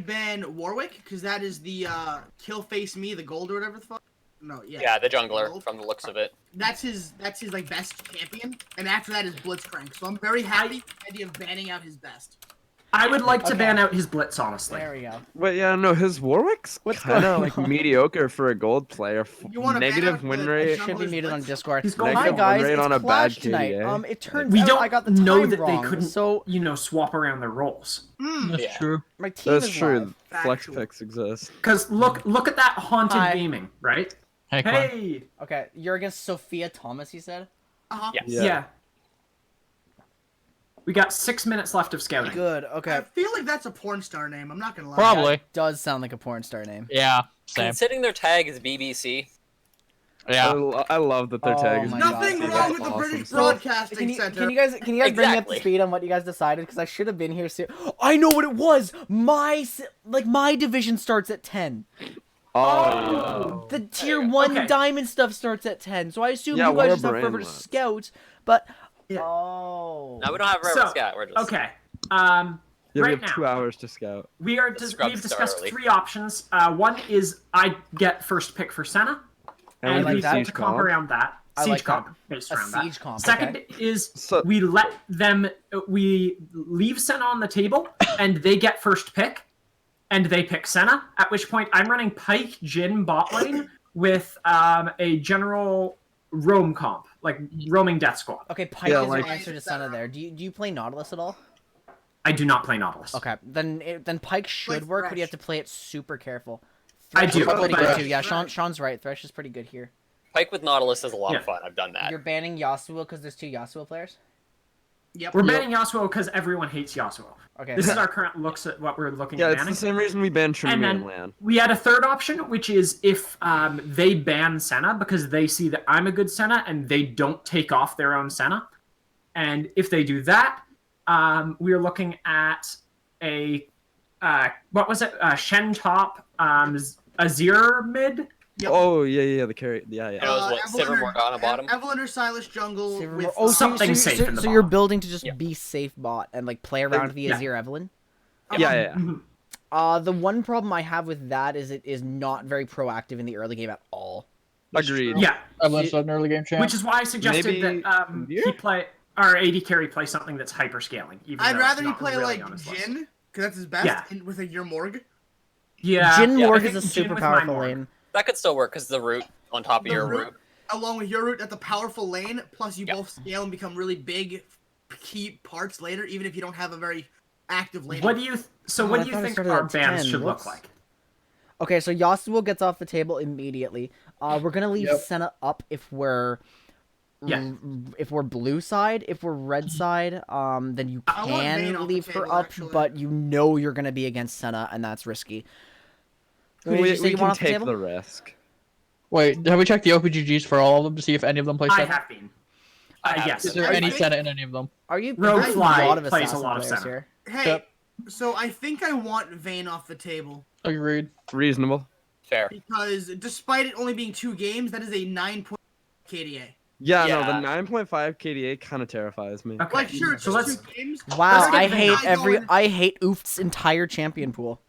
would ban Warwick because that is the kill face me, the gold or whatever the fuck. No, yeah. Yeah, the jungler from the looks of it. That's his like best champion, and after that is Blitzcrank. So I'm very happy with the idea of banning out his best. I would like to ban out his Blitz, honestly. There we go. But yeah, no, his Warwick's kind of like mediocre for a gold player. Negative win rate. Should be muted on Discord. Negative Hi guys, win rate it's on a Clash bad tonight. KDA. It turns We out don't I got the know time that wrong, they couldn't, so swap around their roles. That's true. my team That's is true. live. Flex Factual. picks exist. Because look at that haunted Hi. gaming, right? Hey, Quinn. Hey! Okay, you're against Sophia Thomas, you said? Yes. Yeah. We got 6 minutes left of scouting. Good, I okay. feel like that's a porn star name. I'm not gonna lie. Probably. Does sound like a porn star name. Yeah. Same. Considering their tag is BBC. Yeah. I love that their Oh tag is my Nothing God. wrong with the Awesome. British So- Broadcasting Can you Center. guys bring me up to Exactly. speed on what you guys decided? Because I should have been here soon. I know what it was. My division starts at 10. Oh, The tier 1 Okay. diamond stuff starts at 10. So I assume Yeah, you what guys are just have brain forever to lots? scout. But Yeah. oh, Now we don't have So, Reverend Scat. We're just Okay. yeah, we Right have now, 2 hours to scout. we've Scrubs discussed thoroughly. 3 options. One is I get first pick for Senna, And and like we that. build a comp around that. I Siege like that. comp based A around that. siege comp, Second okay. is So- we leave Senna on the table, and they get first pick, and they pick Senna. At which point, I'm running Pike Jhin bot lane with a general roam comp, like roaming death squad. okay. Pike Yeah, is like- your answer to Senna there. Do you play Nautilus at all? I do not play Nautilus. Okay, then Pike should Like work, but you have Thresh. to play it super careful. I Thresh do, is pretty but- good too. Yeah, Thresh. Sean's right. Thresh is pretty good here. Pike with Nautilus is a lot Yeah. of fun. I've done that. You're banning Yasuo because there's 2 Yasuo players. Yep. We're banning Yasuo because everyone hates Yasuo. Okay. This is our current looks at what we're looking Yeah, at it's banning. the same reason we banned And Trinian then Land. we had a third option, which is if they ban Senna because they see that I'm a good Senna and they don't take off their own Senna. And if they do that, we are looking at a what was it? Shen top, Azir mid. Yep. Oh yeah, the carry. Yeah. It was what, Sivir Morgana bottom? Evelyn or Silas jungle with Oh, so, something so, safe so, in the so you're bottom. building to just Yep. be safe bot and like play around the yeah. Azir Evelyn. Yeah. The one problem I have with that is it is not very proactive in the early game at all. Agreed. Yeah, I've listed an early game champ. which is why I suggested Maybe that Veer? he play our AD carry play something that's hyper scaling. I'd rather he play like Jhin, because that's his best, Yeah. and with a Year Morg. Yeah, Jhin yeah, I Morg think is a Jhin super with my powerful Morg. lane. That could still work because the root on top of The your root, root. along with your root, that's a powerful lane. Plus, you Yep. both scale and become really big key parts later, even if you don't have a very active lane. What do you? Oh, What I do you thought it think started our at bans 10. should Whoops. look like? Okay, so Yasuo gets off the table immediately. We're gonna leave Yep. Senna up if we're Yeah. if we're blue side. If we're red side, then you I want Vayne can off the leave her table, up, actually. but you know you're gonna be against Senna, and that's risky. Who did We you say you can want off the take table? the risk. Wait, have we checked the OPGGs for all of them to see if any of them play I Senna? have been. I have Yes. Is there I any think- Senna in any of them? Are you? Rogue there's Fly a lot of plays a assassin lot of players Senna. here. Hey, Yep. so I think I want Vayne off the table. Agreed. Reasonable. Fair. Because despite it only being 2 games, that is a 9-point KDA. Yeah, no, Yeah. the 9.5 KDA kind of terrifies me. Okay. Like, sure, it's so just let's. 2 games. Wow, Let's get I Vayne hate off. I hate Ooft's entire champion pool.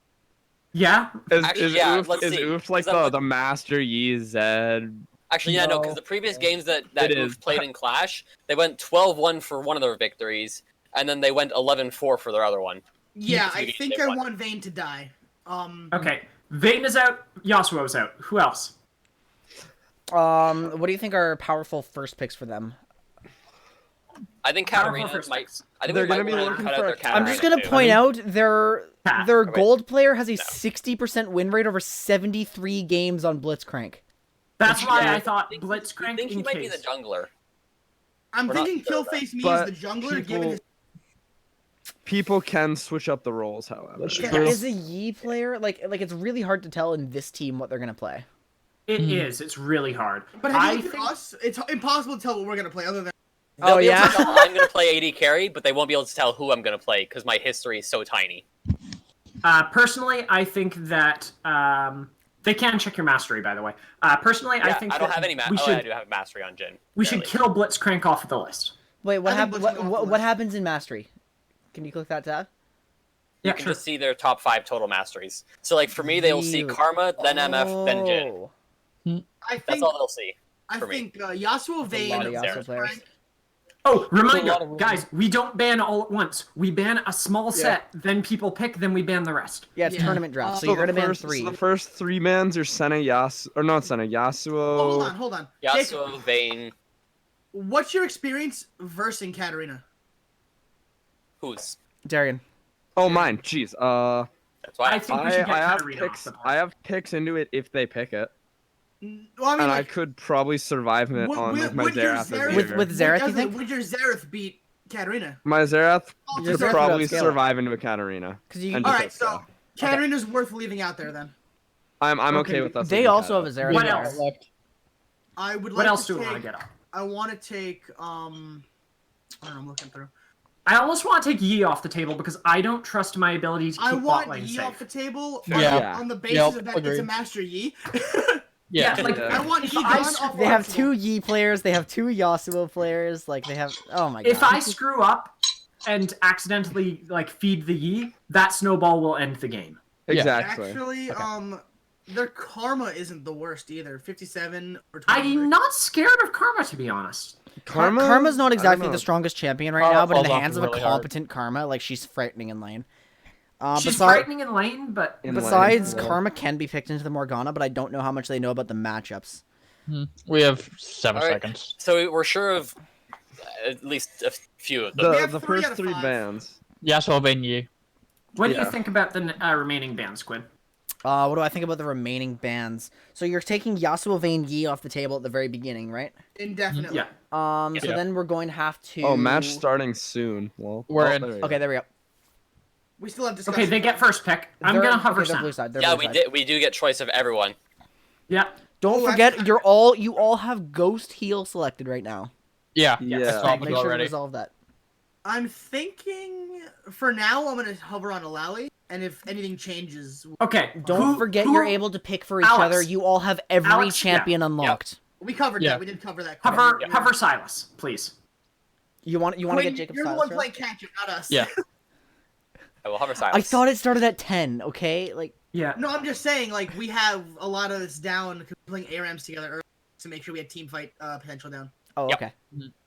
Yeah. Actually, yeah, let's is see. Oof like Is that the Master Yi Zed? Actually, yeah, no, No. because the previous games that It Oof is. played in Clash, they went 12-1 for one of their victories, and then they went 11-4 for their other one. Yeah, Two I games think they I won. want Vayne to die. Okay. Vayne is out. Yasuo's out. Who else? What do you think are powerful first picks for them? I think Powerful Katarina first might. picks. I think They're we might gonna be want to looking cut out for their a Katarina I'm just gonna too. point out their Cat. their wait. gold player has a 60% win rate over 73 games on Blitzcrank. That's why Yeah. I thought I Blitzcrank think he in might be the case. jungler. I'm We're not thinking sure Kill of that. Face Me But is the jungler, given his People can switch up the roles, however. That's Yeah, true. is a Yi player like it's really hard to tell in this team what they're gonna play. It is. It's really hard. But have I you looked at think us? It's impossible to tell what we're gonna play other than. They'll Oh, be able yeah? to tell I'm gonna play AD carry, but they won't be able to tell who I'm gonna play because my history is so tiny. personally, I think that they can check your mastery. By the way, personally, Yeah, I think I don't that have any we Oh, should I do have mastery on Jhin. we should barely. kill Blitzcrank off the list. Wait, I think Blitzcrank off the what list. happens in Mastery? Can you click that tab? You Yeah, can sure. just see their top 5 total masteries. So like for me, they will see Really? Karma, then MF, then Jin. Oh. I That's think all they'll see. I for me. think Yasuo That's a lot Vayne of Zereth Yasuo players. Frank, Oh, a lot reminder, of- guys, we don't ban all at once. We ban a small set, then people pick, then we ban the rest. Yeah, it's Yeah. tournament draft, so So you're gonna ban 3. So the first 3 bans are Senna, Yasuo. hold on. Yasuo, Jacob, Vayne, what's your experience versing Katarina? who's? Darian. Oh, mine. Jeez. That's why I think we should get I have Katarina off picks. the pot. I have picks into it if they pick it, Well, I mean, and I like, could probably survive it on like, my would your Xerath. Xerath- With- with Xerath, you think? Would your Xerath beat Katarina? My Xerath Oh, Your could Xerath probably would scale up. survive into a Katarina. Because you, And All just right, so Katarina's worth leaving out there then. I'm Okay, okay with that. they also have a Xerath. What player. else? Left. I would like What else to do we take, want to get up? I want to take I don't know, I'm looking through. I almost want to take Yi off the table because I don't trust my ability to keep I bot want lane Yi safe. off the table Yeah. on the basis Yep, of that it's a agreed. Master Yi. Yeah, like Yeah. I want Yi I gone s- off They have the 2 Yi players. They have 2 Yasuo players. Like they have. Oh my god. if I screw up and accidentally like feed the Yi, that snowball will end the game. Exactly. Actually, Okay. their karma isn't the worst either. 57 or 23. I'm not scared of Karma, to be honest. Karma's not I don't exactly know. the strongest champion right Karma now, but in the falls off hands of a really hard. competent Karma, like she's frightening in lane. She's frightening in lane, but In lane. Besides, Yeah. Karma can be picked into the Morgana, but I don't know how much they know about the matchups. We have 7 All right. seconds. So we're sure of at least a few of them. We The have the 3 first out of 3 5. bans. Yasuo, Vayne, Yi. what do you Yeah. think about the remaining bans, Quinn? What do I think about the remaining bans? So you're taking Yasuo, Vayne, Yi off the table at the very beginning, right? Indefinitely. Yeah. So Yeah. then we're going to have to. Oh, match starting soon. Well, We're oh, in. there you Okay, go. there we go. We still have discussion. Oh, Okay, they get first pick. I'm They're- gonna hover okay, they're blue center. side. They're Yeah, blue we side. do get choice of everyone. Yeah. Don't Oh, forget, that's- you all have Ghost Heal selected right now. Yeah. Yeah. That's Make probably sure to already. resolve that. I'm thinking for now I'm gonna hover on Alawi, and if anything changes, Okay. Don't forget you're able to pick for each other. Alex. You all have every Alex, champion unlocked. we covered Yeah. that. We did cover that. Hover, Yeah. hover Silas, please. You want to Quinn, get Jacob you're the Styles one first? playing catch up, not us. Yeah. I will hover silence. I thought it started at 10. Okay, like Yeah. No, I'm just saying, like, we have a lot of this down because we're playing ARAMs together early to make sure we had team fight potential down. oh Yep. okay,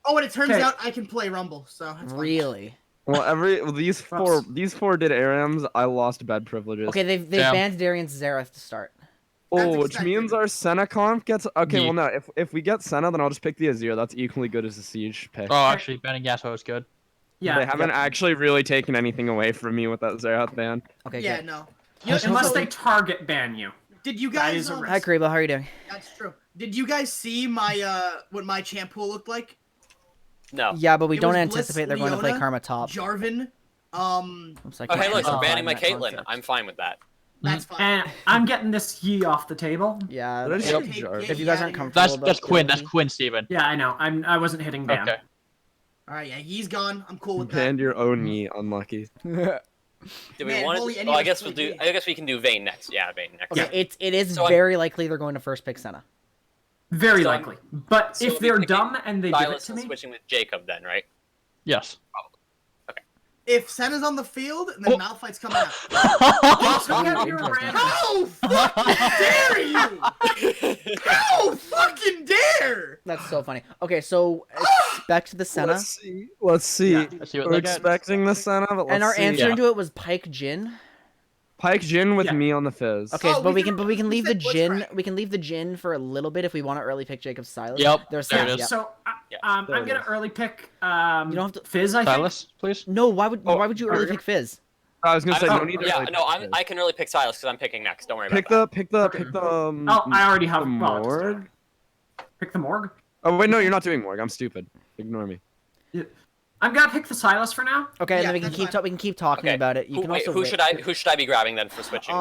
Oh, and it turns Okay. out I can play Rumble, so that's fine. really? Well, these four did ARAMs. I lost bed privileges. Okay, they've Yeah. banned Darian's Xerath to start. Oh, That's which means expected. our Senna comp gets okay. Yeah. Well, no, if we get Senna, then I'll just pick the Azir. That's equally good as the Siege pick. Oh, actually, banning Yasuo is good. Yeah. They haven't actually really taken anything away from me with that Xerath ban. Okay, Yeah, good. no. Unless so- they target ban you. Did you that guys? is a risk. Hi, Kariba, how are you doing? That's true. Did you guys see my what my champ pool looked like? No. Yeah, but we It don't was anticipate Bliss, they're going to play Leona, Karma top. Jarvan. Oops, I Oh, hey, can't look, they're find banning my that Caitlyn. concept. I'm fine with that. That's fine. And I'm getting this Yi off the table. Yeah, Did I just Yep. pick Jarvan? if you guys aren't comfortable, That's about Quinn. That's Caitlyn- Quinn, Steven. Yeah, I know. I wasn't hitting ban. Okay. All right, yeah, he's gone. I'm cool with that. Banned your own me, unlucky. Do we Man, want only to? any Oh, of I us guess we'll play do. Vayne. I guess we can do Vayne next. Yeah, Vayne next. Okay, it is So I'm- very likely they're going to first pick Senna. Very So- likely. But so if we'll they're be picking dumb and they give it Silas to and me, switching with Jacob then, right? Yes. If Senna's on the field, then Oh. Malphite's coming out. look at your Interesting. random. How fucking dare you? How fucking dare? That's so funny. Okay, so expect the Senna, Let's see. Let's see. Yeah. Let's see what We're they get. expecting the Senna, but let's and our see. answer Yeah. to it was Pike Jin. Pike Jin with Yeah. me on the Fizz. Okay, Oh, but we we can we leave the said Jin. Blitzcrank. We can leave the Jin for a little bit if we want to early pick Jacob Silas. Yep, There's there it Silas, is. yeah. So Yeah. I'm There it gonna is. early pick You don't have to. Fizz. I think. Silas, please. No, why would Oh, you early sorry. pick Fizz? I was gonna say I'm- no need to yeah, really no, pick Fizz. I can really pick Silas because I'm picking next. Don't worry Pick about the pick the Oh, I already have. the Well, just, morgue. pick the morgue. Oh wait, no, you're not doing morgue. I'm stupid. Ignore me. I'm gonna pick the Silas for now. Okay, and Yeah, then we can that's keep fine. we can keep talking Okay. about it. You Who, can wait, also who wait. should I be grabbing then for switching?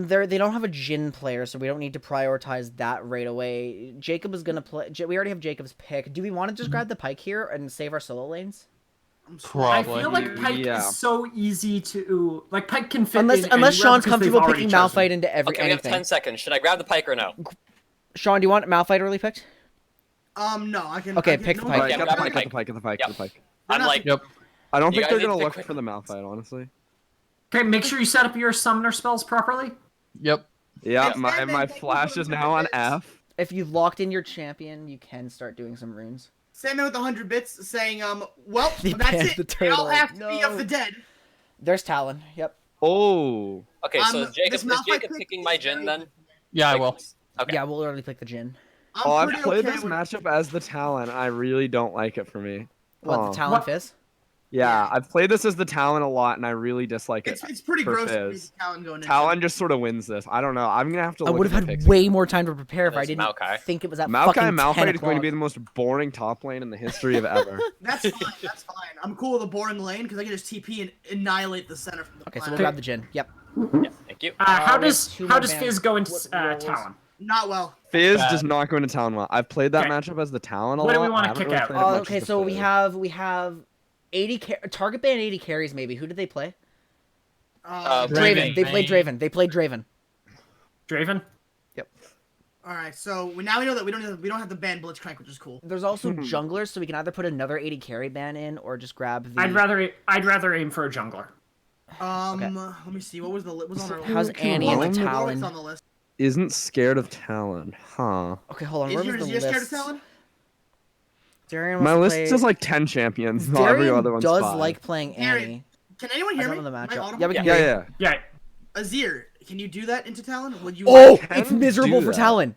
They don't have a Jin player, so we don't need to prioritize that right away. Jacob is gonna play. We already have Jacob's pick. Do we want to just grab the Pike here and save our solo lanes? I'm sorry. Probably. I feel like Pike Yeah. is so easy to like. Pike can fit Unless in unless anywhere Sean's because comfortable they've already picking chosen. Malphite into every Okay, we have anything. 10 seconds. Should I grab the Pike or no? Sean, do you want Malphite early picked? No, I can. Okay, I can, pick no, the no, Pike. Alright, Yeah, get grab the the Pike, get Pike. the Pike, get the Pike, Yep. get the Pike. I'm not- like, Yep. I don't You think guys they're need gonna to look quit- for the Malphite, honestly. Okay, make sure you set up your summoner spells properly. Yep. Yeah, Yes, my and then my thank you flash for is the now on bits. F. If you've locked in your champion, you can start doing some runes. Sandman with 100 bits saying, well, They that's banned it. the They all turtle. have to be No. of the dead. There's Talon. Yep. Oh. Okay, so is This Jacob Malphite pick picking is my Jin very then? good. Yeah, I will. Okay. Yeah, we'll already pick the Jin. I'm I've pretty played okay this with- matchup as the Talon. I really don't like it for me. What, Huh. the Talon What? Fizz? Yeah, Yeah. I've played this as the Talon a lot, and I really dislike it. It's pretty for gross to be Fizz. the Talon going into Talon just sort of wins this. I don't know. I'm gonna have to. I Look would at have the had picks way again. more time to prepare if I There's didn't Maokai. think it was at Maokai fucking 10 Malphite is going to be o'clock. the most boring top lane in the history of ever. That's fine. That's fine. I'm cool with a boring lane because I can just TP and annihilate the center from the Okay, so planet. we'll grab the Jin. Yep. Yeah, thank you. How we have does two more Fizz bans. go into What roles? Talon? Not well. Fizz Bad. does not go into Talon well. I've played that Okay. matchup as the Talon a What do lot. we wanna I haven't kick really out? played it much Okay, as the so we Fizz. have 80 target ban 80 carries maybe. Who did they play? Draven. Draven. They played Draven. Draven. They played Draven. Draven? All right, so now we know that we don't have to ban Blitzcrank, which is cool. There's also junglers, so we can either put another 80 carry ban in or just grab the. I'd rather aim for a jungler. Let me see. What was on our How's Annie and Warwick's the Warwick's Talon? on the list. Isn't scared of Talon, huh? Okay, hold on. Is Where yours was the you scared of list? Talon? Darian My wants list to play... is like 10 champions. Not every Darian other one's does 5. like playing Darian, Annie. Can anyone I hear don't me? know the Am I matchup. audible? Yeah, we can Yeah, hear you. yeah. Yeah. Azir, can you do that into Talon? Would you? Oh, can it's miserable do for that. Talon.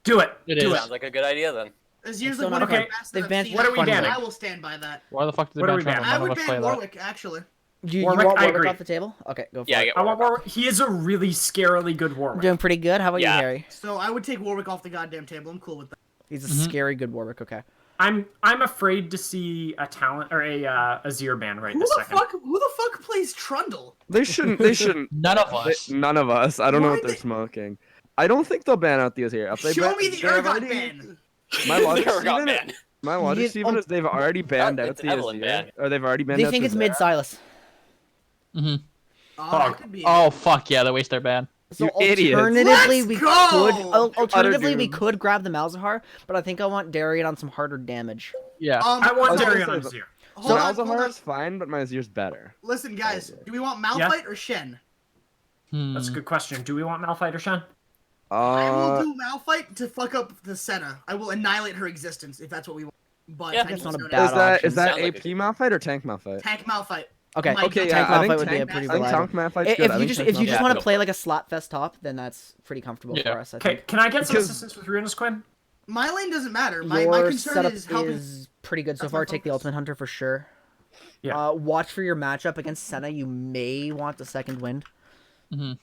Do it. It Do is. Sounds like a good idea then. Azir's still like one not of the okay. best They've that I've banned seen. What are we Quinn. banning? I will stand by that. Why the fuck did they What are ban we Trundle? banning? I None of would us ban play that. Warwick actually. You Warwick, want I Warwick agree. off the table? Okay, go for Yeah, I it. get I want Warwick. Warwick. He is a really scarily good Warwick. Doing pretty good. How about Yeah. you, Harry? So I would take Warwick off the goddamn table. I'm cool with that. He's a scary good Warwick. Okay. I'm afraid to see a talent or a Azir ban right Who this the second. fuck plays Trundle? They shouldn't. They shouldn't. None of us. None of us. I don't know Why what they're they- smoking. I don't think they'll ban out the Azir. If they Show ban, me the they've Urgot already- ban. My logic, Never got Steven, banned. my logic, You- Steven, is they've already banned Oh, out it's the an Evelyn Azir, ban. or they've already banned They out think the it's Zarya. mid Silas. hmm Oh, Dog. that could be. Oh fuck yeah, they waste their ban. So You idiots. alternatively, we Let's go! could alternatively we dudes. could grab the Malzahar, but I think I want Darian on some harder damage. Yeah. I want was gonna Darian on say, Azir. Hold on, hold Malzahar on. is fine, but my Azir's better. Listen, guys. Do we want Malphite or Shen? That's a good question. Do we want Malphite or Shen? I will do Malphite to fuck up the Senna. I will annihilate her existence if that's what we want. But Yeah, I that's need not to a know bad now. is that Sounds like AP Malphite or Tank Malphite? Tank Malphite. Okay. My Okay, God. yeah, Tank I think Malphite would be a Tank, pretty I think reliable. Tank Malphite's good. I If you think just Tank if you just Malphite's want to good. play like a Slotfest top, then that's pretty comfortable Yeah. for us. I Okay, think. can I get some Because- assistance with runes, Quinn? My lane doesn't matter. My Your concern setup is helping. is pretty good so That's far. my Take the focus. Ultimate Hunter for sure. Yeah. Watch for your matchup against Senna. You may want the second wind. hmm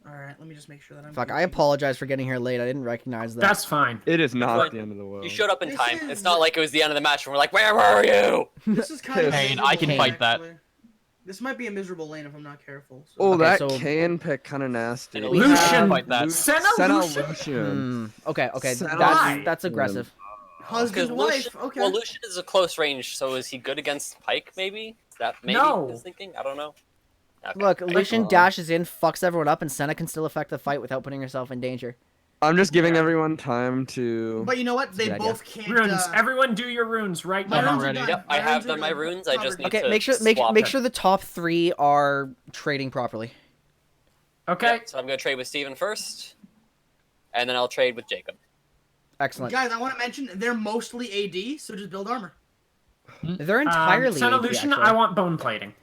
All right, let me just make sure that I'm. Fuck, I apologize for getting here late. I didn't recognize that. That's fine. It is not But the end of the world. You showed up in This time. is- It's not like it was the end of the match and we're like, where were you? This is kind of. Pain, miserable I can lane, fight that. actually. This might be a miserable lane if I'm not careful. So. Oh, Okay, that so- Kane pick kind of nasty. And Lucian. have- Fight that. Senna Lucian? Lucian. Okay, Senna that's Lucian. aggressive. Husband, Because wife. Lucian, Okay. well, Lucian is a close range, so is he good against Pike, maybe? Is that maybe No. his thinking? I don't know. Okay. Look, Lucian Oh. dashes in, fucks everyone up, and Senna can still affect the fight without putting herself in danger. I'm just giving everyone time to. But you know what? They Good idea. both can't. Runes. Everyone do your runes right My I'm now. runes are ready. done. Yep, My I have runes are done my done. runes, I just Covered. need Okay, to make sure swap make them. sure the top 3 are trading properly. Okay. Yeah, so I'm going to trade with Steven first, and then I'll trade with Jacob. Excellent. Guys, I want to mention they're mostly AD, so just build armor. They're entirely Senna AD, Lucian, actually. I want bone plating.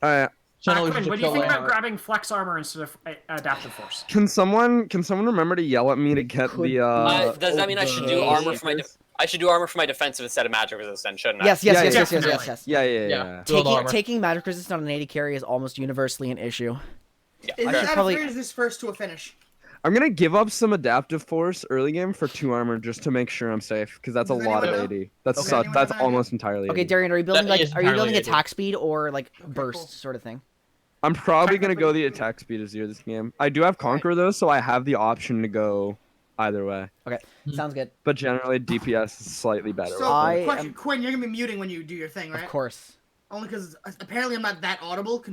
Alright, Senna Quinn, Lucian's what do you a think killer. about grabbing flex armor instead of adaptive force? can someone remember to yell at me to get Could the? Does that mean I should do okay. armor for my I should do armor for my defensive instead of magic resistance, shouldn't I? Yes, Yeah, yes, yes, yes, yes, definitely. yes. Yeah, yeah, Yeah. yeah. Build armor. Taking magic resistance on an 80 carry is almost universally an issue. Yeah. Is I that should probably- fair? Is this first to a finish? I'm gonna give up some adaptive force early game for 2 armor just to make sure I'm safe, because that's a Does lot of anyone know? AD. That's Okay. su- Anyone that's have an almost entirely. Okay, AD. Darian, are you building That is are you building entirely AD. attack speed or like burst cool. sort of thing? I'm probably gonna go the attack speed Azir this game. I do have Conqueror though, so I have the option to go either way. Sounds good. But generally, DPS is slightly better. So, I question, am- Quinn, you're gonna be muting when you do your thing, right? Of course. Only because apparently I'm not that audible,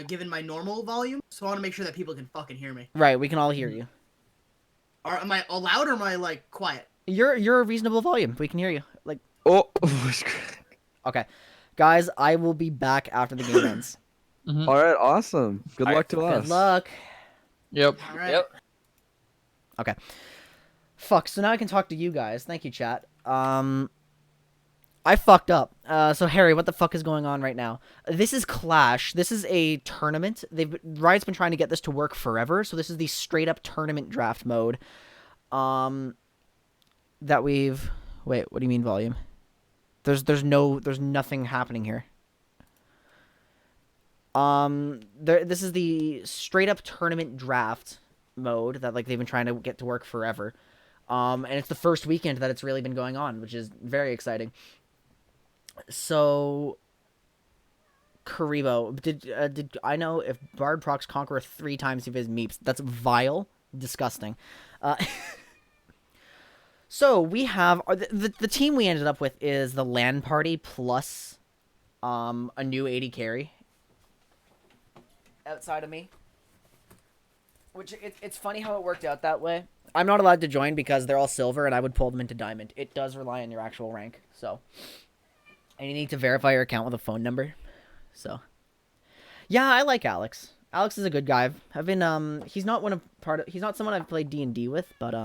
given my normal volume. So I want to make sure that people can fucking hear me. Right, we can all hear you. Am I loud or am I like quiet? You're a reasonable volume. We can hear you. Like Oh, okay. Guys, I will be back after the game ends. Mhm. All right, awesome. Good All luck to us. Good luck. Yep. All right. Yep. Okay. Fuck, so now I can talk to you guys. Thank you, chat. I fucked up. So Harry, what the fuck is going on right now? This is Clash. This is a tournament. Riot's been trying to get this to work forever, so this is the straight up tournament draft mode. That we've wait, what do you mean volume? There's nothing happening here. This is the straight up tournament draft mode that like they've been trying to get to work forever. And it's the first weekend that it's really been going on, which is very exciting. So, Karibo, did I know if Bard procs Conqueror 3 times if his meeps? That's vile, disgusting. So we have the team we ended up with is the LAN party plus a new 80 carry outside of me. Which it's funny how it worked out that way. I'm not allowed to join because they're all silver and I would pull them into diamond. It does rely on your actual rank, so. And you need to verify your account with a phone number. So. Yeah, I like Alex. Alex is a good guy. I've been he's not someone I've played D&D with, but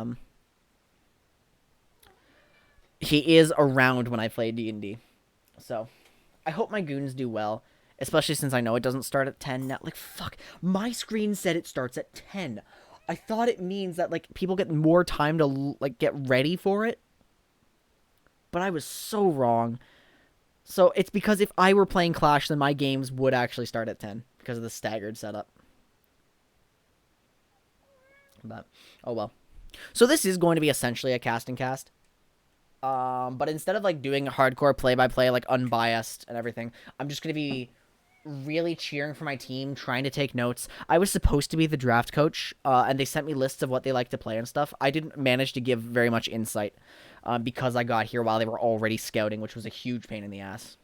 he is around when I play D&D. So, I hope my goons do well. Especially since I know it doesn't start at 10 now. Like, fuck. My screen said it starts at 10. I thought it means that, like, people get more time to, like, get ready for it. But I was so wrong. So, it's because if I were playing Clash, then my games would actually start at 10. Because of the staggered setup. But, oh well. So, this is going to be essentially a casting cast. But instead of, like, doing hardcore play-by-play, like, unbiased and everything, I'm just going to be really cheering for my team, trying to take notes. I was supposed to be the draft coach, and they sent me lists of what they like to play and stuff. I didn't manage to give very much insight, because I got here while they were already scouting, which was a huge pain in the ass.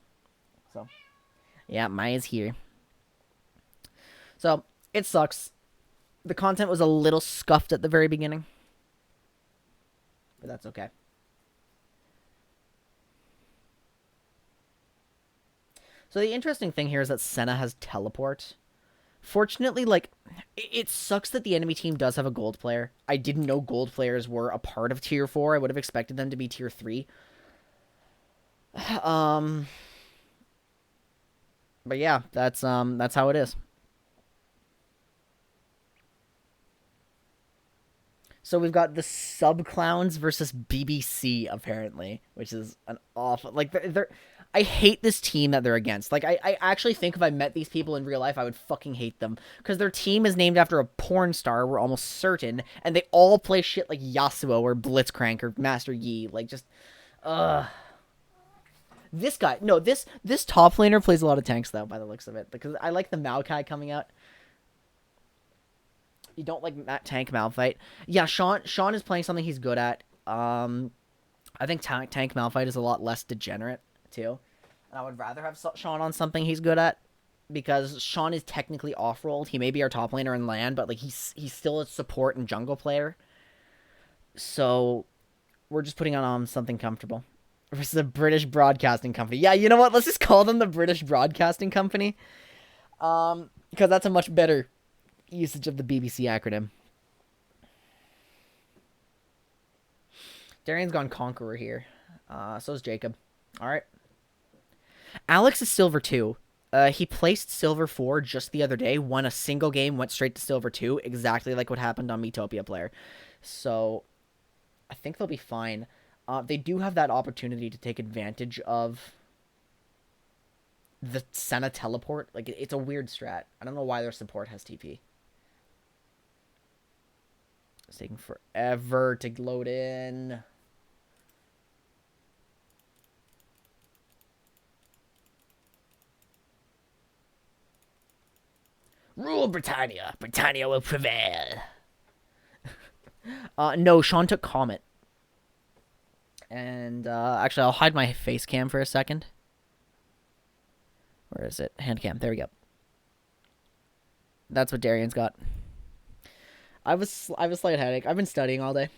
So, yeah, Maya's here. So, it sucks. The content was a little scuffed at the very beginning. But that's okay. So the interesting thing here is that Senna has teleport. Fortunately, like, it sucks that the enemy team does have a gold player. I didn't know gold players were a part of tier 4. I would have expected them to be tier 3. But yeah, that's how it is. So we've got the Sub Clowns versus BBC, apparently, which is an awful... Like, they're I hate this team that they're against. Like, I actually think if I met these people in real life, I would fucking hate them. Because their team is named after a porn star, we're almost certain, and they all play shit like Yasuo or Blitzcrank or Master Yi. Like, just... This guy... No, this top laner plays a lot of tanks, though, by the looks of it. Because I like the Maokai coming out. You don't like tank Malphite. Yeah, Sean is playing something he's good at. I think tank Malphite is a lot less degenerate, too. And I would rather have Sean on something he's good at. Because Sean is technically off-rolled. He may be our top laner in LAN, but like he's still a support and jungle player. So, we're just putting on something comfortable. Versus the British Broadcasting Company. Yeah, you know what? Let's just call them the British Broadcasting Company. Because that's a much better usage of the BBC acronym. Darian's gone Conqueror here. So is Jacob. Alright. Alex is Silver 2. He placed Silver 4 just the other day, won a single game, went straight to Silver 2, exactly like what happened on Metopia Player. So, I think they'll be fine. They do have that opportunity to take advantage of the Senna teleport. Like, it's a weird strat. I don't know why their support has TP. It's taking forever to load in. Rule Britannia. Britannia will prevail. No, Sean took Comet. And, actually, I'll hide my face cam for a second. Where is it? Hand cam. There we go. That's what Darian's got. I have a slight headache. I've been studying all day.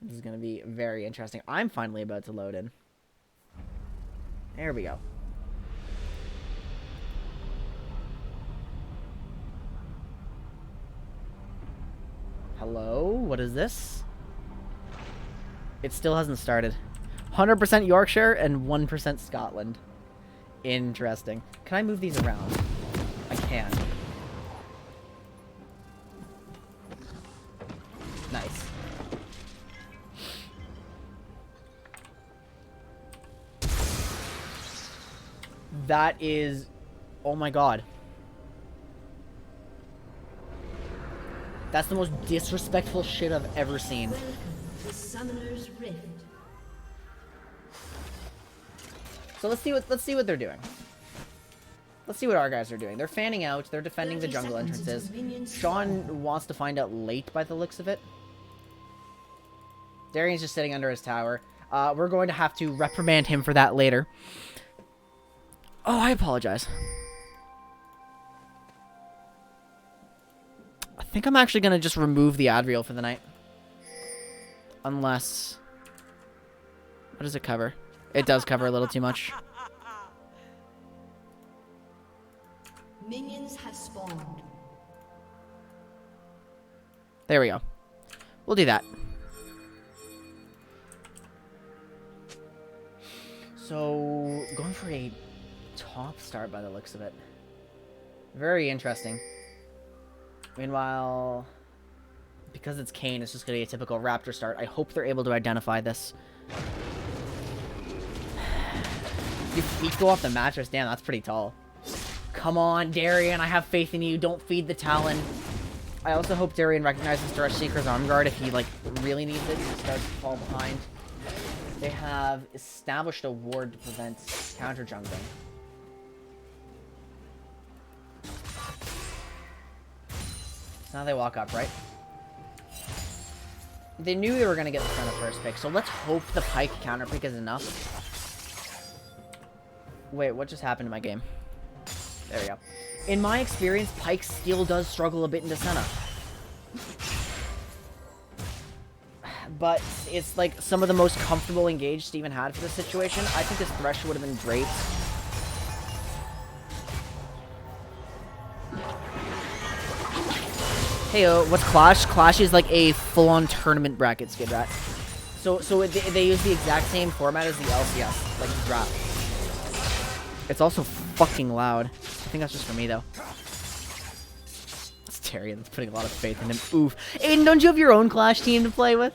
This is gonna be very interesting. I'm finally about to load in. There we go. Hello? What is this? It still hasn't started. 100% Yorkshire and 1% Scotland. Interesting. Can I move these around? I can. Nice. That is... Oh my god. That's the most disrespectful shit I've ever seen. Welcome to Summoner's Rift. So let's see what they're doing. Let's see what our guys are doing. They're fanning out. They're defending the jungle entrances. Sean wants to find out late by the looks of it. Darian's just sitting under his tower. We're going to have to reprimand him for that later. Oh, I apologize. I think I'm actually going to just remove the Adriel for the night. Unless... What does it cover? It does cover a little too much. Minions have spawned. There we go. We'll do that. So, going for a top start by the looks of it. Very interesting. Meanwhile, because it's Kayn, it's just going to be a typical Raptor start. I hope they're able to identify this. Your feet go off the mattress. Damn, that's pretty tall. Come on, Darian. I have faith in you. Don't feed the Talon. I also hope Darian recognizes Seeker's Arm Guard if he, like, really needs it. He starts to fall behind. They have established a ward to prevent counter jungling. So now they walk up, right? They knew they were going to get the front of first pick, so let's hope the Pike counter pick is enough. Wait, what just happened to my game? There we go. In my experience, Pike still does struggle a bit into Senna. But it's like some of the most comfortable engage Steven had for this situation. I think this Thresh would have been great. Hey, what's Clash? Clash is like a full-on tournament bracket skid rat. So they use the exact same format as the LCS, like the draft. It's also fucking loud. I think that's just for me, though. It's Terry that's putting a lot of faith in him. Oof. Aiden, don't you have your own Clash team to play with?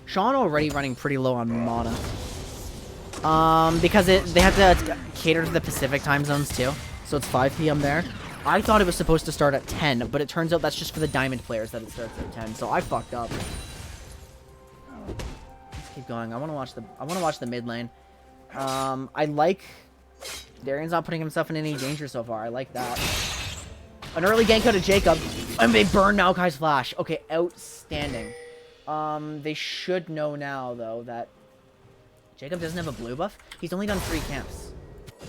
Sean already running pretty low on mana. Because they have to cater to the Pacific time zones, too. So it's 5 p.m. there. I thought it was supposed to start at 10, but it turns out that's just for the Diamond players that it starts at 10. So I fucked up. Let's keep going. I want to watch the mid lane. I like Darian's not putting himself in any danger so far. I like that. An early gank out of Jacob, and they burn Maokai's flash. Okay, outstanding. They should know now though that Jacob doesn't have a blue buff. He's only done 3 camps,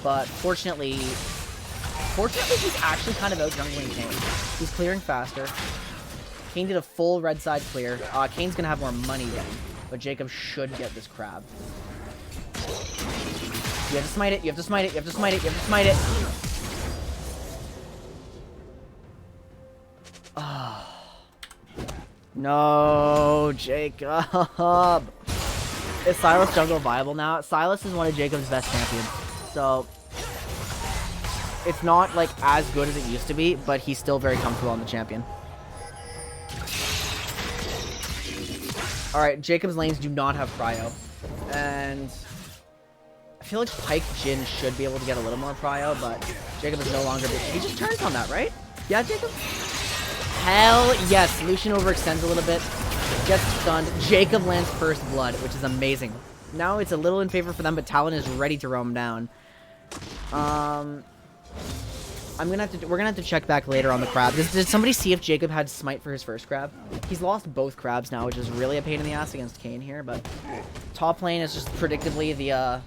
but fortunately he's actually kind of out jungling Kayn. He's clearing faster. Kayn did a full red side clear. Kayn's gonna have more money then, but Jacob should get this crab. You have to smite it, you have to smite it, you have to smite it, you have to smite it. No, Jacob. Is Sylas jungle viable now? Sylas is one of Jacob's best champions, so it's not like as good as it used to be, but he's still very comfortable on the champion. Alright, Jacob's lanes do not have prio, and I feel like Pike Jhin should be able to get a little more prio, but Jacob is no longer... He just turns on that, right? Yeah, Jacob? Hell yes. Lucian overextends a little bit. Gets stunned. Jacob lands first blood, which is amazing. Now it's a little in favor for them, but Talon is ready to roam down. We're gonna have to check back later on the crab. Did somebody see if Jacob had smite for his first crab? He's lost both crabs now, which is really a pain in the ass against Kayn here, but top lane is just predictably the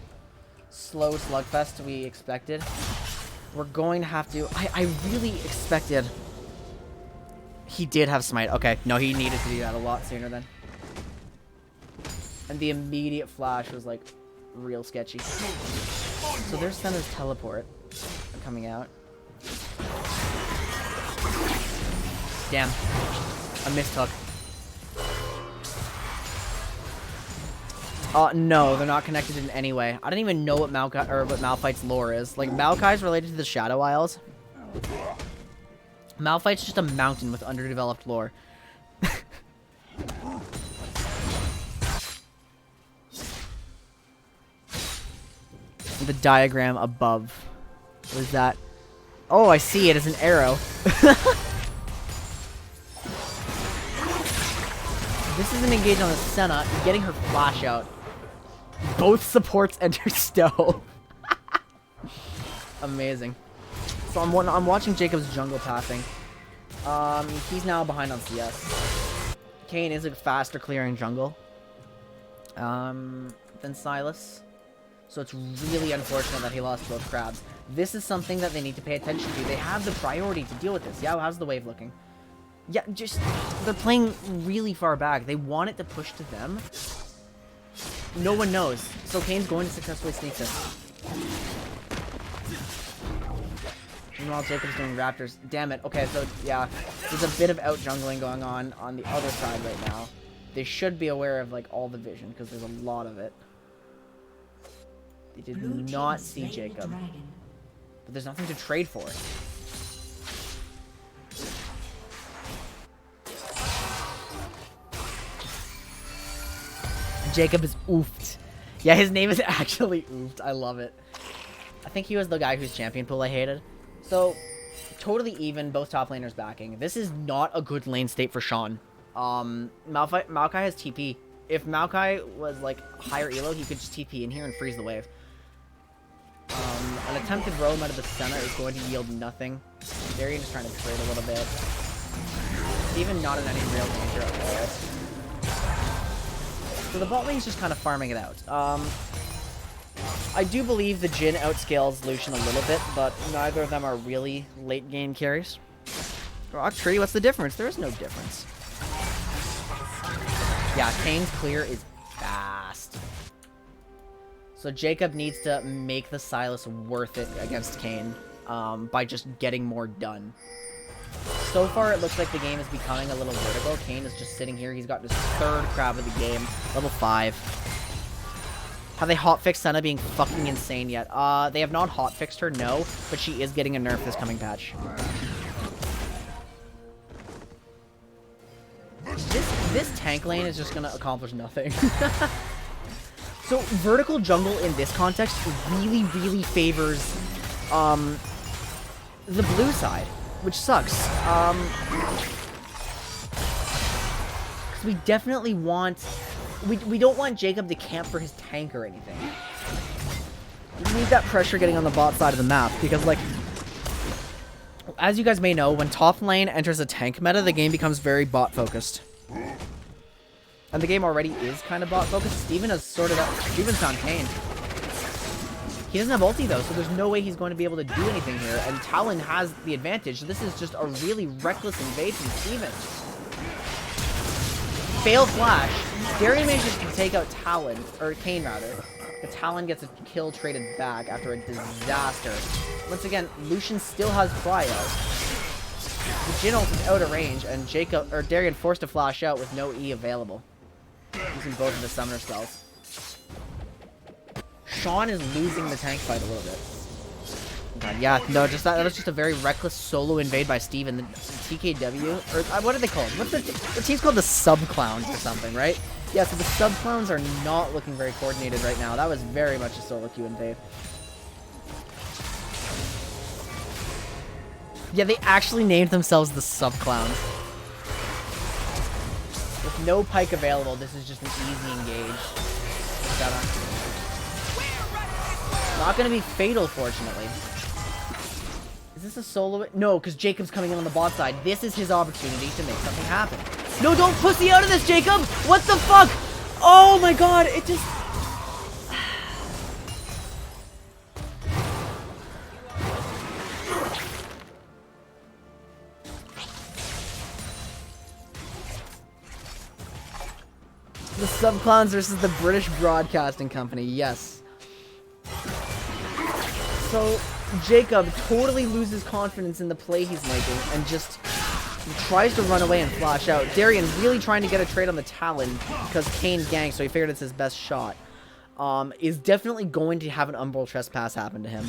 slow slugfest we expected. We're going to have to... I really expected... He did have smite. Okay, no, he needed to do that a lot sooner then. And the immediate flash was, like, real sketchy. So there's Senna's teleport coming out. Damn. A mistook. No, they're not connected in any way. I don't even know what Malphite's lore is. Like, Maokai's related to the Shadow Isles. Malphite's just a mountain with underdeveloped lore. The diagram above. What is that? Oh, I see it as an arrow. This is an engage on the Senna, getting her flash out. Both supports enter Stowe. Amazing. So I'm watching Jacob's jungle pathing. He's now behind on CS. Kayn is a faster clearing jungle than Sylas. So it's really unfortunate that he lost both crabs. This is something that they need to pay attention to. They have the priority to deal with this. Yeah, how's the wave looking? Yeah, just... They're playing really far back. They want it to push to them. No one knows. So Kayn's going to successfully sneak this. Meanwhile, Jacob's doing Raptors. Damn it. Okay, so, yeah. There's a bit of out-jungling going on the other side right now. They should be aware of, like, all the vision, because there's a lot of it. They did not see Jacob. But there's nothing to trade for. Jacob is oofed. Yeah, his name is actually oofed. I love it. I think he was the guy whose champion pool I hated. So, totally even, both top laners backing. This is not a good lane state for Sean. Maokai has TP. If Maokai was, like, higher elo, he could just TP in here and freeze the wave. An attempted roam out of the Senna is going to yield nothing. Darian is trying to trade a little bit. Steven not in any real danger at all. So the bot lane is just kind of farming it out. I do believe the Jhin outscales Lucian a little bit, but neither of them are really late game carries. Rock Tree, what's the difference? There is no difference. Yeah, Kayn's clear is fast. So Jacob needs to make the Sylas worth it against Kayn by just getting more done. So far, it looks like the game is becoming a little vertical. Kayn is just sitting here. He's got his third crab of the game. Level 5. Have they hotfixed Senna being fucking insane yet? They have not hotfixed her, no. But she is getting a nerf this coming patch. This tank lane is just gonna accomplish nothing. So, vertical jungle in this context really, really favors the blue side. Which sucks. Because we definitely want... We don't want Jacob to camp for his tank or anything. We need that pressure getting on the bot side of the map. Because, like... As you guys may know, when top lane enters a tank meta, the game becomes very bot-focused. And the game already is kind of bot-focused. Steven has sorted out... Steven's found Kayn. He doesn't have ulti, though, so there's no way he's going to be able to do anything here. And Talon has the advantage. This is just a really reckless invade from Steven. Fail flash. Darian manages to take out Talon, or Kayn, rather. But Talon gets a kill traded back after a disaster. Once again, Lucian still has cryo. The Jhin ult is out of range, and Darian forced to flash out with no E available. Using both of the summoner spells. Sean is losing the tank fight a little bit. God, yeah, no, just that was just a very reckless solo invade by Steven. The TKW, or what are they called? The team's called the Sub-Clowns or something, right? Yeah, so the Sub-Clowns are not looking very coordinated right now. That was very much a solo queue invade. Yeah, they actually named themselves the Sub-Clowns. With no pike available, this is just an easy engage. Not gonna be fatal, fortunately. Is this a solo? No, because Jacob's coming in on the bot side. This is his opportunity to make something happen. No, don't pussy out of this, Jacob! What the fuck? Oh my god, it just... The Subclowns versus the British Broadcasting Company, yes. So, Jacob totally loses confidence in the play he's making and just tries to run away and flash out. Darian really trying to get a trade on the Talon because Kane ganked, so he figured it's his best shot. Is definitely going to have an Umbral Trespass happen to him.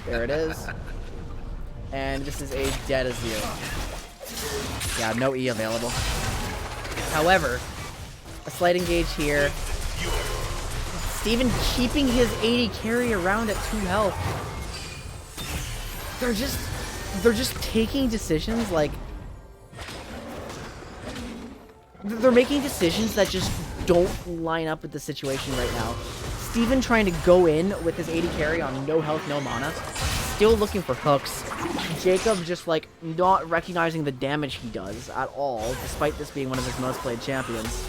There it is. And this is a dead Azir. Yeah, no E available. However, a slight engage here. Steven keeping his 80 carry around at 2 health. They're just taking decisions like... They're making decisions that just don't line up with the situation right now. Steven trying to go in with his 80 carry on no health, no mana. Still looking for hooks. Jacob just, like, not recognizing the damage he does at all, despite this being one of his most played champions.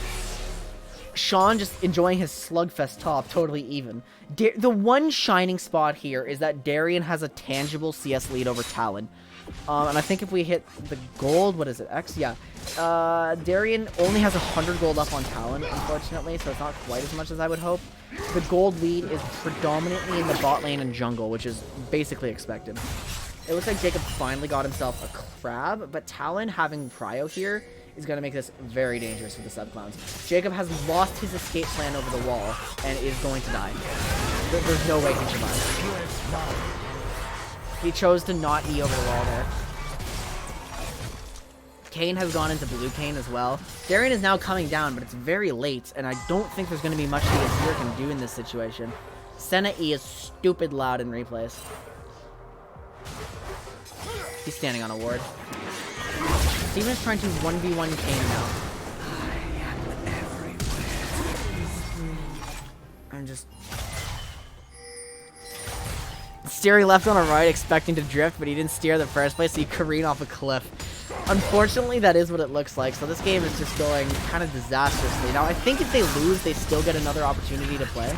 Sean just enjoying his slugfest top, totally even. The one shining spot here is that Darian has a tangible CS lead over Talon. And I think if we hit the gold, what is it, X? Yeah. Darian only has 100 gold up on Talon, unfortunately, so it's not quite as much as I would hope. The gold lead is predominantly in the bot lane and jungle, which is basically expected. It looks like Jacob finally got himself a crab, but Talon having Prio here is going to make this very dangerous for the Subclowns. Jacob has lost his escape plan over the wall and is going to die. There's no way he survives. He chose to not E over the wall there. Kane has gone into blue Kane as well. Darian is now coming down, but it's very late, and I don't think there's going to be much the Azir can do in this situation. Senna E is stupid loud in replays. He's standing on a ward. Steven is trying to 1v1 Kane now. I'm just... Steering left on a right, expecting to drift, but he didn't steer in the first place, so he careened off a cliff. Unfortunately, that is what it looks like, so this game is just going kind of disastrously. Now, I think if they lose, they still get another opportunity to play.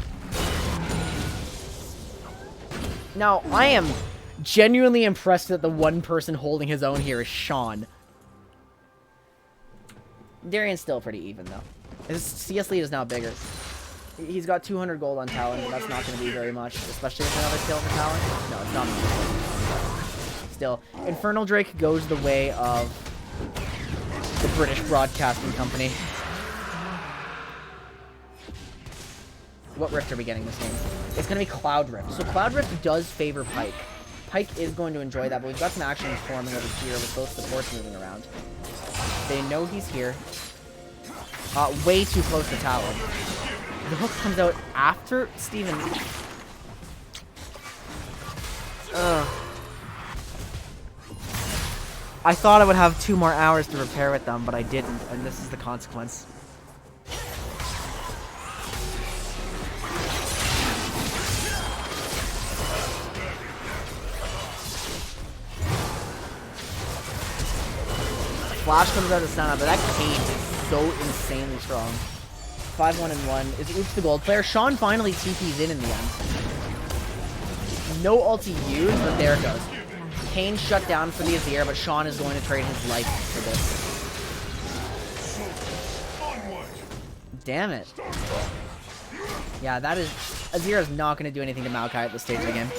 Now, I am genuinely impressed that the one person holding his own here is Sean. Darian's still pretty even, though. His CS lead is now bigger. He's got 200 gold on Talon, but that's not going to be very much, especially with another kill for Talon. No, it's not much. Still, Infernal Drake goes the way of the British Broadcasting Company. What Rift are we getting this game? It's going to be Cloud Rift. So Cloud Rift does favor Pyke. Pyke is going to enjoy that, but we've got some action forming over here with both supports moving around. They know he's here. Way too close to Talon. The hook comes out after Steven. I thought I would have 2 more hours to repair with them, but I didn't, and this is the consequence. Flash comes out of Senna, but that Kane is so insanely strong. 5-1-1 is oops the gold player. Sean finally TP's in the end. No ulti used, but there it goes. Kane shut down for the Azir, but Sean is going to trade his life for this. Damn it. Yeah, that is... Azir is not going to do anything to Maokai at this stage of the game.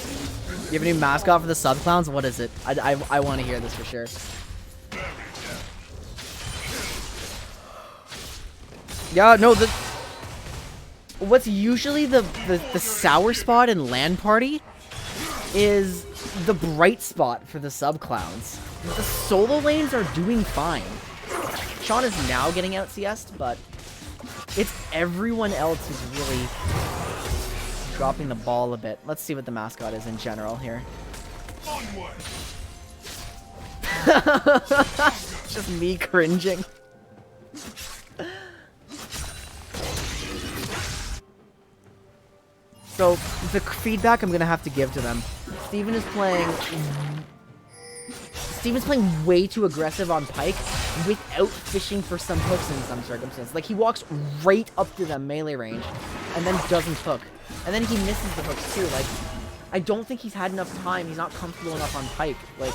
You have a new mascot for the Subclowns? What is it? I want to hear this for sure. Yeah, no, what's usually the sour spot in LAN party is the bright spot for the Subclowns. The solo lanes are doing fine. Sean is now getting out CS'd, but it's everyone else who's really dropping the ball a bit. Let's see what the mascot is in general here. Just me cringing. So, the feedback I'm going to have to give to them. Steven's playing way too aggressive on Pyke without fishing for some hooks in some circumstances. Like, he walks right up to them melee range and then doesn't hook. And then he misses the hooks too. Like, I don't think he's had enough time. He's not comfortable enough on Pyke. Like,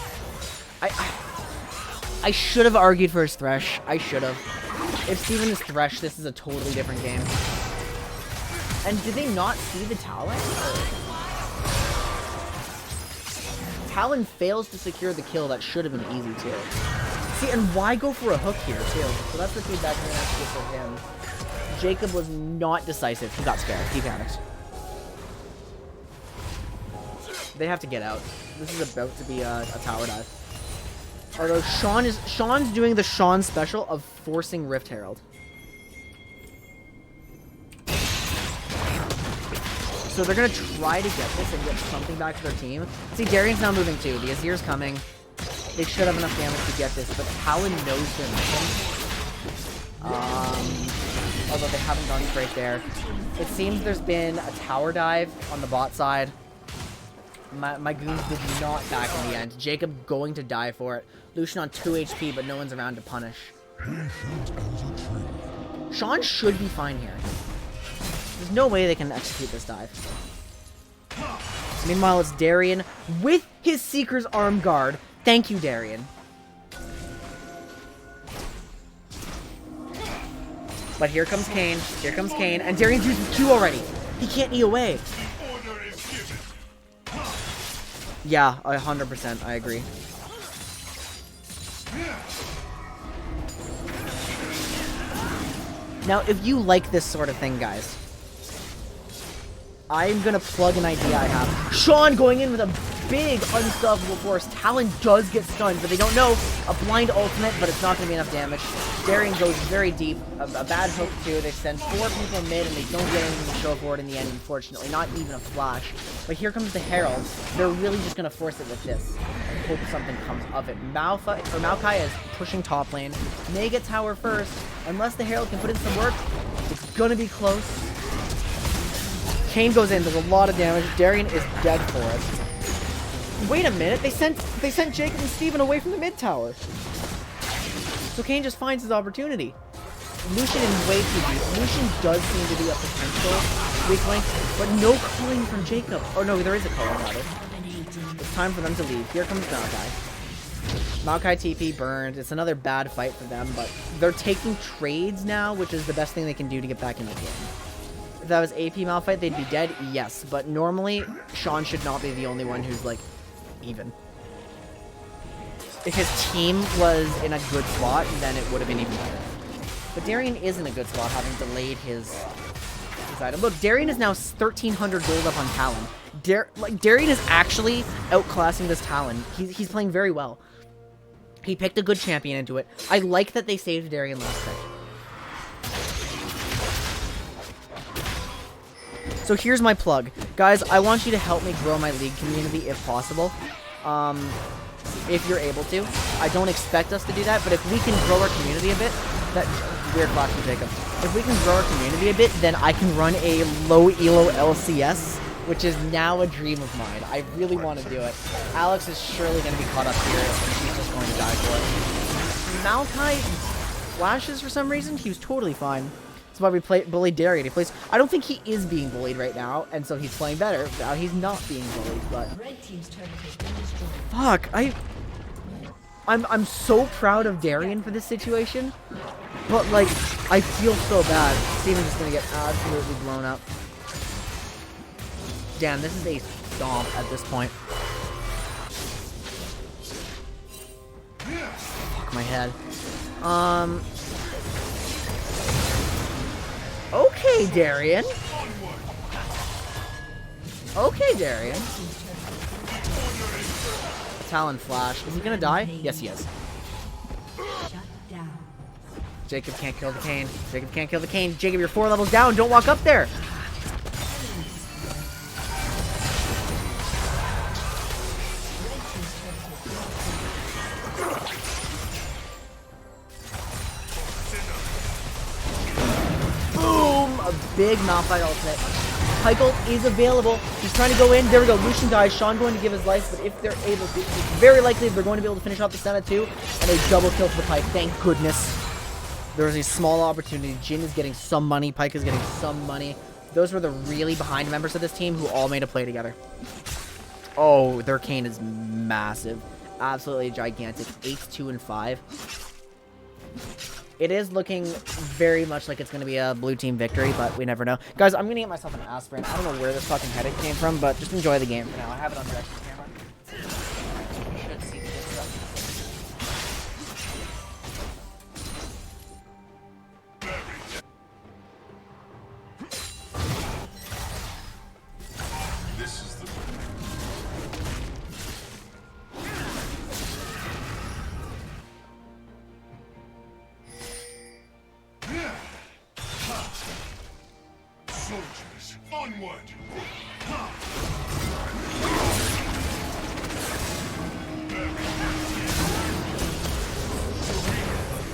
I should have argued for his Thresh. I should have. If Steven is Thresh, this is a totally different game. And did they not see the Talon? Talon fails to secure the kill that should have been easy too. See, and why go for a hook here too? So that's the feedback I'm gonna have to give for him. Jacob was not decisive. He got scared. He panicked. They have to get out. This is about to be a tower dive. Although Sean's doing the Sean special of forcing Rift Herald. So they're gonna try to get this and get something back to their team. See, Darian's now moving too. The Azir's coming. They should have enough damage to get this, but Talon knows their mission. Although they haven't gone straight there. It seems there's been a tower dive on the bot side. My goons did not back in the end. Jacob going to die for it. Lucian on 2 HP, but no one's around to punish. Sean should be fine here. There's no way they can execute this dive. Meanwhile, it's Darian with his Seeker's Arm Guard. Thank you, Darian. But here comes Kane. Here comes Kane. And Darian's using Q already. He can't knee away. Yeah, 100%. I agree. Now, if you like this sort of thing, guys, I'm gonna plug an idea I have. Sean going in with a big unstoppable force. Talon does get stunned, but they don't know. A blind ultimate, but it's not gonna be enough damage. Darian goes very deep. A bad hook too. They send 4 people mid, and they don't get anything to show for it in the end, unfortunately. Not even a flash. But here comes the Herald. They're really just gonna force it with this and hope something comes of it. Maokai is pushing top lane. May get tower first. Unless the Herald can put in some work, it's gonna be close. Kane goes in, there's a lot of damage. Darian is dead for it. Wait a minute, they sent Jacob and Steven away from the mid tower. So Kane just finds his opportunity. Lucian is way too deep. Lucian does seem to be a potential weak link, but no calling from Jacob. Oh no, there is a calling rather. It's time for them to leave. Here comes Maokai. Maokai TP burned. It's another bad fight for them, but they're taking trades now, which is the best thing they can do to get back in the game. If that was AP Malphite, they'd be dead, yes. But normally, Sean should not be the only one who's, like, even. If his team was in a good spot, then it would have been even better. But Darian is in a good spot, having delayed his item. Look, Darian is now 1,300 gold up on Talon. Darian is actually outclassing this Talon. He's playing very well. He picked a good champion into it. I like that they saved Darian last pick. So here's my plug. Guys, I want you to help me grow my league community if possible. If you're able to. I don't expect us to do that, but if we can grow our community a bit, that weird clash from Jacob. If we can grow our community a bit, then I can run a low elo LCS, which is now a dream of mine. I really want to do it. Alex is surely going to be caught up here, and she's just going to die for it. Maokai flashes for some reason. He was totally fine. That's why we bullied Darian. I don't think he is being bullied right now, and so he's playing better. Now he's not being bullied, but fuck, I'm so proud of Darian for this situation, but like I feel so bad. Steven's just gonna get absolutely blown up. Damn, this is a stomp at this point. Fuck my head. Okay, Darian. Okay, Darian. Talon flash. Is he gonna die? Yes, he is. Jacob can't kill the Kane. Jacob can't kill the Kane. Jacob, you're 4 levels down. Don't walk up there. A big Malphite ultimate. Pike ult is available. He's trying to go in. There we go. Lucian dies. Sean going to give his life, but if they're able to, it's very likely they're going to be able to finish off the Senna too. And a double kill for the Pike. Thank goodness. There's a small opportunity. Jin is getting some money. Pike is getting some money. Those were the really behind members of this team who all made a play together. Oh, their Kane is massive. Absolutely gigantic. 8, 2, and 5. It is looking very much like it's going to be a blue team victory, but we never know. Guys, I'm going to get myself an aspirin. I don't know where this fucking headache came from, but just enjoy the game for now. I have it on direction camera. You should see the good stuff. Soldiers, onward!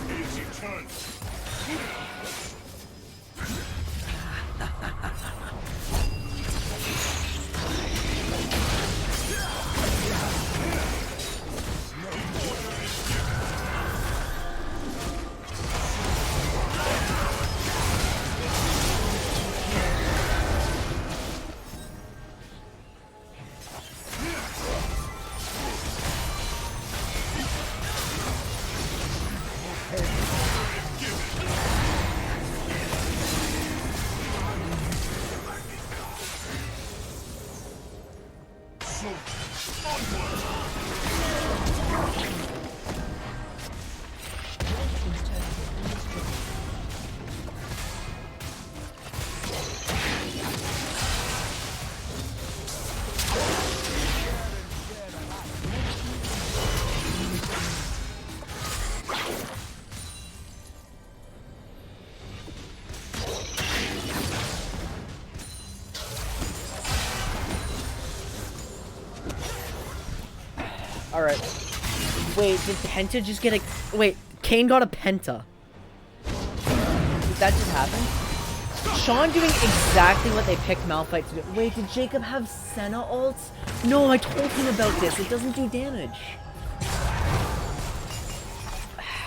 Easy turn. Alright. Wait, did Penta just get a... Wait, Kane got a Penta. Did that just happen? Sean doing exactly what they picked Malphite to do. Wait, did Jacob have Senna ults? No, I told him about this. It doesn't do damage.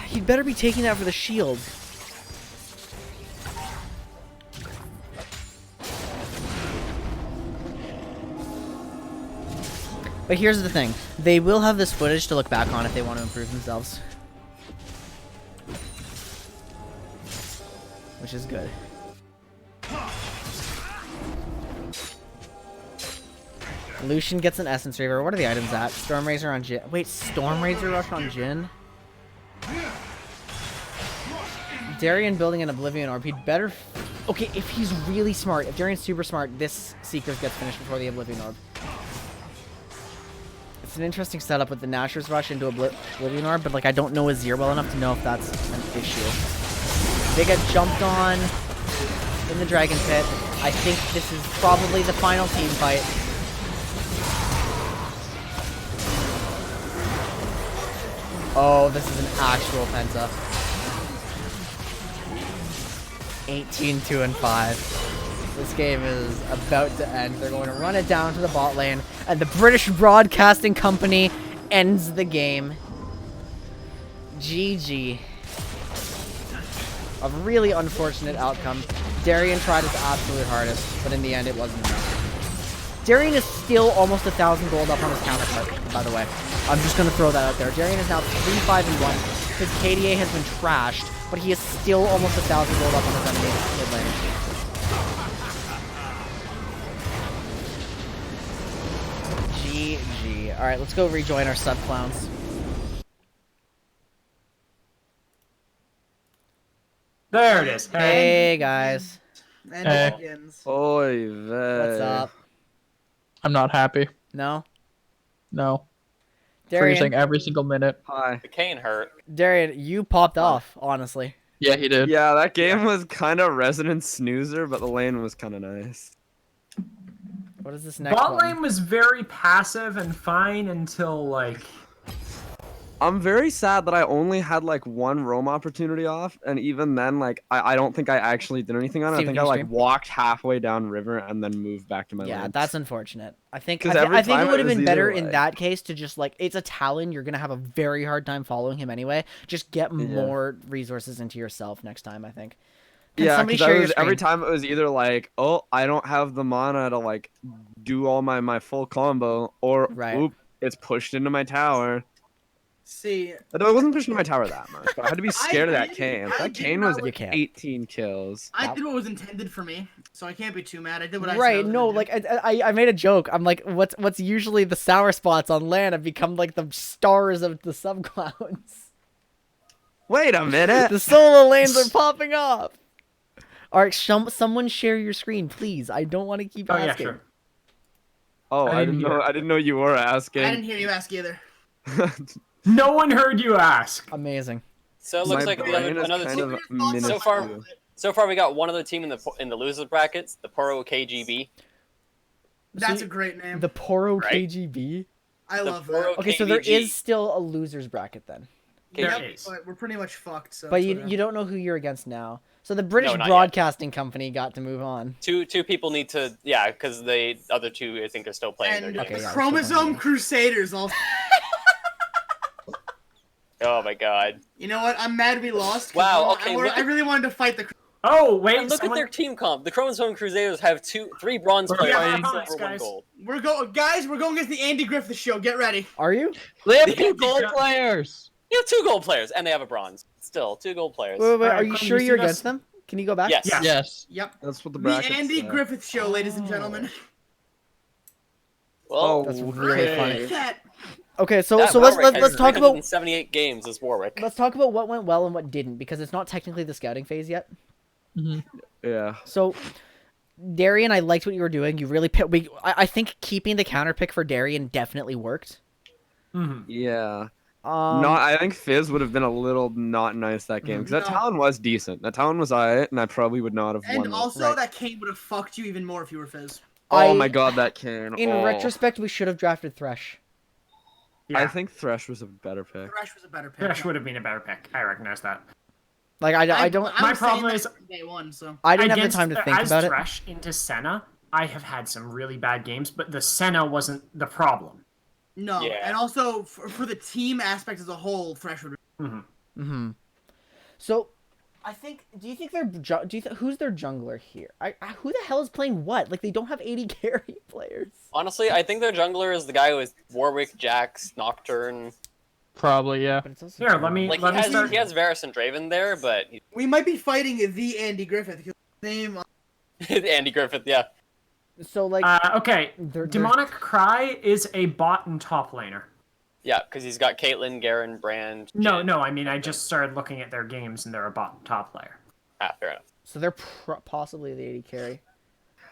He'd better be taking that for the shield. But here's the thing. They will have this footage to look back on if they want to improve themselves. Which is good. Lucian gets an Essence Reaver. What are the items at? Storm Razor on Jhin. Wait, Storm Razor Rush on Jhin? Darian building an Oblivion Orb. He'd better... Okay, if he's really smart, if Darian's super smart, this Seekers gets finished before the Oblivion Orb. It's an interesting setup with the Nashor's Rush into Oblivion Orb, but like I don't know Azir well enough to know if that's an issue. They get jumped on in the Dragon Pit. I think this is probably the final team fight. Oh, this is an actual Penta. 18, 2, and 5. This game is about to end. They're going to run it down to the bot lane, and the British Broadcasting Company ends the game. GG. A really unfortunate outcome. Darian tried his absolute hardest, but in the end it wasn't enough. Darian is still almost 1,000 gold up on his counterpart, by the way. I'm just going to throw that out there. Darian is now 3-5-1. His KDA has been trashed, but he is still almost 1,000 gold up on his enemy mid lane. GG. Alright, let's go rejoin our sub clowns. There it is. Hey guys. And Hey. it begins. Oy What's up? I'm not happy. No? No. Darian, Freezing every single minute. Hi. The cane hurt. Darian, you popped off, honestly. Yeah, he did. Yeah, that game was kind of resident snoozer, but the lane was kind of nice. What is this next Bot one? lane was very passive and fine until like I'm very sad that I only had like one roam opportunity off, and even then, like I don't think I actually did anything on it. I See think when I you like stream? walked halfway down river and then moved back to my Yeah, lane. that's unfortunate. I think 'Cause I every think it time would have it was been better either in way. that case to just like it's a Talon. You're gonna have a very hard time following him anyway. Just get more resources into yourself next time. I think. Can Yeah, somebody because share your every screen? time it was either like, oh, I don't have the mana to like do all my full combo, or Right. oop, it's pushed into my tower. See, Although I wasn't pushing my tower that much, but I had to be scared of that Kane. I That did Kane what was I You can't. 18 kills. I did what was intended for me, so I can't be too mad. I did what I said I Right, was no, gonna do. like I made a joke. I'm like, what's usually the sour spots on land have become like the stars of the subclouds. Wait a minute. The solo lanes are popping off. All right, someone share your screen, please. I don't want to keep Oh asking. yeah, sure. Oh, I I didn't didn't hear. know. I didn't know you were I asking. didn't hear you ask either. No one heard you ask. Amazing. So it My looks like brain is another kind team. of So far, minuscule. so far we got one other team in the losers brackets, the Poro KGB. That's See, a great name. The Poro Right? KGB. I The love Poro that. Okay, so there KBG. is still a losers bracket then. There KGB. is. But we're pretty much fucked. So But it's you whatever. you don't know who you're against now. So the British not yet. Broadcasting Company got to move on. Two people need to because the other two I think are still playing their And games. Okay, the yeah, Chromosome Crusaders also. Oh my god! You know what? I'm mad we lost. 'cause Wow, I- okay, I, look I at- really wanted to fight the. Oh wait, And look someone... at their team comp. The Chromosome Crusaders have three bronze We're players, fighting. one silver, one Guys. gold. Guys. We're going against the Andy Griffith show. Get ready. Are you? They have Yeah. 2 gold players. You have 2 gold players, and they have a bronze. Still, 2 gold players. Wait, Alright, are you Quinn, sure you you're see this? against them? Can you go back? Yes. Yeah. Yes. Yep. That's what the The brackets Andy say. Griffith show, ladies and gentlemen. Well, That's really Okay. funny. That. Okay, so that let's Warwick has let's talk about 378 games as Warwick. let's talk about what went well and what didn't because it's not technically the scouting phase yet. Yeah. So, Darian, I liked what you were doing. You really I think keeping the counter pick for Darian definitely worked. Mhm. Yeah. I think Fizz would have been a little not nice that game because that No. Talon was decent. That Talon was alright, and I probably would not have won. And it. also, Right. that Kane would have fucked you even more if you were Fizz. Oh my god, that Kane. In Oh. retrospect, we should have drafted Thresh. Yeah. I think Thresh was a better pick. Thresh was a better pick. Thresh would have been a better pick. I recognize that. Like I don't. I My was saying problem that is- from day one. So I didn't have the Against- time to think as about it. Thresh into Senna, I have had some really bad games, but the Senna wasn't the problem. no, Yeah. and also for the team aspect as a whole, Thresh would. Mm-hmm. So, I think. Do you think who's their jungler here? Who the hell is playing what? Like they don't have 80 carry players. Honestly, I think their jungler is the guy with Warwick, Jax, Nocturne. Probably, yeah. But it's also Here, let me Like let me start. he has Varus and Draven there, but We might be fighting the Andy Griffith. 'Cause his name. Andy Griffith, yeah. So like Okay, they're- Demonic Cry is a bot and top laner. Yeah, because he's got Caitlyn, Garen, Brand. No, Jhin. no, I mean I just started looking at their games and they're a bot and top player. Fair enough. so they're possibly the 80 carry.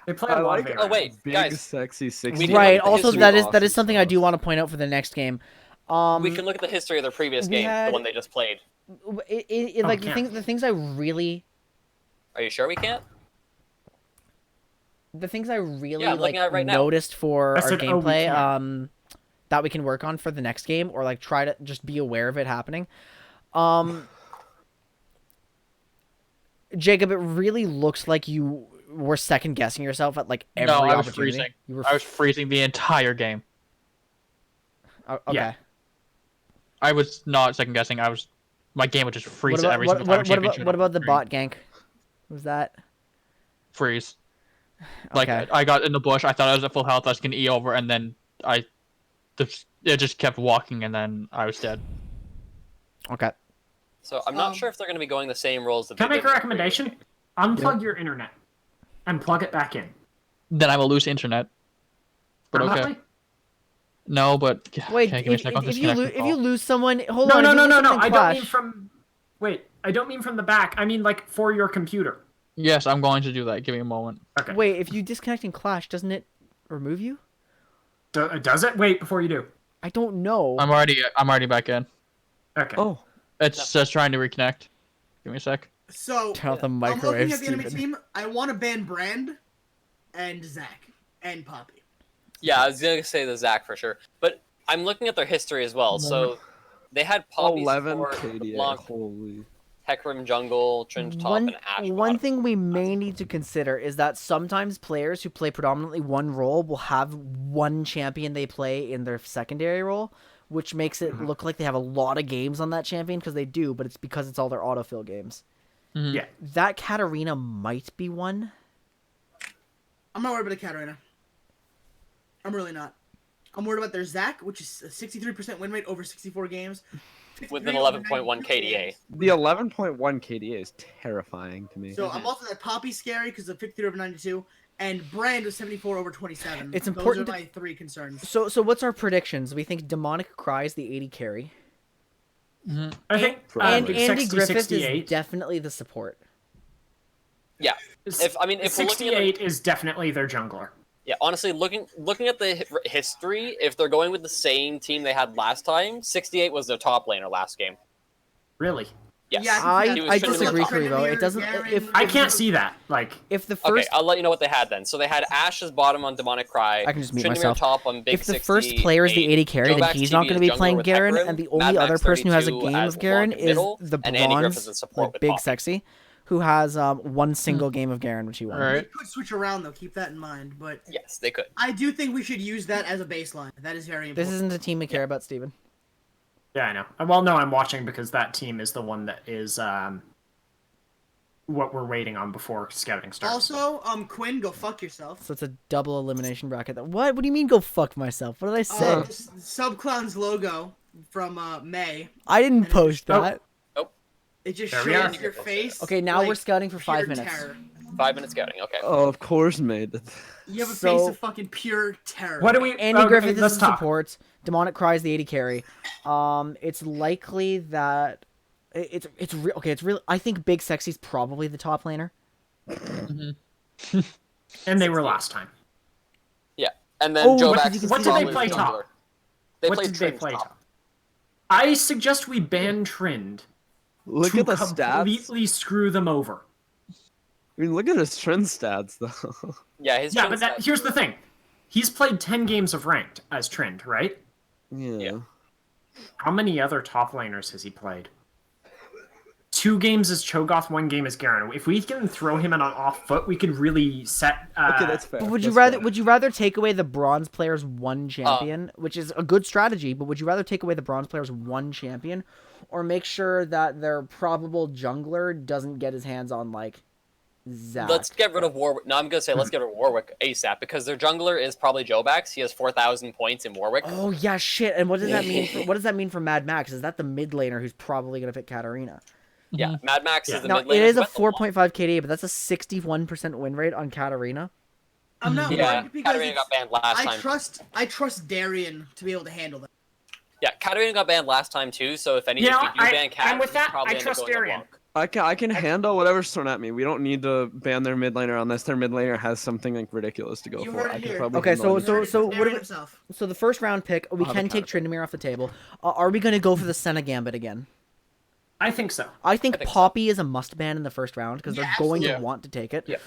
They play I a lot like- of Oh wait, Big, guys, sexy 60. We didn't Right. look at the Also, history that of is something I do Awesome want to point out for the next game. we can look at the history of their previous we game, had- the one they just played. Like yeah. the things I really Are you sure we can't? the things I really Yeah, I'm like looking at it right now. noticed for I our said, oh, we gameplay can't. that we can work on for the next game or like try to just be aware of it happening. Jacob, it really looks like you were second guessing yourself at like every No, I was opportunity. freezing. You were I was freezing the entire game. okay. Yeah. I was not second guessing. My game would just freeze What about, every what, single time. what, championship what about the screen. bot gank? Was that Freeze. Like okay? I got in the bush. I thought I was at full health. I was gonna E over, and then it just kept walking, and then I was dead. Okay. So I'm not sure if they're going to be going the same roles that Can I they make did a in the previous recommendation? Unplug your internet and plug it back in. Then I will lose internet. But okay. Permanently? No, but Wait, okay, give me a if, second. I'll if you disconnect the if call. you lose someone, hold No, on. no, if you no, lose no, no. someone I in don't mean Clash- from. Wait, I don't mean from the back. I mean like for your computer. Yes, I'm going to do that. Give me a moment. Okay. Wait, if you disconnect in Clash, doesn't it remove you? Does it? Wait before you do. I don't know. I'm already back in. Okay. Oh, It's just trying to reconnect. Give me a sec. So Turn off the I'm microwave, looking at the enemy Steven. team. I want to ban Brand and Zach and Poppy. Yeah, I was going to say the Zac for sure. But I'm looking at their history as well. So they had Poppy 11 support, KDA. LeBlanc, Holy. Hecarim jungle, Tringe top, and Ashe One bottom. thing we may need to consider is that sometimes players who play predominantly one role will have one champion they play in their secondary role, which makes it look like they have a lot of games on that champion because they do, but it's because it's all their autofill games. Yeah. That Katarina might be one. I'm not worried about the Katarina. I'm really not. I'm worried about their Zac, which is a 63% win rate over 64 games. With an 53 over 11.1 92 KDA. games. The 11.1 KDA is terrifying to me. So I'm also that Poppy scary because of 53 over 92, and Brand was 74 over 27. It's Those important are to- my 3 concerns. So what's our predictions? We think Demonic Cries the 80 carry. I think And Probably. Andy 60, Griffith 68. is definitely the support. Yeah. If we're looking at 68 is definitely their jungler. Yeah, honestly, looking at the history, if they're going with the same team they had last time, 68 was their top laner last game. Really? Yes. Yeah, I He was disagree, Trinity Karibo. It Trinity, doesn't. Garen, If I can't see that. Like, if the Okay, first, I'll let you know what they had then. So they had Ashe's bottom on Demonic Cry. I can just mute Tryndamere myself. top on Big if the 68, first player is the 80 carry, then Jovax he's not TV going to as be playing jungler with Garen, Hecarim, and the Mad only Max other person who has a 32 game as of Garen Blanc in is middle, the and Andy Griffith bronze, as support like with Big Poppy. Sexy, who has one single game of Garen, which he won. Alright. They could switch around though. Keep that in mind. But Yes, they could. I do think we should use that as a baseline. That is very This important. isn't a team we care about, Steven. yeah, I know. Well, no, I'm watching because that team is the one that is what we're waiting on before scouting starts. Also, Quinn, go fuck yourself. So it's a double elimination bracket. What? What do you mean? Go fuck myself? What did I say? This Subclown's logo from May. I didn't post Oh. that. It just There we are. shows your face. Okay, now like, we're scouting for 5 pure minutes. terror. 5 minutes scouting, okay. Oh, of course, mate. You have a So- face of fucking pure terror. What do we? Andy okay, Griffith is let's the talk. support. Demonic Cries the 80 carry. It's likely that it's real. Okay, it's real. I think Big Sexy's probably the top laner. And they were last time. Yeah. And then Oh, Joe what Bax did is you- what did they probably play the top? jungler. They What played did they Trin's play top. top? I suggest we ban Trend. Look to at the stats. completely screw them over. I mean, look at his trend stats, though. Yeah, his Yeah, Trin's but top. here's the thing. He's played 10 games of ranked as Trend, right? Yeah. How many other top laners has he played? 2 games as Cho'Gath, 1 game as Garen. If we can throw him on an off foot, we could really set. Okay, that's fair. But would you that's rather fair. would you rather take away the bronze player's one champion, which is a good strategy, but would you rather take away the bronze player's one champion, or make sure that their probable jungler doesn't get his hands on like Zac? Let's get rid of Warwick. No, I'm gonna say let's get rid of Warwick ASAP because their jungler is probably Jobax. He has 4,000 points in Warwick. Oh yeah, shit. And what does that mean? What does that mean for Mad Max? Is that the mid laner who's probably gonna pick Katarina? Yeah, Mad Max Yeah. is the Now mid laner. it is a who went the long- 4.5 KD, but that's a 61% win rate on Katarina. I'm not Yeah, worried because Katarina got banned last I time. I trust Darian to be able to handle that. Yeah, Katarina got banned last time too. So if anything, Yeah, if we do ban Kat, and with he's that, probably I end up trust going Darian. LeBlanc. I can handle whatever's thrown at me. We don't need to ban their mid laner unless their mid laner has something like ridiculous to go You for. heard it I can here. probably Okay, handle so- it. so what do Darian we- himself. So the first round pick, we I'll have can a take counter. Tryndamere off the table. Are we going to go for the Senna Gambit again? I think so. I think think so. Poppy is a must ban in the first round because Yeah, they're going absolutely. to want to take it. Yeah.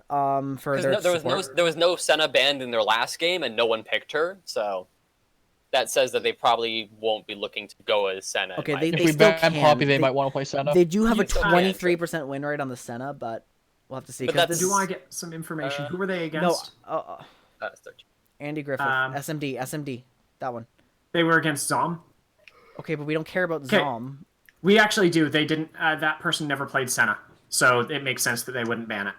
For 'Cause their there was support. no Senna banned in their last game, and no one picked her. So that says that they probably won't be looking to go as Senna. in Okay, my they- If opinion. we still ban can. Poppy, they They- might want to play Senna. They do have a You still can, 23% win rate on the Senna, but we'll have to see. But 'cause that's- Do this- you want to get some information? Who were they no, against? That's 13. Andy Griffith, Um, SMD, that one. They were against Zom. Okay, but we don't care about 'Kay. Zom. We actually do. They didn't. That person never played Senna, so it makes sense that they wouldn't ban it.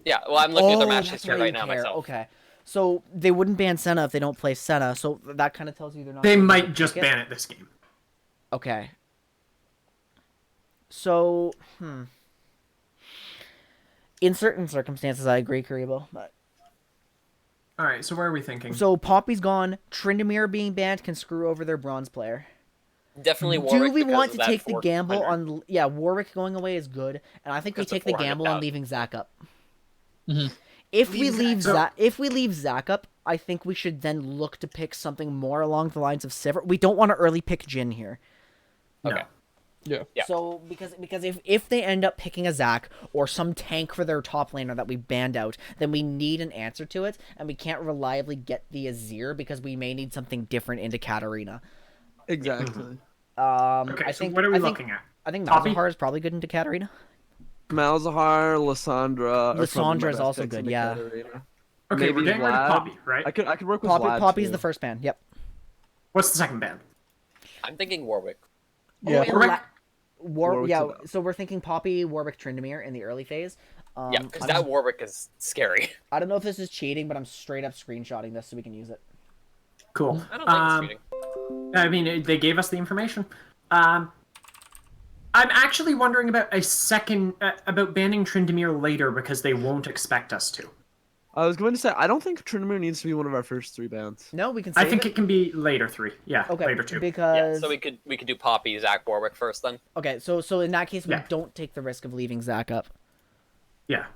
Yeah, well, I'm looking at their match that's history why right you now care. myself. Okay, so they wouldn't ban Senna if they don't play Senna. So that kind of tells you they're not. They gonna might pick just it. ban it this game. Okay. So, in certain circumstances, I agree, Karibo. But All right. So where are we thinking? so Poppy's gone. Tryndamere being banned can screw over their bronze player. Definitely Warwick. Do we because want of to that take the 400. gamble on? Yeah, Warwick going away is good, and I think we Because the take the gamble on 400,000. leaving Zac up. Mhm. If we Leave leave Zac Zac, if we leave Zac up, I think we should then look to pick something more along the lines of Sivir. We don't want to early pick Jhin here. no. Okay. Yeah. Yeah. So because if they end up picking a Zac or some tank for their top laner that we banned out, then we need an answer to it, and we can't reliably get the Azir because we may need something different into Katarina. Exactly. Okay. I so think what are we I think, looking at? I think Poppy? Malzahar is probably good into Katarina. Malzahar, Lysandra. are probably my Lysandra is best also picks good, into yeah. Katarina. Okay, Maybe we're getting rid of Vlad. Poppy, right? I could work with Vlad Poppy's too. the first ban. Yep. What's the second ban? I'm thinking Warwick. Yeah. Warwick? War, Warwick's yeah. about- So we're thinking Poppy, Warwick, Tryndamere in the early phase. Yeah, because I'm- that Warwick is scary. I don't know if this is cheating, but I'm straight up screenshotting this so we can use it. Cool. I don't think it's cheating. I mean, they gave us the information. I'm actually wondering about about banning Tryndamere later because they won't expect us to. I was going to say I don't think Tryndamere needs to be one of our first 3 bans. No, we can I save think it can be later 3. Yeah, Okay, later 2. Yeah, because so we could do Poppy, Zach, Warwick first then. okay, so in that case, we Yeah. don't take the risk of leaving Zach up. Yeah.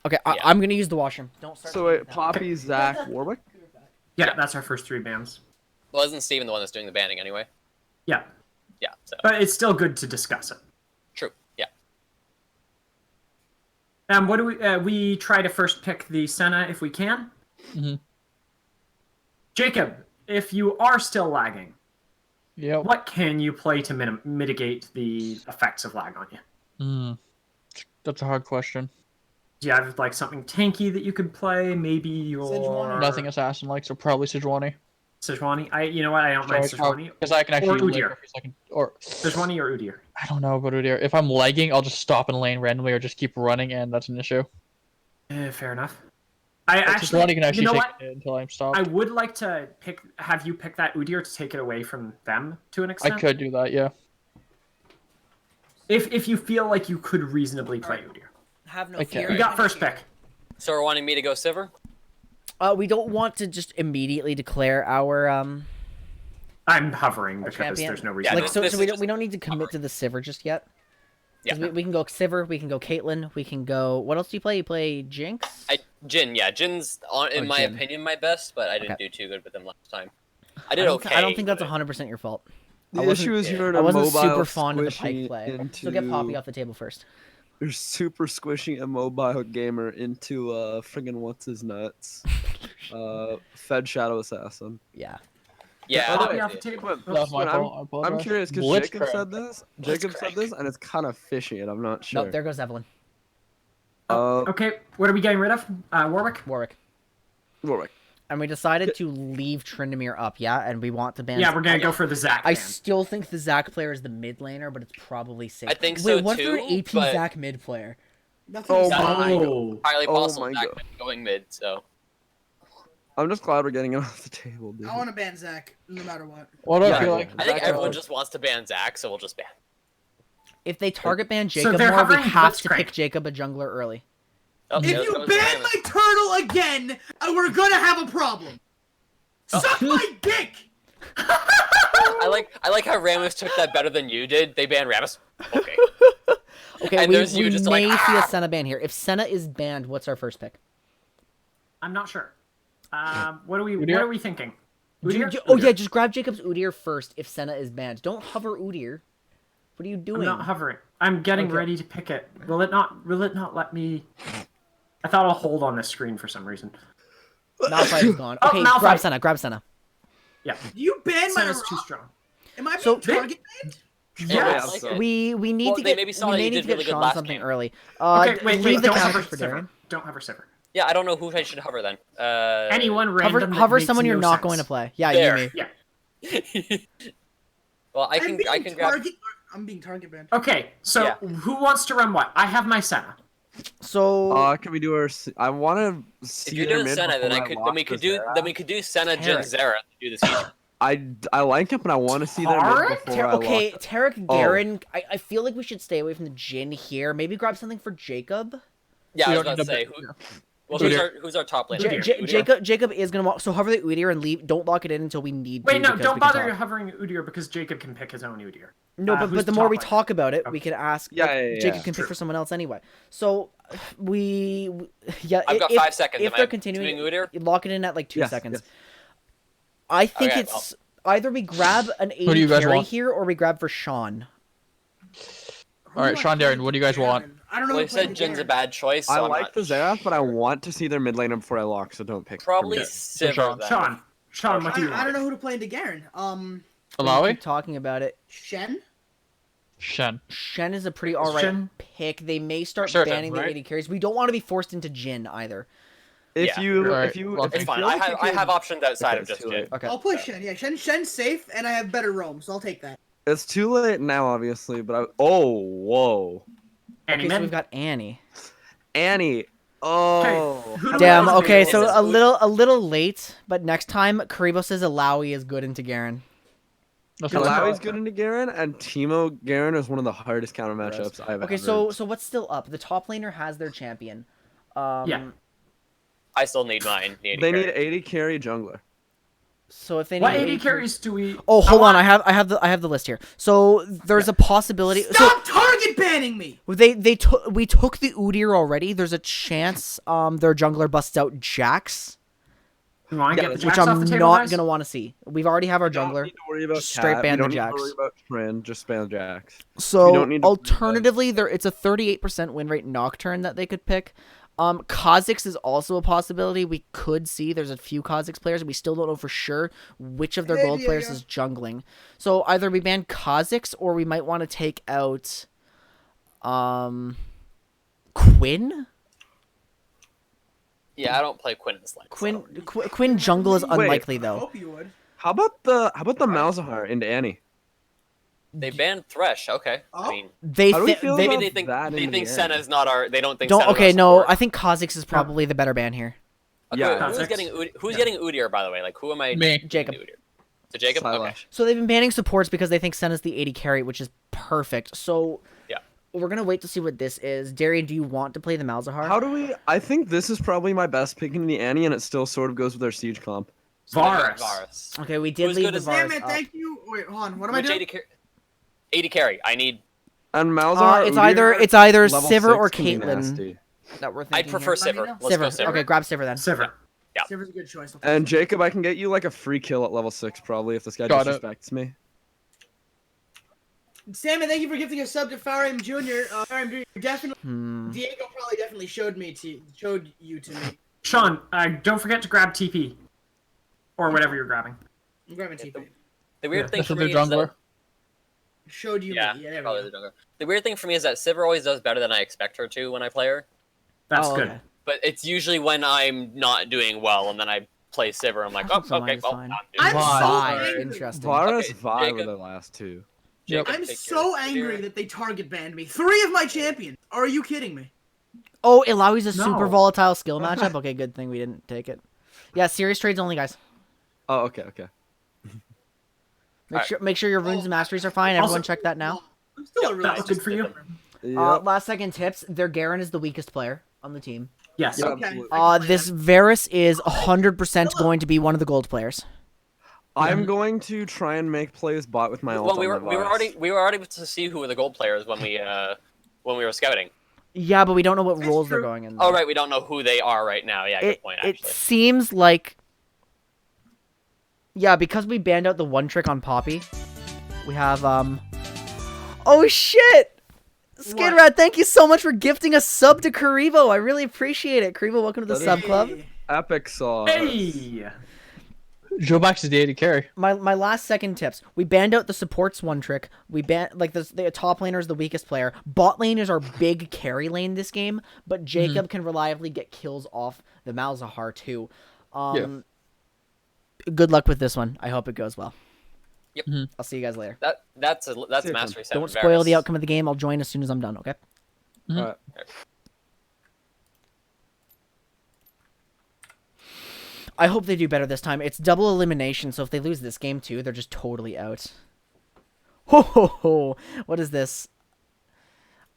Okay, Yeah. I'm gonna use the washroom. Don't start. So wait, Poppy, Zach, Warwick? Yeah, that's our first 3 bans. Well, isn't Steven the one that's doing the banning anyway? Yeah, Yeah, so but it's still good to discuss it. true. Yeah. What do we try to first pick the Senna if we can? Mhm. Jacob, if you are still lagging, Yep. what can you play to mitigate the effects of lag on you? That's a hard question. Do you have like something tanky that you could play? Maybe your Sejuani. Nothing assassin like, so probably Sejuani. Sejuani. You know what? I don't mind Sejuani. Because I can actually Or live Udyr. for a second. Or Sejuani or Udyr. I don't know about Udyr. If I'm lagging, I'll just stop in lane randomly or just keep running, and that's an issue. Fair enough. Sejuani can actually you know take what? it until I'm stopped. I would like to have you pick that Udyr to take it away from them to an I extent. could do that, yeah. If you feel like you could reasonably play Udyr. Have no Okay. fear. You got first pick. So we're wanting me to go Sivir? We don't want to just immediately declare our I'm hovering because champion. there's no reason. Yeah, like this- so. this So is we don't just we don't need to commit to the Sivir just yet. 'Cause Yeah. we can go Sivir. We can go Caitlyn. We can go. What else do you play? You play Jinx. Jin, yeah. Jin's, in my Jhin. opinion, my best, but I didn't Okay. do too good with him last time. I did don't okay. I don't think that's but- 100% your fault. The I wasn't- issue is you're in I a wasn't mobile super fond of the squishy Pike play. into... So get Poppy off the table first. You're super squishing a mobile gamer into friggin' what's his nuts. Fed Shadow Assassin. Yeah. Yeah. Poppy I off the did. table. Quinn, That's my Quinn, fault. I I'm apologize. curious because Jacob Blitzcrank. said this. Jacob said this, and it's kind of fishy, and I'm not sure. No, there goes Evelyn. Okay, what are we getting rid of? Warwick? Warwick. Warwick. And we decided to leave Tryndamere up, yeah? And we want to ban... Yeah, we're gonna go for the Zac I ban. still think the Zac player is the mid laner, but it's probably safe. I think Wait, so what for an too, AP but- Zac mid player? Nothing Oh is my fine. Oh, Highly Oh possible my Zach God. going mid, so. I'm just glad we're getting it off the table, dude. I want to ban Zach, no matter what. What do Yeah, I feel yeah. like? I think Zach everyone out. just wants to ban Zach, so we'll just ban. If they target ban So Jacob they're more, we hovering have to Blitzcrank. pick Jacob a jungler early. Oh, If there you goes ban Ramus. my turtle again, we're gonna have a problem. Suck my dick. I like how Ramus took that better than you did. They banned Ramus. Okay. Okay, And we there's you just may like, see a "Ah!" Senna ban here. If Senna is banned, what's our first pick? I'm not sure. What are Udyr? we thinking? Udyr? Oh yeah, just grab Jacob's Udyr first if Senna is banned. Don't hover Udyr. What are you I'm doing? not hovering. I'm getting Okay. ready to pick it. Will it not let me? I thought I'll hold on this screen for some reason. Malphite is gone. Oh, Okay, Malphite. grab Senna. Grab Senna. Yeah, You ban my Senna's too Rock? strong. Am I being So- target banned? Yeah, Yes. I like it. We need Well, to they get maybe saw we that may you need did to get really good Sean last something game. early. Okay, Leave wait, the don't counter hover for Sivir. Darren. Don't hover Sivir. Yeah, I don't know who I should hover then. Anyone random. Hover that someone makes you're no not sense. going to play. Yeah, There. you may. Yeah. Well, I I'm can being grab. I'm being target banned. Okay, so Yeah. who wants to run what? I have my Senna. So Can we do our? I want to If see you're their doing mid Senna, then before I could. lock Then we could the do. Zera. Then we could do Senna, Jin, Tarek. Zera to do this feature. I like it, but I want to see their Tarek? mid before I okay, lock. Tarek Oh. Garen. I feel like we should stay away from the Jin here. Maybe grab something for Jacob. Yeah, I We was don't about to need say to- who. Well, Udyr. who's our top laner? Udyr. Jacob is gonna walk. So hover the Udyr and leave. Don't lock it in until we need to. Wait, no, because don't we can bother talk. hovering Udyr because Jacob can pick his own Udyr. No, who's but the the more top we laner? talk about it, we Okay. can ask. Yeah, like, yeah, yeah, Jacob can true. pick for someone else anyway. So yeah, I've got if, 5 seconds. If Am they're I continuing, doing Udyr? lock it in at like 2 Yes, seconds. yes. I think Okay, it's either we grab an do AD you guys carry want? here, or we grab for Sean. All right, Who Sean do I Darren, what do you guys play want? Garen? I don't know. Well, who you played said Jin's a Garen. bad choice. So I I'm like not the Xerath, but I want to see their mid laner before I lock, so don't pick. Probably them. Sivir. Sean. then. Sean, what do you I want? don't know who to play into Garen. We Alawi? keep talking about it. Shen. Shen. Shen is a pretty alright Shen? pick. They may start Certain, banning right? the AD carries. We don't want to be forced into Jin either. If Yeah. you, Alright, if you, well, if It's you fine. feel I like you have could- options outside Okay, of just it's too Jin. late. Okay. I'll play Shen. Yeah, Shen's safe, and I have better roam, so I'll take that. It's too late now, obviously, but oh, whoa, Annie Okay, so mid? we've got Annie. Annie. Oh. Who do Damn. we- Okay, This so is- a little late, but next time Karibo says Alawi is good into Garen. That's Good what luck. Malawi's good into Garen, and Teemo Garen is one of the hardest counter matchups I've Okay, ever. so what's still up? The top laner has their champion. Yeah. I still need mine. They need 80 carry jungler. So if they What need 80 carry- carries do we? Oh, hold on. want- I have the list here. So there's a possibility. Stop target banning me. So we took the Udyr already. There's a chance their jungler busts out Jax, We want to get the which Jax off I'm the table, not guys? gonna want to see. We've already have our You don't jungler. need to worry about Just straight Cat. ban You the don't need to Jax. worry about Trin. Just spam Jax. So don't need to worry about- alternatively, it's a 38% win rate Nocturne that they could pick. Kha'Zix is also a possibility. We could see there's a few Kha'Zix players, and we still don't know for sure which of their Hey, gold players Diego. is jungling. So either we ban Kha'Zix or we might want to take out Quinn. Yeah, I don't play Quinn in this lane. Quinn jungle is Wait. unlikely I though. hope you would. How about the Malzahar into Annie? They banned Thresh. Okay. Oh. I mean, They How do we thi- feel they maybe about they think that in the end? Senna's not our. They don't think. don't. Senna's Okay, our no, support. I think Kha'Zix is probably the better ban here. Okay, Yeah. who's Kha'Zix. getting who's getting Udyr, by the way? Like, who am I? Me. giving Jacob. Udyr? So Jacob. Okay. Silash. So they've been banning supports because they think Senna's the 80 carry, which is perfect. So Yeah. we're gonna wait to see what this is. Darian, do you want to play the Malzahar? How do we? I think this is probably my best pick in the Annie, and it still sort of goes with our siege comp. So I got Varus. Varus. Okay, we did Who's leave good the as- Varus Damn it, up. thank you. Wait, hold on. What am I Which doing? 80 carry. I need. And Malzahar. It's Udyr, either level Sivir or 6 can be Caitlyn nasty. that we're I thinking. prefer Let me Sivir. know. Let's go Sivir. Sivir. Okay, grab Sivir then. Sivir. Yeah. Sivir's a good choice. And Jacob, I can get you like a free kill at level 6 probably if this guy Got it. disrespects me. Salmon, thank you for gifting a sub to Farim Jr. Farim Jr. Definitely, Hmm. Diego probably definitely showed you to me. Sean, don't forget to grab TP. Or whatever you're grabbing. I'm grabbing TP. The weird Yeah. thing That's for their me is that jungler. Showed you yeah, me. Yeah, there we probably go. the jungler. The weird thing for me is that Sivir always does better than I expect her to when I play her. That's Oh, good. okay. But it's usually when I'm not doing well, and then I play Sivir. I'm like, oh, So mine okay, is well, fine. I'm doing I'm fine. so Vi, angry. interesting. Varus Okay, Vi were Jacob. the last two. Yep. Jacob, I'm take so your- angry your- that they target banned me. 3 of my champions. Are you kidding me? Oh, Ilawi's a super No. volatile skill matchup. Okay, good thing we didn't take it. Yeah, serious trades only, guys. Oh, okay, okay. Make sure your runes and masteries are fine. Everyone Also- check that now. I'm still a really That's good for you. Yep. Last second tips. Their Garen is the weakest player on the team. Yes. Yep, Okay. absolutely. This Varus is 100% going to be one of the gold players. I'm going to try and make plays bot with my ult Well, we on were my Varus. we were already to see who were the gold players when we were scouting. Yeah, but we don't know what That's roles they're true. going in. Oh though. right, we don't know who they are right now. Yeah, good point. It Actually, seems like, yeah, because we banned out the one trick on Poppy, we have Oh shit! Skid What? Rat, thank you so much for gifting a sub to Karibo. I really appreciate it. Karibo, welcome to the That is- sub club. Hey. Epic sauce. Hey! Joe Bax is the 80 carry. My last second tips. We banned out the supports one trick. We banned like the top laner is the weakest player. Bot lane is our big carry lane this game, but Jacob can reliably get kills off the Malzahar too. Good luck with this one. I hope it goes well. Yep. I'll see you guys later. that's See you, mastery 7. Don't spoil the outcome of the game. I'll join as soon as I'm done, okay? Alright. I hope they do better this time. It's double elimination, so if they lose this game too, they're just totally out. Ho ho ho! What is this?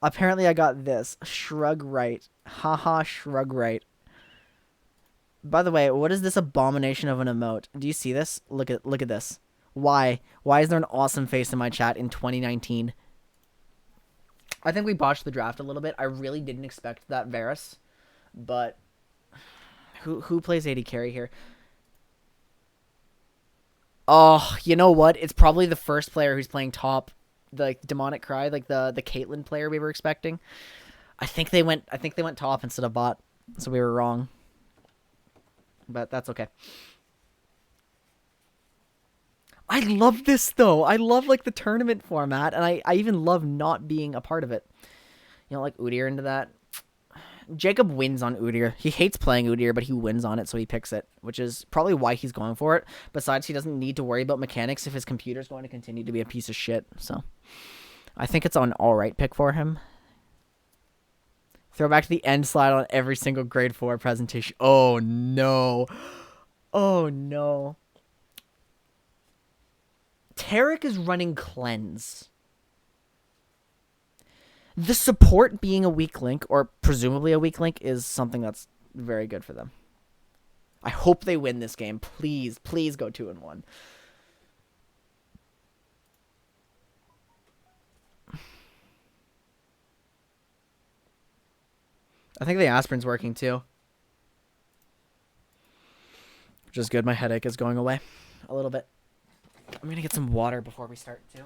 Apparently I got this. Shrug right. Haha, shrug right. By the way, what is this abomination of an emote? Do you see this? Look at this. Why? Why is there an awesome face in my chat in 2019? I think we botched the draft a little bit. I really didn't expect that Varus, but who plays 80 carry here? Oh, you know what? It's probably the first player who's playing top, like Demonic Cry, like the Caitlyn player we were expecting. I think they went top instead of bot, so we were wrong. But that's okay. I love this though. I love like the tournament format, and I even love not being a part of it. You know, like Udyr into that. Jacob wins on Udyr. He hates playing Udyr, but he wins on it, so he picks it, which is probably why he's going for it. Besides, he doesn't need to worry about mechanics if his computer's going to continue to be a piece of shit. So I think it's an alright pick for him. Throw back to the end slide on every single grade 4 presentation. Oh, no. Oh, no. Tarek is running cleanse. The support being a weak link, or presumably a weak link, is something that's very good for them. I hope they win this game. Please, please go 2-1. I think the aspirin's working too. Which is good. My headache is going away a little bit. I'm going to get some water before we start too.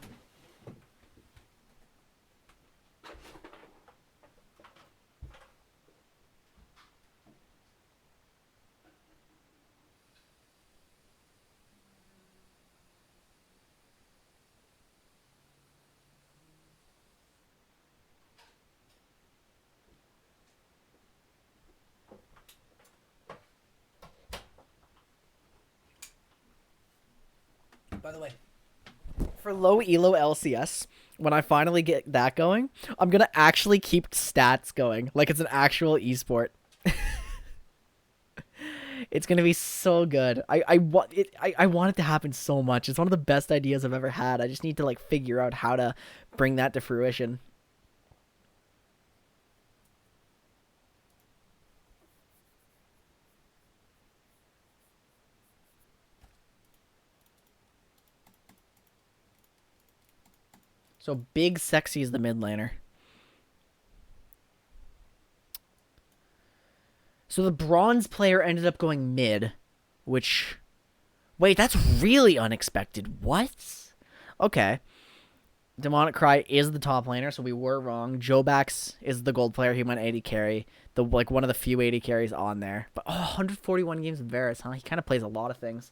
By the way, for low elo LCS, when I finally get that going, I'm gonna actually keep stats going like it's an actual esport. It's gonna be so good. I want it to happen so much. It's one of the best ideas I've ever had. I just need to like figure out how to bring that to fruition. So Big Sexy is the mid laner. So the bronze player ended up going mid, which... Wait, that's really unexpected. What? Okay. Demonic Cry is the top laner, so we were wrong. Jobax is the gold player. He went 80 carry. One of the few 80 carries on there. But 141 games with Varus, huh? He kind of plays a lot of things.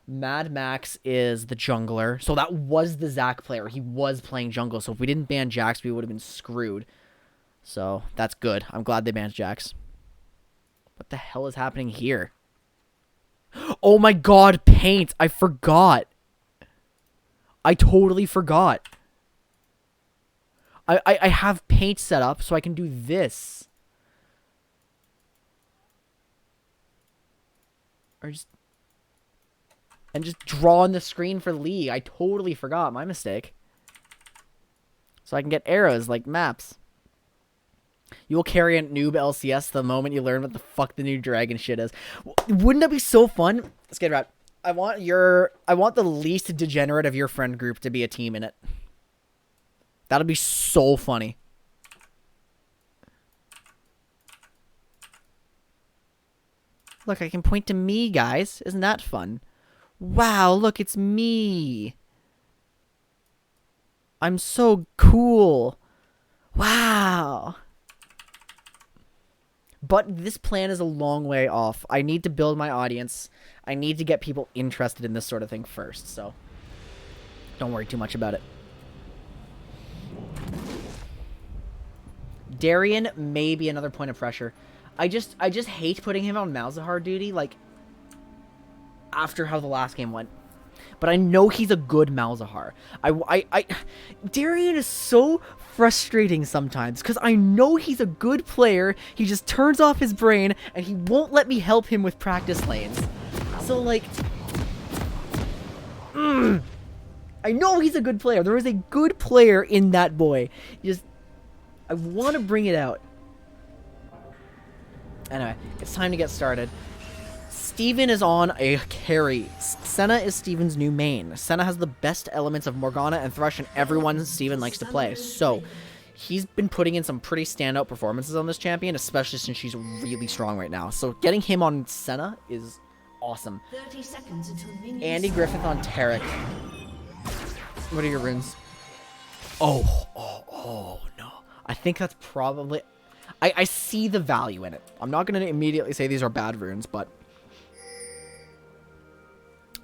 Mad Max is the jungler. So that was the Zac player. He was playing jungle. So if we didn't ban Jax, we would have been screwed. So that's good. I'm glad they banned Jax. What the hell is happening here? Oh my god, paint. I forgot. I totally forgot. I have paint set up so I can do this. Or just... And just draw on the screen for Lee. I totally forgot. My mistake. So I can get arrows like maps. You will carry a noob LCS the moment you learn what the fuck the new dragon shit is. Wouldn't that be so fun? Skid Rat, I want the least degenerate of your friend group to be a team in it. That'll be so funny. Look, I can point to me, guys. Isn't that fun? Wow, look, it's me. I'm so cool. Wow. But this plan is a long way off. I need to build my audience. I need to get people interested in this sort of thing first, so don't worry too much about it. Darian may be another point of pressure. I just hate putting him on Malzahar duty, like, after how the last game went. But I know he's a good Malzahar. Darian is so frustrating sometimes, because I know he's a good player, he just turns off his brain, and he won't let me help him with practice lanes. So, like... I know he's a good player. There is a good player in that boy. I want to bring it out. Anyway, it's time to get started. Steven is on a carry. Senna is Steven's new main. Senna has the best elements of Morgana and Thresh and everyone Steven likes to play. So, he's been putting in some pretty standout performances on this champion, especially since she's really strong right now. So, getting him on Senna is awesome. 30 seconds until minions. Andy Griffith on Tarek. What are your runes? Oh, no. I think that's probably... I see the value in it. I'm not going to immediately say these are bad runes, but...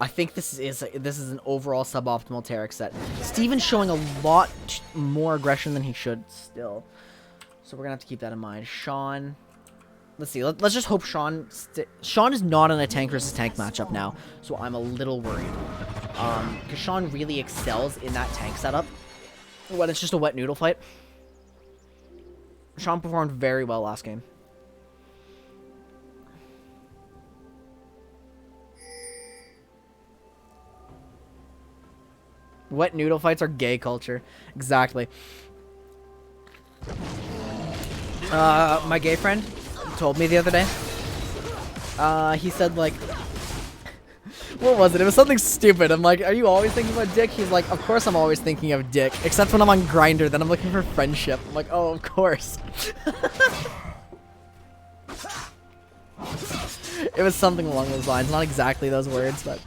I think this is an overall suboptimal Tarek set. Steven's showing a lot more aggression than he should still. So we're going to have to keep that in mind. Sean... Let's see. Let's just hope Sean is not in a tank versus tank matchup now. So I'm a little worried. Because Sean really excels in that tank setup when it's just a wet noodle fight. Sean performed very well last game. Wet noodle fights are gay culture. Exactly. My gay friend told me the other day. He said, like... What was it? It was something stupid. I'm like, are you always thinking about dick? He's like, of course I'm always thinking of dick. Except when I'm on Grindr, then I'm looking for friendship. I'm like, oh, of course. It was something along those lines. Not exactly those words, but...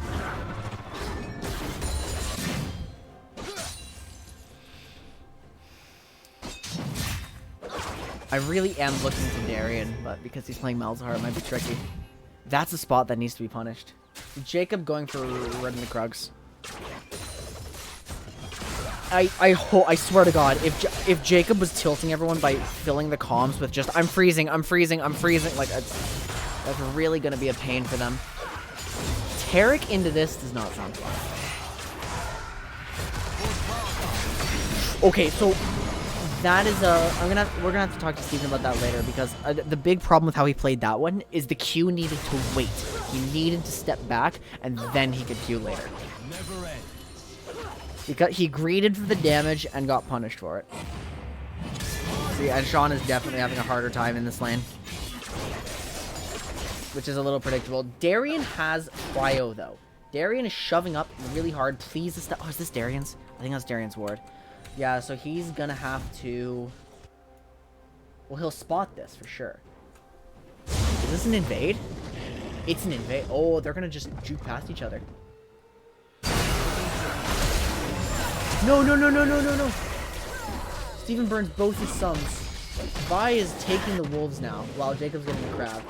I really am looking to Darian, but because he's playing Malzahar, it might be tricky. That's a spot that needs to be punished. Jacob going for Red and the Krugs. I swear to God, if Jacob was tilting everyone by filling the comms with just I'm freezing, like that's really gonna be a pain for them. Tarek into this does not sound fun. Okay, so that is we're gonna have to talk to Steven about that later because the big problem with how he played that one is the Q needed to wait. He needed to step back and then he could Q later. Because he greeted for the damage and got punished for it. See, and Sean is definitely having a harder time in this lane. Which is a little predictable. Darian has cryo though. Darian is shoving up really hard. Please, oh, is this Darian's? I think that's Darian's ward. Yeah, so he's gonna have to... Well, he'll spot this for sure. Is this an invade? It's an invade. Oh, they're gonna just juke past each other. No. Steven burns both his sums. Vi is taking the wolves now, while Jacob's getting the crab.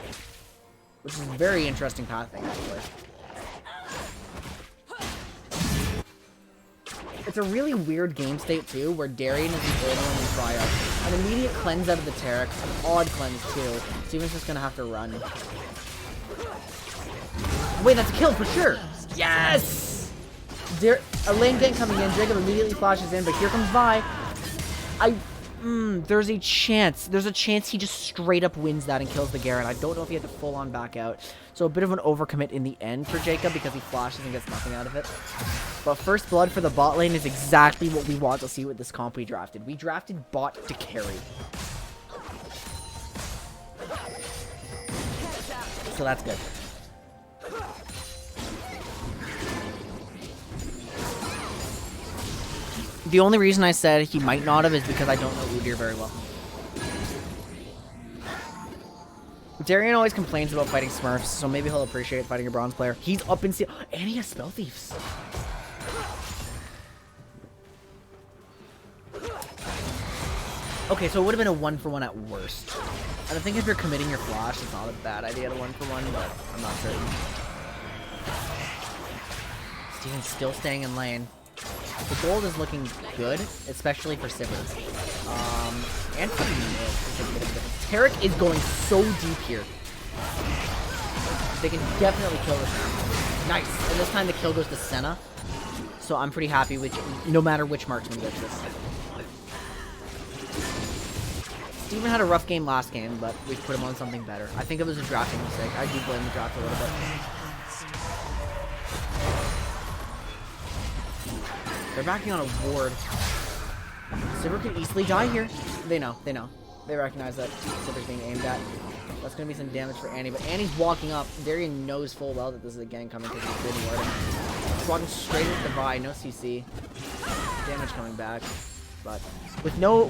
Which is a very interesting pathing, actually. It's a really weird game state, too, where Darian is the only one in cryo. An immediate cleanse out of the Tarek, an odd cleanse, too. Steven's just gonna have to run. Wait, that's a kill for sure! Yes! A lane gank coming in, Jacob immediately flashes in, but here comes Vi. There's a chance. There's a chance he just straight up wins that and kills the Garen. I don't know if he had to full on back out. So a bit of an overcommit in the end for Jacob because he flashes and gets nothing out of it. But first blood for the bot lane is exactly what we want to see with this comp we drafted. We drafted bot to carry. So that's good. The only reason I said he might not have is because I don't know Udyr very well. Darian always complains about fighting Smurfs, so maybe he'll appreciate fighting a bronze player. He's up in and he has Spell Thieves. Okay, so it would have been a 1-for-1 at worst. And I think if you're committing your flash, it's not a bad idea to 1-for-1, but I'm not certain. Steven's still staying in lane. The gold is looking good, especially for Sivir. And for mid. Tarek is going so deep here. They can definitely kill this now. Nice. And this time the kill goes to Senna. So I'm pretty happy with no matter which marksman gets this. Steven had a rough game last game, but we put him on something better. I think it was a drafting mistake. I do blame the draft a little bit. They're backing on a ward. Sivir can easily die here. They know. They recognize that Sivir's being aimed at. That's going to be some damage for Annie, but Annie's walking up. Darian knows full well that this is a gang coming because he's good warding. He's walking straight into the Vi, no CC. Damage coming back. But with no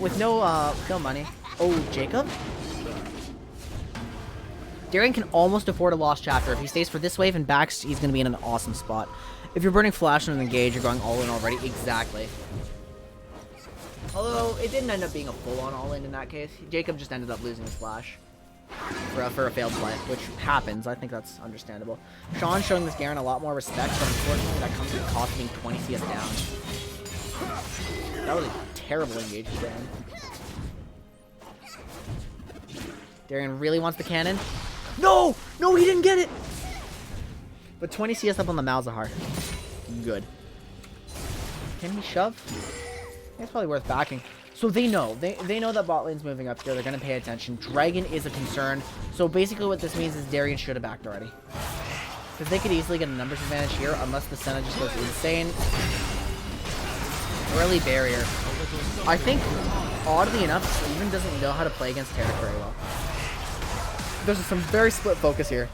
money. Oh, Jacob? Darian can almost afford a lost chapter. If he stays for this wave and backs, he's going to be in an awesome spot. If you're burning flash and engage, you're going all in already. Exactly. Although, it didn't end up being a full-on all-in that case. Jacob just ended up losing his flash for a failed play, which happens. I think that's understandable. Sean's showing this Garen a lot more respect, but unfortunately that comes at the cost of being 20 CS down. That was a terrible engage for Darian. Darian really wants the cannon. No! No, he didn't get it! But 20 CS up on the Malzahar. Good. Can he shove? It's probably worth backing. So they know. They know that bot lane's moving up here. They're going to pay attention. Dragon is a concern. So basically what this means is Darien should have backed already. Because they could easily get a numbers advantage here unless the Senna just goes insane. Early barrier. I think, oddly enough, Steven doesn't know how to play against Tarek very well. There's some very split focus here.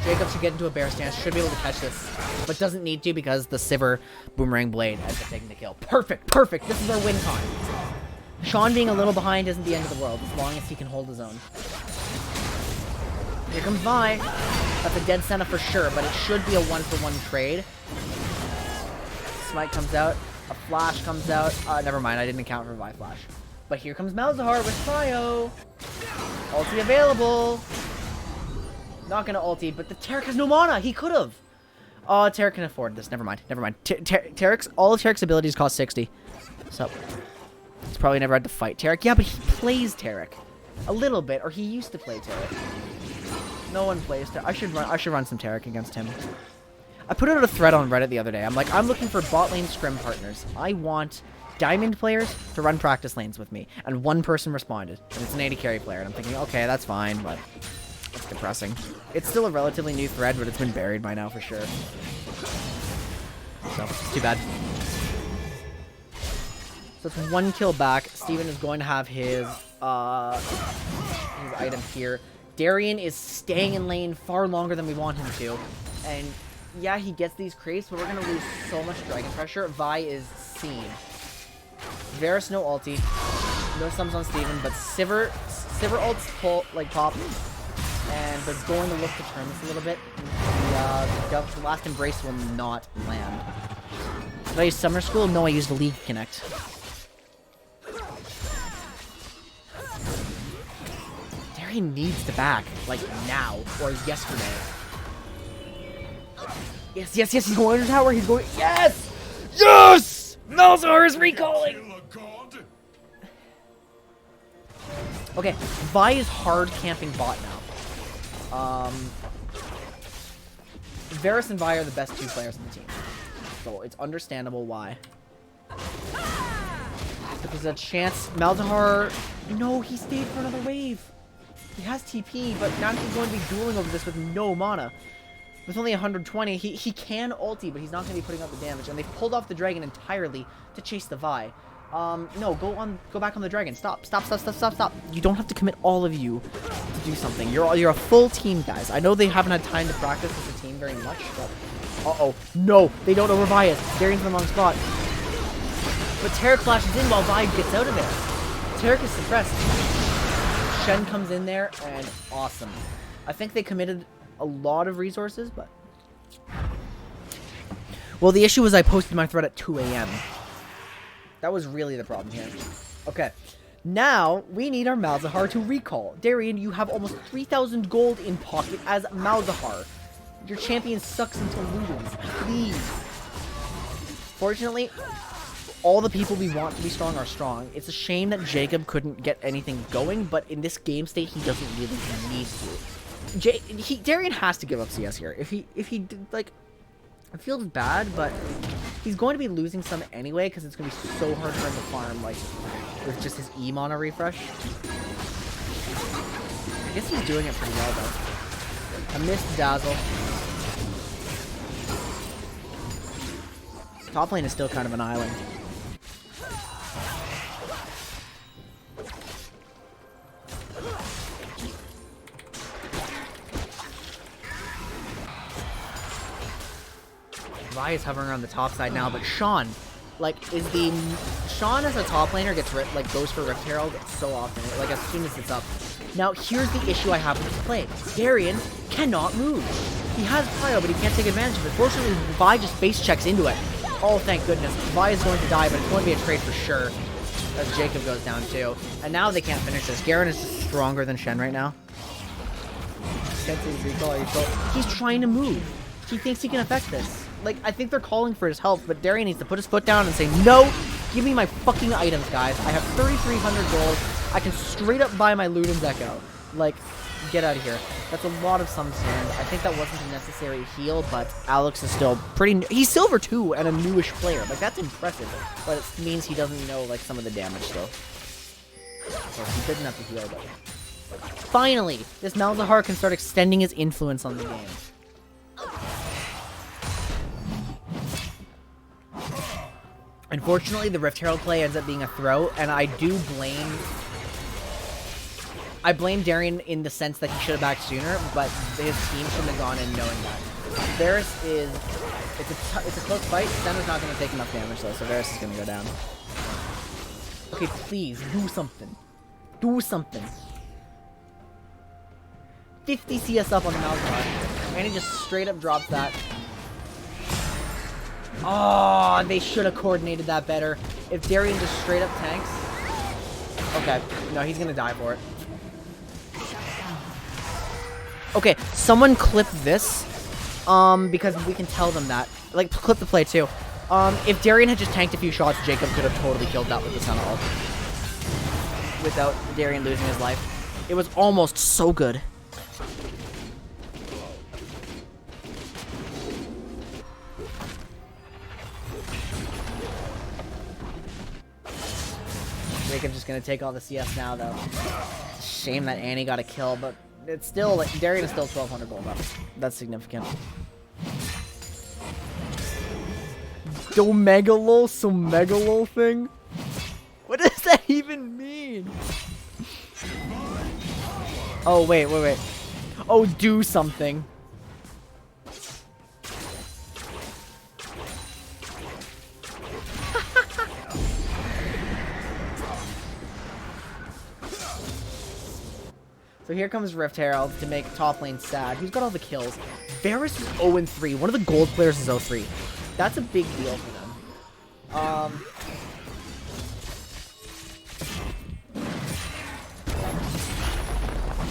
Jacob should get into a bear stance, should be able to catch this, but doesn't need to because the Sivir Boomerang Blade ends up taking the kill. Perfect, perfect. This is our win con. Sean being a little behind isn't the end of the world, as long as he can hold his own. Here comes Vi. That's a dead Senna for sure, but it should be a one-for-one trade. Smite comes out. A flash comes out. Never mind, I didn't account for Vi flash. But here comes Malzahar with Cryo. Ulti available. Not gonna ulti, but the Tarek has no mana. He could have. Oh, Tarek can afford this. Never mind. Never mind. All of Tarek's abilities cost 60. So he's probably never had to fight Tarek. Yeah, but he plays Tarek a little bit, or he used to play Tarek. No one plays Tarek. I should run some Tarek against him. I put out a thread on Reddit the other day. I'm like, I'm looking for bot lane scrim partners. I want diamond players to run practice lanes with me. And one person responded, and it's an AD carry player. And I'm thinking, okay, that's fine, but it's depressing. It's still a relatively new thread, but it's been buried by now for sure. So, it's too bad. So it's 1 kill back. Steven is going to have his item here. Darien is staying in lane far longer than we want him to. And yeah, he gets these creeps, but we're going to lose so much dragon pressure. Vi is seen. Varus no ulti. No sums on Steven, but Sivir ults pull, like, pop. And they're going to look to turn this a little bit. The last embrace will not land. Did I use Summer School? No, I used the League Connect. Darien needs to back, like, now, or yesterday. Yes, yes, yes, he's going to the tower, he's going, yes! Yes! Malzahar is recalling! Okay, Vi is hard camping bot now. Varus and Vi are the best 2 players on the team. So it's understandable why. But there's a chance Malzahar... No, he stayed for another wave. He has TP, but now he's going to be dueling over this with no mana. With only 120, he can ulti, but he's not going to be putting out the damage. And they've pulled off the dragon entirely to chase the Vi. No, go back on the dragon. Stop. You don't have to commit, all of you, to do something. You're a full team, guys. I know they haven't had time to practice as a team very much, but... Uh-oh. No, they don't know where Vi is. Darien's in the wrong spot. But Tarek flashes in while Vi gets out of there. Tarek is suppressed. Shen comes in there, and awesome. I think they committed a lot of resources, but... Well, the issue was I posted my thread at 2 a.m. That was really the problem here. Okay. Now, we need our Malzahar to recall. Darien, you have almost 3,000 gold in pocket as Malzahar. Your champion sucks until Ludens. Please. Fortunately, all the people we want to be strong are strong. It's a shame that Jacob couldn't get anything going, but in this game state, he doesn't really need to. Darien has to give up CS here. If he did, like... It feels bad, but he's going to be losing some anyway, because it's going to be so hard for him to farm, like, with just his E-mana refresh. I guess he's doing it pretty well, though. I missed Dazzle. Top lane is still kind of an island. Vi is hovering around the top side now, but Sean, like, Sean as a top laner goes for Rift Herald so often, like, as soon as it's up. Now, here's the issue I have with this play. Darien cannot move. He has Cryo, but he can't take advantage of it. Fortunately, Vi just base checks into it. Oh, thank goodness. Vi is going to die, but it's going to be a trade for sure, as Jacob goes down too. And now they can't finish this. Garen is just stronger than Shen right now. He's trying to move. He thinks he can affect this. Like, I think they're calling for his help, but Darien needs to put his foot down and say, no, give me my fucking items, guys. I have 3,300 gold. I can straight up buy my Luden's Echo. Like, Get out of here. That's a lot of some sand. I think that wasn't a necessary heal, but Alex is still pretty... He's silver 2 and a newish player. Like, that's impressive. But it means he doesn't know, like, some of the damage still. Of course, he didn't have to heal, but... Finally! This Malzahar can start extending his influence on the game. Unfortunately, the Rift Herald play ends up being a throw, and I do blame... I blame Darian in the sense that he should have backed sooner, but his team shouldn't have gone in knowing that. Varus is... It's a close fight. Senna's not going to take enough damage, though, so Varus is going to go down. Okay, please, do something. Do something. 50 CS up on the Malzahar. And he just straight up drops that. Oh, they should have coordinated that better. If Darian just straight up tanks... Okay, no, he's going to die for it. Okay, someone clip this, because we can tell them that. Like, clip the play, too. If Darian had just tanked a few shots, Jacob could have totally killed that with the Senna ult. Without Darian losing his life. It was almost so good. Jacob's just gonna take all the CS now, though. Shame that Annie got a kill, but it's still, like, Darian is still 1,200 gold up. That's significant. The megalo thing? What does that even mean? Oh, wait. Oh, do something. So here comes Rift Herald to make top lane sad. Who's got all the kills? Varus is 0-3. One of the gold players is 0-3. That's a big deal for them.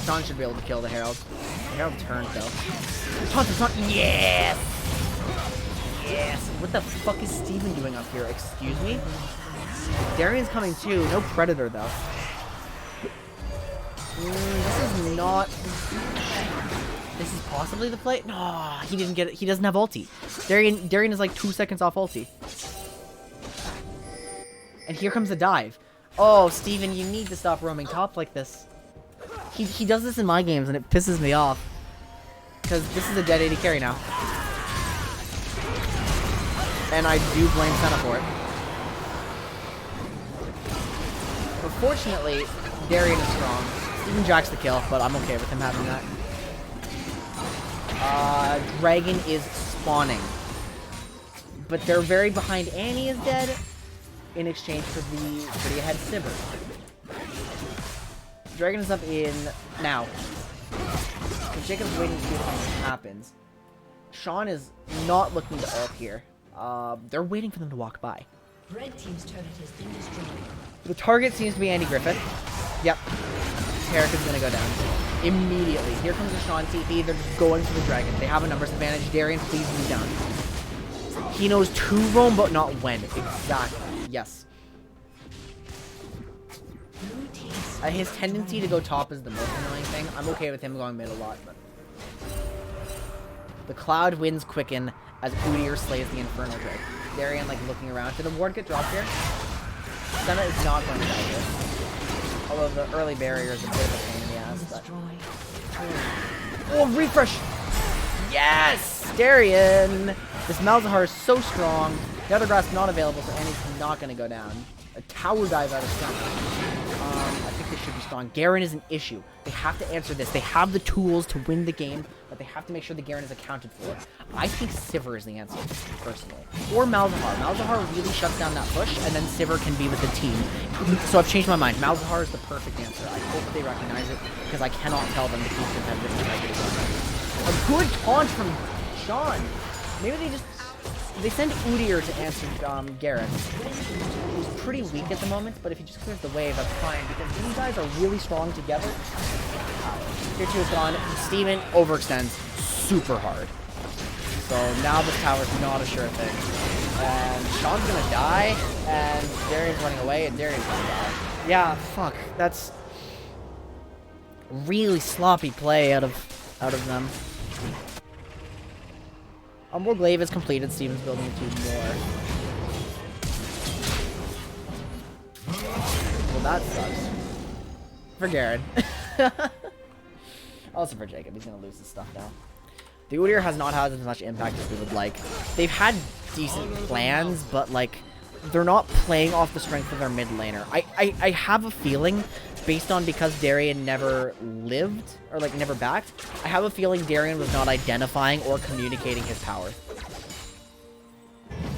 Sean should be able to kill the Herald. The Herald turned, though. Taunta's not... Yes! Yes! What the fuck is Steven doing up here? Excuse me? Darian's coming too. No Predator, though. This is not... This is possibly the play? No, he didn't get it. He doesn't have ulti. Darian is like 2 seconds off ulti. And here comes the dive. Oh, Steven, you need to stop roaming top like this. He does this in my games and it pisses me off. Because this is a dead 80 carry now. And I do blame Senna for it. But fortunately, Darian is strong. Even Jack's the kill, but I'm okay with him having that. Dragon is spawning. But they're very behind. Annie is dead in exchange for the pretty ahead Sivir. Dragon is up in now. So Jacob's waiting to see if something happens. Sean is not looking to ult here. They're waiting for them to walk by. Red team's turret has been destroyed. The target seems to be Andy Griffith. Yep. Tarek is gonna go down. Immediately. Here comes the Sean TP. They're just going for the dragon. They have a numbers advantage. Darian, please move down. He knows to roam, but not when. Exactly. Yes. His tendency to go top is the most annoying thing. I'm okay with him going mid a lot, but... The Cloud wins quicken as Udyr slays the Infernal Drake. Darian, like, looking around. Did the ward get dropped here? Senna is not going to die here. Although the early barrier is a bit of a pain in the ass, but... Oh, refresh! Yes! Darian! This Malzahar is so strong. The other grass not available, so Annie's not going to go down. A tower dive out of Senna. I think they should be strong. Garen is an issue. They have to answer this. They have the tools to win the game, but they have to make sure the Garen is accounted for. I think Sivir is the answer, personally. Or Malzahar. Malzahar really shuts down that push, and then Sivir can be with the team. So I've changed my mind. Malzahar is the perfect answer. I hope they recognize it, because I cannot tell them to keep competitive and try to get it done. A good taunt from Sean. Maybe they send Udyr to answer Garen. He's pretty weak at the moment, but if he just clears the wave, that's fine, because these guys are really strong together. Here 2 is gone. Steven overextends super hard. So now this tower's not a sure thing. And Sean's gonna die, and Darian's running away, and Darian's gonna die. Yeah, fuck. That's... Really sloppy play out of them. Umbral Glaive is completed. Steven's building 2 more. Well, that sucks. For Garen. Also for Jacob. He's gonna lose his stuff now. The Udyr has not had as much impact as we would like. They've had decent plans, but like they're not playing off the strength of their mid laner. I have a feeling, based on because Darien never lived, or like never backed, I have a feeling Darien was not identifying or communicating his power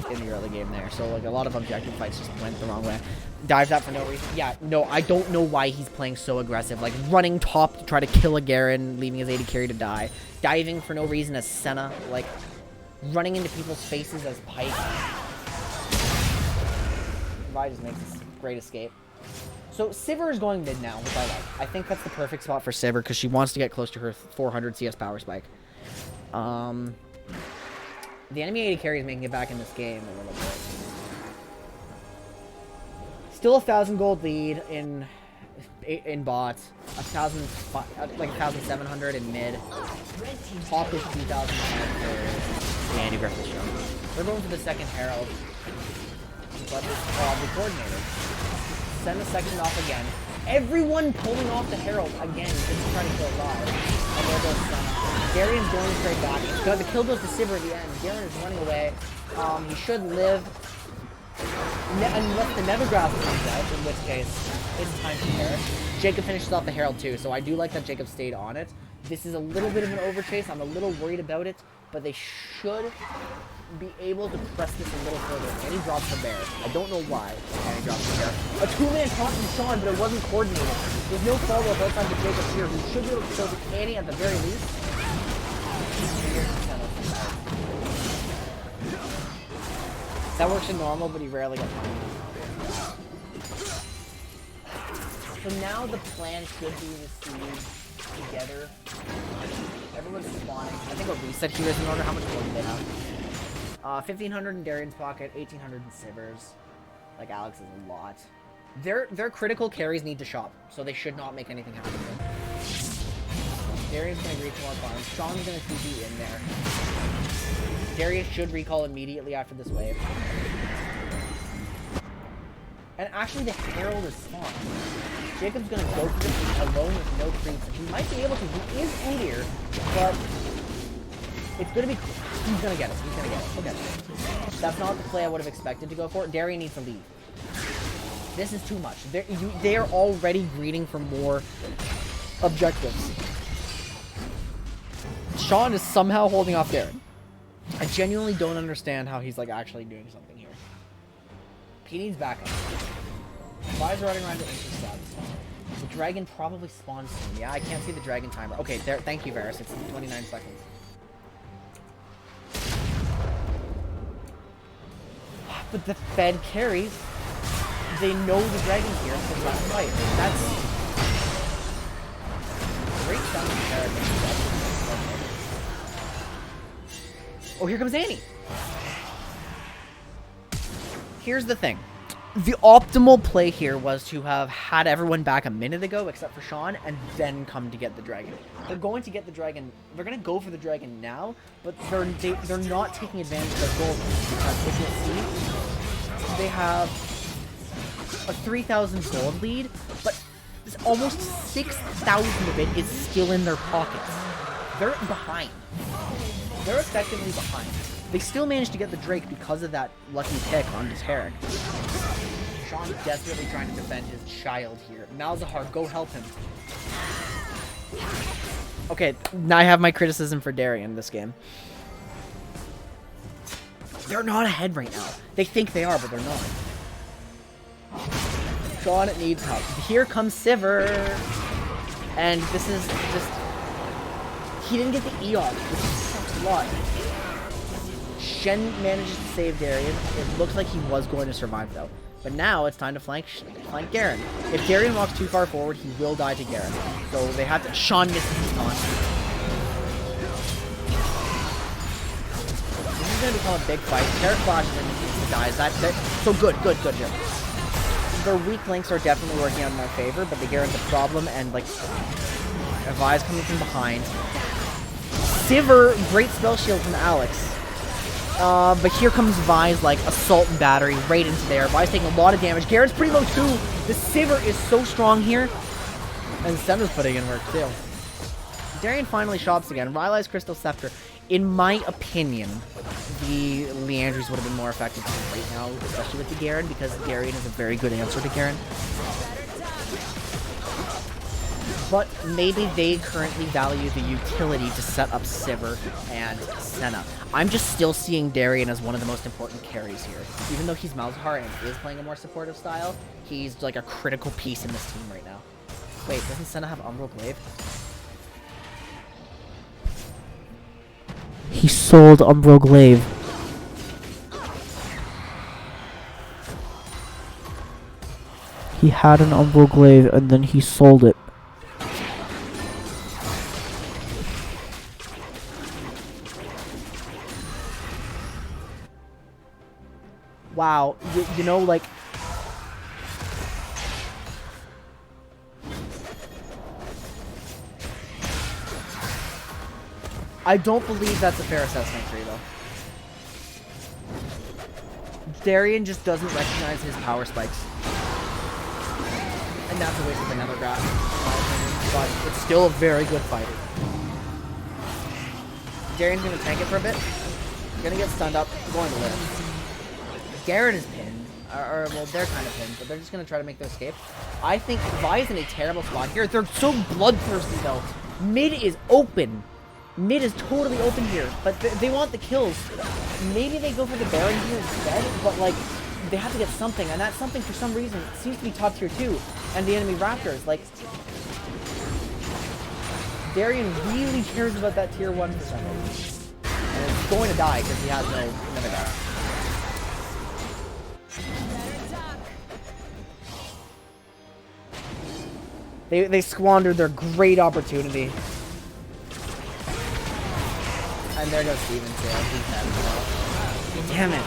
in the early game there. So like a lot of objective fights just went the wrong way. Dives out for no reason. Yeah, no, I don't know why he's playing so aggressive. Like running top to try to kill a Garen, leaving his AD carry to die. Diving for no reason as Senna. Like running into people's faces as Pike. Vi just makes this great escape. So Sivir is going mid now, which I like. I think that's the perfect spot for Sivir because she wants to get close to her 400 CS power spike. The enemy AD carry is making it back in this game a little bit. Still 1,000 gold lead in bot, 1,700 in mid. Top is 2,000 for the Andy Griffith show. They're going for the second Herald, but it's probably coordinated. Send the second off again. Everyone pulling off the Herald again just to try to kill live. And there goes Senna. Darian's going straight back. The kill goes to Sivir at the end. Garen is running away. He should live. Unless the Nethergrass comes out, in which case it's time to perish. Jacob finishes off the Herald too, so I do like that Jacob stayed on it. This is a little bit of an overchase. I'm a little worried about it, but they should be able to press this a little further. And he drops the bear. I don't know why. And he drops the bear. A 2-man taunt from Sean, but it wasn't coordinated. There's no follow-up outside the Jacob here, who should be able to kill the Annie at the very least. That works in normal, but he rarely gets money. So now the plan should be to see together. Everyone's spawning. I think a reset here is in order. How much gold do they have? 1,500 in Darian's pocket, 1,800 in Sivir's. Like Alex is a lot. Their critical carries need to shop, so they should not make anything happen. Darian's gonna reach more farms. Sean's gonna TP in there. Darius should recall immediately after this wave. And actually the Herald is spawned. Jacob's gonna go for this alone with no creeps. And he might be able to. He is Udyr, but it's gonna be. He's gonna get it. He's gonna get it. Okay. That's not the play I would have expected to go for. Darian needs to leave. This is too much. They are already greeting for more objectives. Sean is somehow holding off Garen. I genuinely don't understand how he's like actually doing something here. He needs backup. Vi's running around to intercept. The dragon probably spawns soon. Yeah, I can't see the dragon timer. Okay, there. Thank you, Varus. It's 29 seconds. But the Fed carries. They know the dragon's here, so let's fight. That's great sound character. Oh, here comes Annie. Here's the thing. The optimal play here was to have had everyone back a minute ago, except for Sean, and then come to get the dragon. They're going to get the dragon. They're going to go for the dragon now, but they're not taking advantage of their gold because if you see, they have a 3,000 gold lead, but almost 6,000 of it is still in their pockets. They're behind. They're effectively behind. They still managed to get the Drake because of that lucky pick on Tarek. Sean desperately trying to defend his child here. Malzahar, go help him. Okay, now I have my criticism for Darian this game. They're not ahead right now. They think they are, but they're not. Sean needs help. Here comes Sivir. And this is just... He didn't get the Eon, which sucks a lot. Shen manages to save Darian. It looks like he was going to survive, though. But now it's time to flank Garen. If Darian walks too far forward, he will die to Garen. So they have to... Sean misses his taunt. This is going to become a big fight. Tarek flashes and he dies. So good here. Their weak links are definitely working out in their favor, but the Garen's a problem, and like... Vi's coming from behind. Sivir, great spell shield from Alex. But here comes Vi's, like, assault and battery right into there. Vi's taking a lot of damage. Garen's pretty low, too. The Sivir is so strong here. And Senna's putting in work, too. Darian finally shops again. Rylai's Crystal Scepter. In my opinion, the Leandries would have been more effective right now, especially with the Garen, because Darian is a very good answer to Garen. But maybe they currently value the utility to set up Sivir and Senna. I'm just still seeing Darian as one of the most important carries here. Even though he's Malzahar and is playing a more supportive style, he's like a critical piece in this team right now. Wait, doesn't Senna have Umbral Glaive? He sold Umbral Glaive. He had an Umbral Glaive and then he sold it. Wow, you know, like... I don't believe that's a fair assessment for you, though. Darian just doesn't recognize his power spikes. And that's a waste of another grab, in my opinion. But it's still a very good fighter. Darian's gonna tank it for a bit. Gonna get stunned up, going to live. Garen is pinned. Well, they're kind of pinned, but they're just gonna try to make their escape. I think Vi is in a terrible spot here. They're so bloodthirsty, though. Mid is open. Mid is totally open here, but they want the kills. Maybe they go for the Baron here instead, but like, they have to get something, and that something for some reason seems to be top tier 2, and the enemy Raptors. Like, Darian really cares about that tier 1 for some reason. And it's going to die because he has no another guy. They squandered their great opportunity. And there goes Steven too. He's dead as well. Damn it.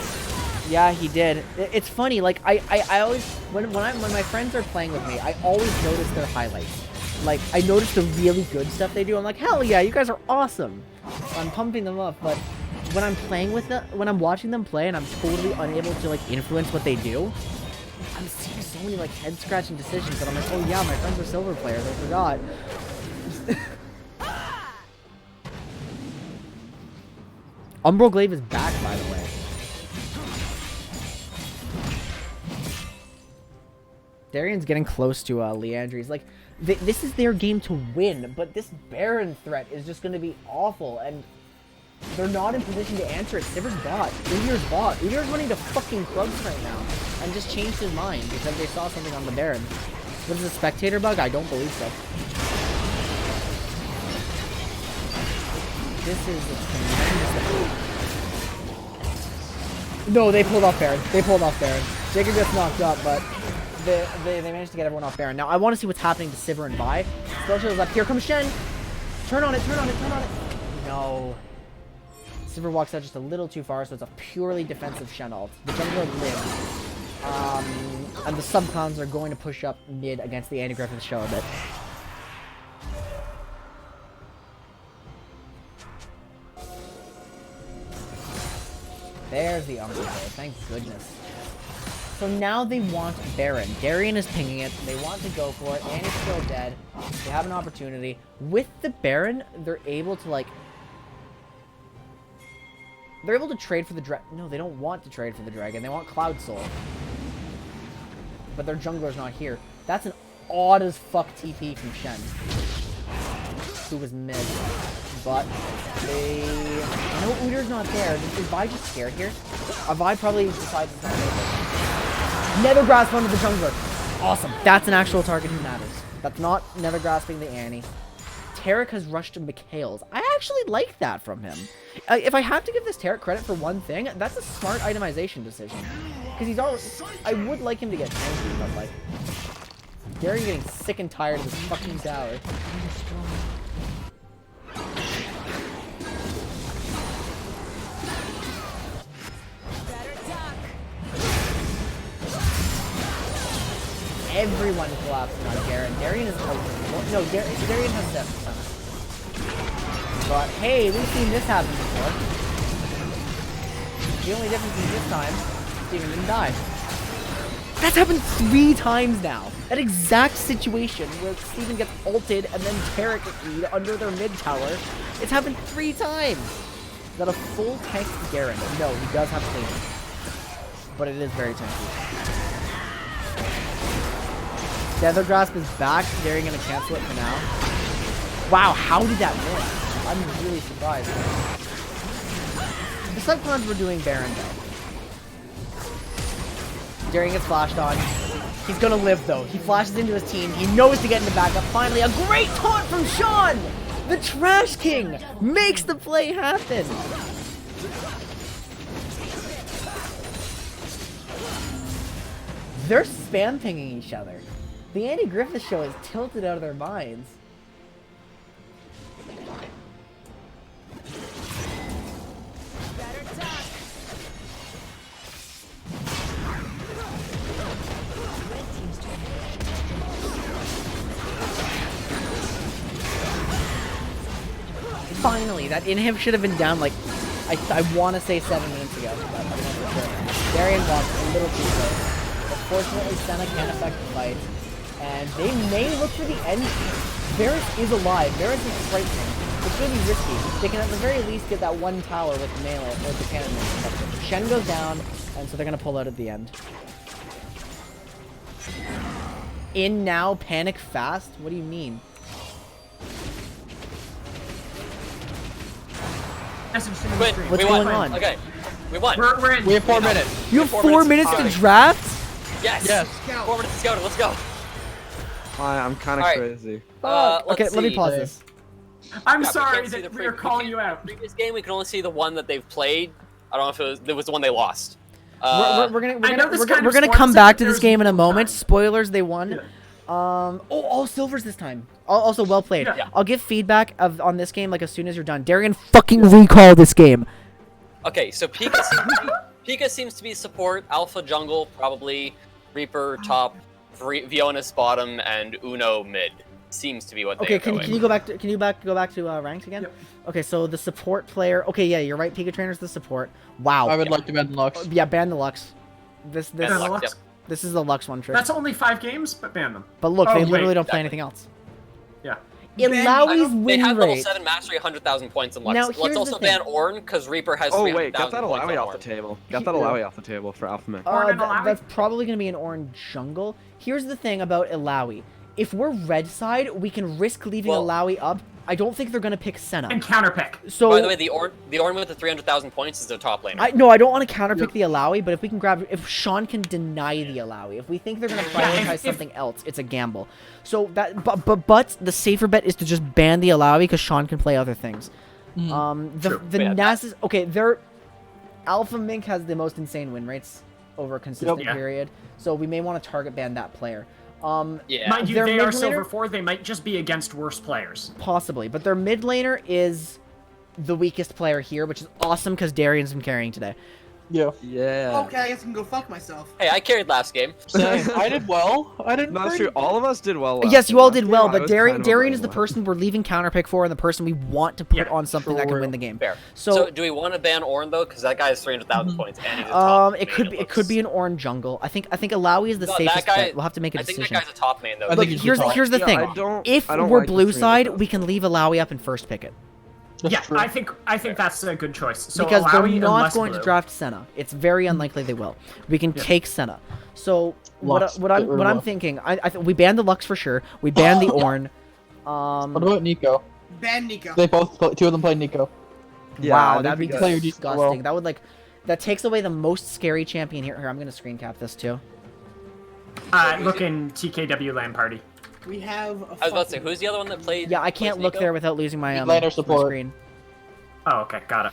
Yeah, he did. It's funny, like I always when my friends are playing with me, I always notice their highlights. Like I notice the really good stuff they do. I'm like, hell yeah, you guys are awesome. I'm pumping them up, but when I'm playing with them, when I'm watching them play and I'm totally unable to like influence what they do, I'm seeing so many like head scratching decisions that I'm like, oh yeah, my friends are silver players, I forgot. Umbral Glaive is back, by the way. Darian's getting close to Leandries. Like, this is their game to win, but this Baron threat is just going to be awful, and they're not in position to answer it. Sivir's bot. Udir's bot. Udir's running to fucking Krugs right now, and just changed his mind because they saw something on the Baron. Was it a spectator bug? I don't believe so. This is a tremendous... No, they pulled off Baron. They pulled off Baron. Jacob gets knocked up, but they managed to get everyone off Baron. Now, I want to see what's happening to Sivir and Vi. Spell shield is up. Here comes Shen. Turn on it, turn on it, turn on it. No. Sivir walks out just a little too far, so it's a purely defensive Shen ult. The jungler lives. And the sub-clowns are going to push up mid against the Andy Griffith show a bit. There's the Umbral Glaive, thank goodness. So now they want Baron. Darian is pinging it. They want to go for it. Annie's still dead. They have an opportunity. With the Baron, they're able to, like... They're able to trade for the dragon. No, they don't want to trade for the dragon. They want Cloud Soul. But their jungler's not here. That's an odd as fuck TP from Shen. Who was mid. But they... I know Udir's not there. Is Vi just scared here? Vi probably decides it's not there. Nether Grasp onto the jungler. Awesome. That's an actual target who matters. That's not Nether Grasping the Annie. Tarek has rushed to Mikhail's. I actually like that from him. If I have to give this Tarek credit for one thing, that's a smart itemization decision. Because he's already... I would like him to get tanky, but like... Darian getting sick and tired of this fucking tower. everyone collapsing on Garen. Darian is out. No, Darian has 7%. But hey, we've seen this happen before. The only difference is this time, Steven didn't die. That's happened 3 times now. That exact situation where Steven gets ulted and then Tarek gets under their mid tower. It's happened 3 times. Is that a full tank Garen? No, he does have cleaning. But it is very tanky. Nether Grasp is back. They're gonna cancel it for now. Wow, how did that miss? I'm really surprised. The subclans were doing Baron though. Darian gets flashed on. He's gonna live though. He flashes into his team. He knows to get in the backup. Finally, a great taunt from Sean! The Trash King makes the play happen. They're spam pinging each other. The Andy Griffith show is tilted out of their minds. Finally, that inhib should have been down like, I want to say 7 minutes ago. But I'm not for sure. Darian walked a little too close. But fortunately, Senna can't affect the fight. And they may look for the end. Varus is alive. Varus is frightening. It's going to be risky. They can at the very least get that 1 tower with the melee, or the cannon. Shen goes down, and so they're going to pull out at the end. In now, panic fast? What do you mean? Quinn, What's we going won. on? Okay, we won. We're in. We have 4 minutes. You have 4 minutes to scouting. draft? Yes. Yes. 4 minutes to scouting. Let's go. I'm kind of Alright. crazy. Okay, Let's let me see. pause this. I'm Yeah, we sorry can't see that the we're calling you out. Previous game, we can only see the one that they've played. I don't know if it was the one they lost. We're gonna I know this kind of we're gonna sports come is back to that this there's game in a more moment. time. Spoilers, they won. Yeah. All silvers this time. Also well played. Yeah. I'll give feedback on this game like as soon as you're done. Darian, fucking recall this game. Okay, so Pika seems to be support, Alpha jungle probably, Reaper top, Vionis bottom, and Uno mid. Seems to be what they Okay, are can going. you go back to go back to ranks again? Yep. Okay, so the support player. Okay, yeah, you're right. Pika Trainer's the support. Wow. I would like to ban Lux. Yeah, ban the Lux. This And the Lux, Lux? yep. this is the Lux one trick. That's only 5 games, but ban them. But look, Oh, they wait, literally don't play exactly. anything else. Yeah. Ilawi's They win have level rate. 7 mastery, 100,000 points in Lux. Now, here's Let's the also thing. ban Ornn, because Reaper has Oh 300,000 wait, get that points Alawi on off the Ornn. table. Get that Alawi off the table for Alpha Man. Ornn and Ilawi? That's probably going to be an orange jungle. Here's the thing about Ilawi. If we're red side, we can risk leaving Well- Ilawi up. I don't think they're going to pick Senna. And counterpick. So, By the way, the Ornn with the 300,000 points is the top laner. no, I don't want to counterpick the Ilawi, but if we can if Sean can deny the Ilawi, if we think they're going to prioritize something else, it's a gamble. So that, but the safer bet is to just ban the Ilawi because Sean can play other things. The Yeah, Nasus, okay, their Alpha Mink has the most insane win rates over a consistent Yep. period, so we may want to target ban that player. Yeah. Mind you, Their they mid are laner? silver 4. They might just be against worse players. Possibly, but their mid laner is the weakest player here, which is awesome because Darian's been carrying today. Yeah. Yeah. Okay, I guess I can go fuck myself. Hey, I carried last game. I did well. I didn't. No, that's true. All of us did well. Yes, you all did well, Last game, I but was Darian, kind of Darian is the overwhelmed. person we're leaving counterpick for, and the person we want to put Yeah, on something that can true. win the game. Fair. So, So, do we want to ban Ornn though? Because that guy has 300,000 points and he's a top it main, could be an orange jungle. I think Ilawi is the No, safest that guy- bet. We'll have to make a I think decision. that guy's a top main though. I Look, think he's here's top. the Yeah, thing. I If don't we're like the blue side, 300,000. we can leave Ilawi up and first pick it. That's Yeah, true. I think that's a good choice. So Because they're Alawi not unless going to blue. draft Senna. It's very unlikely they will. We can Yeah. take Senna. So Lux, what get rid I'm of. thinking, we banned the Lux for sure. We banned the Ornn. What about Nico? Ban Nico. They both, 2 of them played Nico. Yeah, I Wow, think that'd be we got- Play your defense disgusting. well. That would that takes away the most scary champion here. Here, I'm gonna screen cap this too. Look in TKW LAN party. We have. I was about to say, who's the other one that played? Yeah, I can't plays look Nico? there without losing my Laner my support. screen. Oh, okay, got it.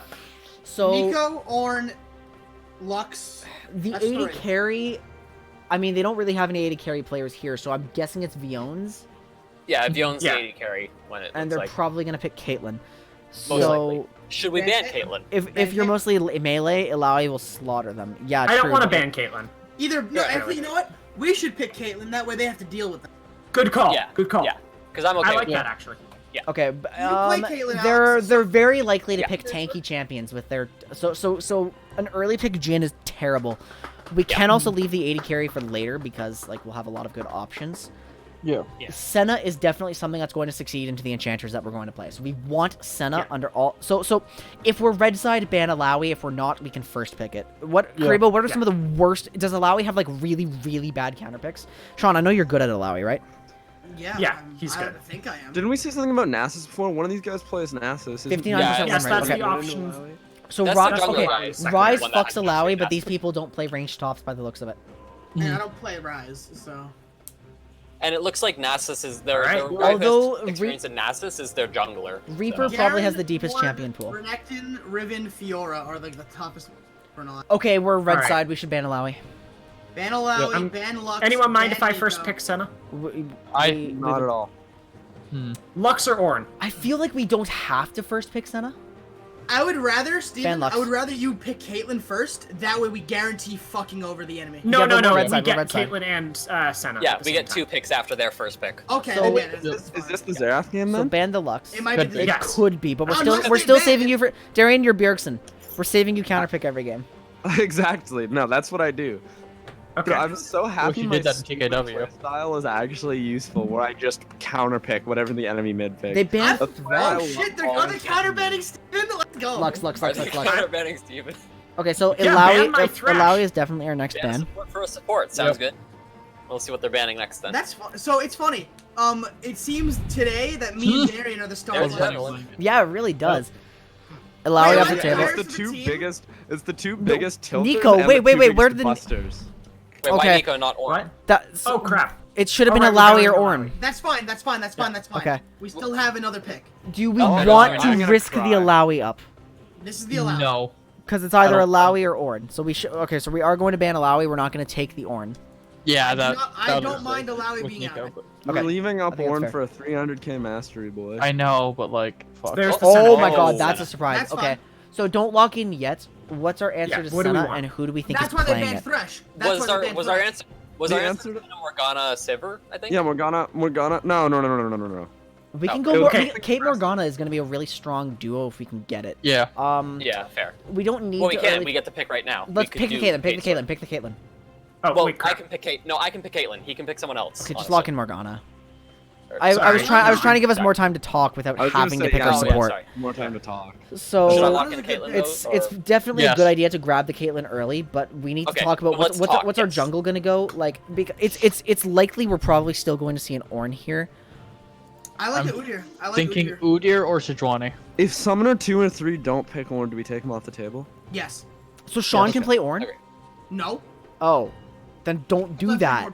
So Nico, Ornn, Lux. the that's 80 three. carry. I mean, they don't really have any 80 carry players here, so I'm guessing it's Viones, Yeah, Vion's Yeah. the 80 carry when it and looks they're like. probably gonna pick Caitlyn. Most So likely. Should we ban Caitlyn? if you're mostly melee, Ilawi will slaughter them. Yeah, I don't true, want to but- ban Caitlyn. Either. No, Yeah, actually, you know what? We should pick Caitlyn. That way they have to deal with them. Good call. Yeah. Good call. Yeah, because I'm okay I like with that that. actually. Okay, play Caitlyn, they're Alex. very likely to Yeah. pick tanky champions with their so an early pick Jhin is terrible. We can also leave the 80 carry for later because like we'll have a lot of good options. Yeah. Senna is definitely something that's going to succeed into the enchanters that we're going to play. So we want Senna under all. So if we're red side, ban Alawi. If we're not, we can first pick it. Karibo, what are some of the worst? Does Alawi have like really really bad counter picks? Sean, I know you're good at Alawi, right? Yeah, he's good. I think I am. Didn't we say something about Nasus before? One of these guys plays Nasus. 59% Yeah, Yes, win rate. that's Okay. the option. So That's Rise, the jungle okay, Rise. Second Rise one that fucks I'm Alawi, using, but that's these the- people don't play ranged tops by the looks of it. And I don't play Rise, so. And it looks like Nasus is their Alright. guy who has Although experience in Nasus is their jungler. Reaper so. probably has Garen, the deepest Ward, champion pool. Renekton, Riven, Fiora are like the toughest for an Okay, we're red Alright. side. We should ban Alawi. Ban Alawi, Um, ban Lux. Anyone mind ban if I first Nico. pick Senna? Not at all. Lux or Ornn? I feel like we don't have to first pick Senna. I would rather, Steven, Lux. I would rather you pick Caitlyn first. That way we guarantee fucking over the enemy. No, Yeah, no, but no. we're We red side, we're get red side. Caitlyn and Senna. Yeah, at the we same get time. 2 picks after their first pick. Okay, So- then yeah, that's Is fine. this the Xerath game So then? ban the Lux. It might Could be be. the Yes. Could be, but Oh, we're no, still ban saving it. you for Darian. You're Bjergsen. We're saving you counterpick every game. Exactly. No, that's what I do. Okay. Dude, I'm so happy you my did that in stupid TKW. style is actually useful, where I just counterpick whatever the enemy mid picks. They banned That's why I Oh love shit, they're all other this counter shit. banning Steven. Let's go. Lux, Lux, Are Lux, they Lux, Lux. counter-banning Steven? Okay, so Yeah, Alawi, ban my Thresh. Alawi is definitely our next Ban ban. support for a support. Sounds good. We'll see what they're banning next then. That's so it's funny. It seems today that me and Darian are the star There's players. Devlin. Yeah, it really does. Alawi Wait, off the wait, table. where's It's the the two team? biggest. It's the two biggest tilters. Nico, and wait, the wait, two wait, where biggest did the- busters. Wait, why Okay. Nico, not Ornn? What? That, Oh crap. It should have been Alright, we're Alawi or going Ornn. That's fine. That's fine. That's fine. That's fine. Okay. We still have another pick. Do we Oh, want I'm to gonna risk cry. the Alawi up? This is the allow. No. Because it's either I don't- Alawi or Ornn. So we should. Okay, so we are going to ban Alawi. We're not going to take the Ornn. Yeah, that. I that don't was mind Alawi with being Nico, out. but- Okay. We're leaving up I think that's Ornn fair. for a 300k mastery, boy. I know, but like, fuck. There's the Oh Senna. my god, Oh, that's a Senna. surprise. That's okay, fine. so don't lock in yet. What's our answer Yeah, to what do we Senna, want? and who do we think That's is why they playing banned it? Thresh. That's Was why our they banned was our Thresh. answer was The our answer answer Morgana Sivir? I think. Yeah, Morgana. No. We can Oh, go. okay. Kate Morgana is going to be a really strong duo if we can get it. Yeah. Yeah, fair. We don't need. Well, we to can. early- We get to pick right now. We Let's could pick the do Caitlyn. Pick the Kate Caitlyn. Pick the Caitlyn. Oh Well, wait, I crap. can pick Kate. No, I can pick Caitlyn. He can pick someone else. Okay, just honestly. lock in Morgana. Or- I sorry. was trying. I was trying to give us Sorry. more time to talk without I was gonna having to say, pick yeah, our oh, yeah, support. sorry. More time to talk. Should I So lock in Caitlyn? it's though, or- definitely a Yes. good idea to grab the Caitlyn early, but we need to Okay, talk about well, let's what's talk, what's our yes. jungle gonna go like. Because it's likely we're probably still going to see an Ornn here. I like I'm Udyr. I like Thinking Udyr. Udyr or Sejuani. If Summoner 2 and 3 don't pick Ornn, do we take them off the table? Yes. So Sean Yes. can play Ornn. Okay. No. Oh, then don't do that.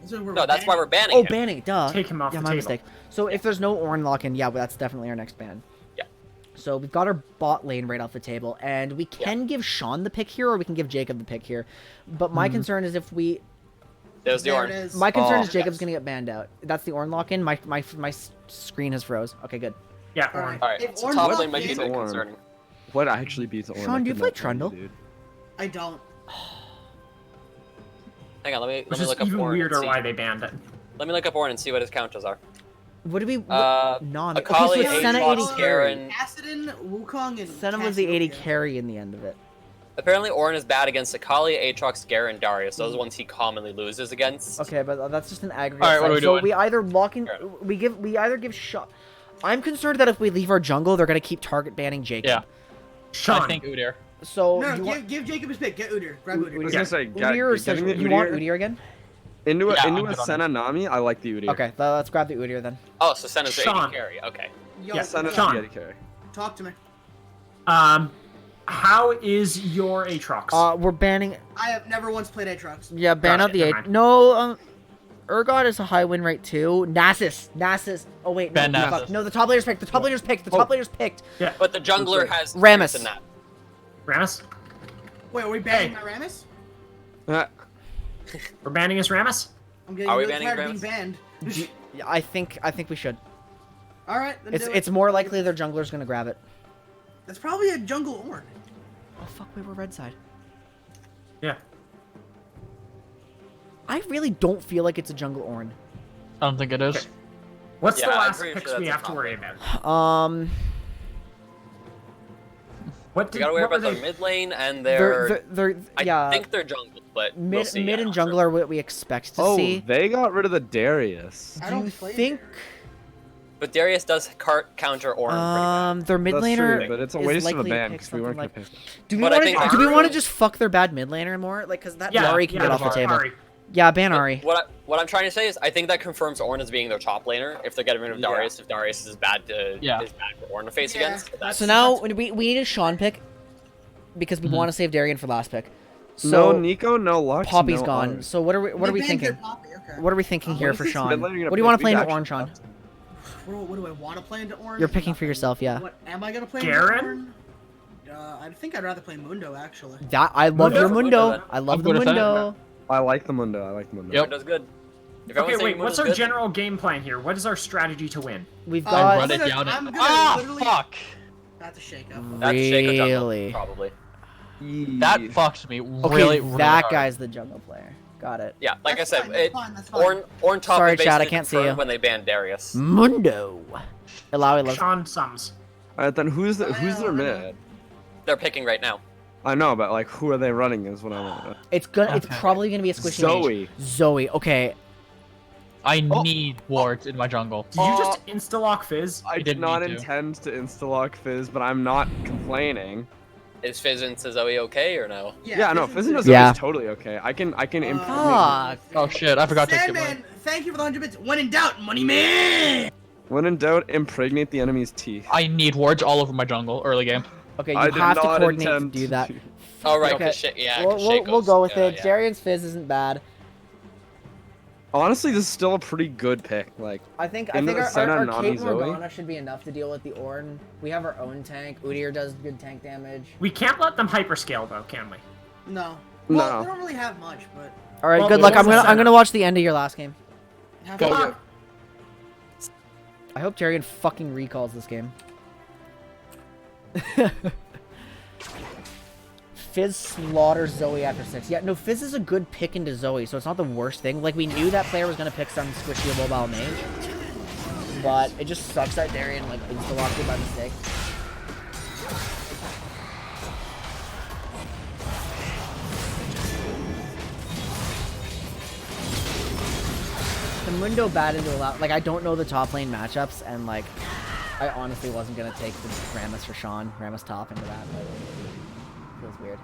No, that's why we're banning Oh, him. banning, duh. Take him off Yeah, the my table. mistake. So if there's no Ornn lock-in, yeah, that's definitely our next ban. Yeah. So we've got our bot lane right off the table, and we can give Sean the pick here, or we can give Jacob the pick here. But my concern is if we... There's the There it Ornn. is. My concern Oh. is Jacob's Yes. gonna get banned out. That's the Ornn lock-in. My screen has froze. Okay, good. Yeah, All Ornn. right. All right, If so Ornn's top locked lane might be a in- bit Ornn. concerning. What actually beats Ornn? Sean, I do you could play not tell Trundle? dude. I don't. Hang on, let Which me is look up even Ornn and weirder see. why they banned it. Let me look up Ornn and see what his counters are. What do we... non... Akali, okay, so Senna Aatrox, 80 carry. Garen. Kassadin, Wukong, and Senna was the 80 Cassiopeia. carry in the end of it. Apparently, Ornn is bad against Akali, Aatrox, Garen, Darius. Those are the ones he commonly loses against. Okay, but that's just an aggregate. All right, what are side. we so doing? we either lock in... Fair. We either give shot... I'm concerned that if we leave our jungle, they're gonna keep target banning Jacob. Yeah. Sean. I think Udyr. So No, do you want... give Jacob his pick. Get Udyr. Grab I Udyr. was Yeah. gonna say, Udyr or getting Sejuani? the You want Udyr Udyr again? into Yeah, a I'm good on Senna Nami. I like the Udyr. Okay, let's grab the Udyr then. Oh, so Senna's the Sean. 80 carry. Okay. Yo, Yeah, Senna's Sean. the carry. talk to me. How is your Aatrox? We're banning... I have never once played Aatrox. Yeah, ban Got out it, the never 8. mind. No, Urgot is a high win rate too. Nasus. Oh wait, no, Ban fuck. Nasus. No, the top laner's picked. The top laner's picked. The top laner's picked. yeah. But the jungler has Rammus. experience in that. Ramus? Wait, are we banning Hey. my Rammus? We're banning his Ramus? I'm getting Are we really banning tired of being Rammus? banned. Yeah, I think we should. All right, then do it. It's more likely their jungler's gonna grab it. That's probably a jungle Ornn. Oh fuck, we were red side. Yeah. I really don't feel like it's a jungle Ornn. I don't think it is. What's Yeah, the I'm last pretty picks sure we that's a have to top worry lane. about? What You gotta worry what were about their they? mid lane and their. Yeah. I think they're jungle, but mid we'll see. mid I'm and not jungle sure. are what we expect to Oh, see. they got rid of the Darius. I Do don't you play think? there. But Darius does counter Ornn Their mid That's laner true, but it's a is waste of a likely to ban pick because we something weren't like. gonna pick. Do we But I want think to? they Do we do. want to just fuck their bad mid laner more? Like, cause that Ari can get off the table. Ari. Yeah, ban Ari. What I'm trying to say is, I think that confirms Ornn as being their top laner. If they're getting rid of Darius, if Darius is bad to is bad for Ornn to face Yeah. against. That's, So now we need a Sean pick because we want to save Darian for last pick. No So Nico, no Lux. Poppy's no gone. Ari. So what are we They banned thinking? their Poppy, okay. What are we thinking here What for is this Sean? mid lane you're What do gonna you want to pick? play into We've Orange, Sean? actually- What do I want to play into Orange? You're picking for Nothing. yourself, yeah. What am I gonna play Garen? into Orange? I think I'd rather play Mundo actually. That I love your Mundo, Mundo. then. I love I'm the good with that. Mundo. I like the Mundo. I like the Mundo. Yep. Mundo's good. If Okay, everyone's saying wait. What's Mundo's our good, general game plan here? What is our strategy to win? We've I got run it down I'm and gonna literally. fuck! That's a shake up. That's shake a jungle, really. probably. That fucks me Okay, really, really that hard. guy's the jungle player. Got it. Yeah, like That's I said, fine, that's fine, that's fine. Ornn top Sorry, they chat, I basically can't see confirmed you. when they banned Darius. Mundo. Alawi loves. Sean Sums. Alright, then who's their I know. mid? They're picking right now. I know, but like, who are they running? Is what I want. It's gonna. It's Okay. probably gonna be a squishy Zoe. mage. Zoe. Okay. I need wards in my jungle. Did you just insta-lock Fizz? I did didn't not need to. intend to insta-lock Fizz, but I'm not complaining. Is Fizz into Zoe okay or no? Yeah, no, Fizz into Yeah. Zoe is totally okay. I can improve. Fuck. Oh shit, I forgot to get mine. Sandman, thank you for the 100 bits. When in doubt, money man. When in doubt, impregnate the enemy's teeth. I need wards all over my jungle early game. Okay, you I did have to not coordinate to intend do that. to. Oh right, Okay. cause yeah, we'll, 'cause we'll, we'll Shaco's- go with it. yeah. Darian's Fizz isn't bad. Honestly, this is still a pretty good pick. Like, I think Into the our Senna, Kate Nami, Zoe? Morgana should be enough to deal with the Ornn. We have our own tank. Udyr does good tank damage. We can't let them hyperscale though, can we? No. No. Well, they don't really have much, but All right, Well, good but luck. what's the I'm setup? gonna watch the end of your last game. have Go, fun. go. I hope Darian fucking recalls this game. Fizz slaughters Zoe after 6. Yeah, no, Fizz is a good pick into Zoe, so it's not the worst thing. Like, we knew that player was gonna pick some squishy mobile mage. But it just sucks that Darian, like, insta-locked it by mistake. The Mundo bad into a lot. Like, I don't know the top lane matchups, and, like, I honestly wasn't gonna take the Rammus for Sean. Rammus top into that, but it feels weird.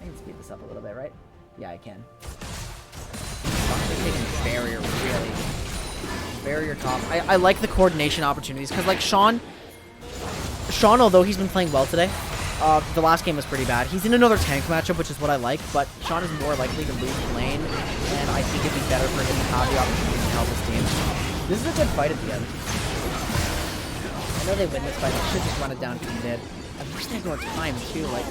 I can speed this up a little bit, right? Yeah, I can. Fuck, they're taking barrier really. Barrier top. I like the coordination opportunities because, like, Sean, although he's been playing well today, the last game was pretty bad. He's in another tank matchup, which is what I like, but Sean is more likely to lose lane, and I think it'd be better for him to have the opportunity to help his team. This is a good fight at the end. I know they win this fight. They should just run it down to mid. I wish they had more time, too. Like,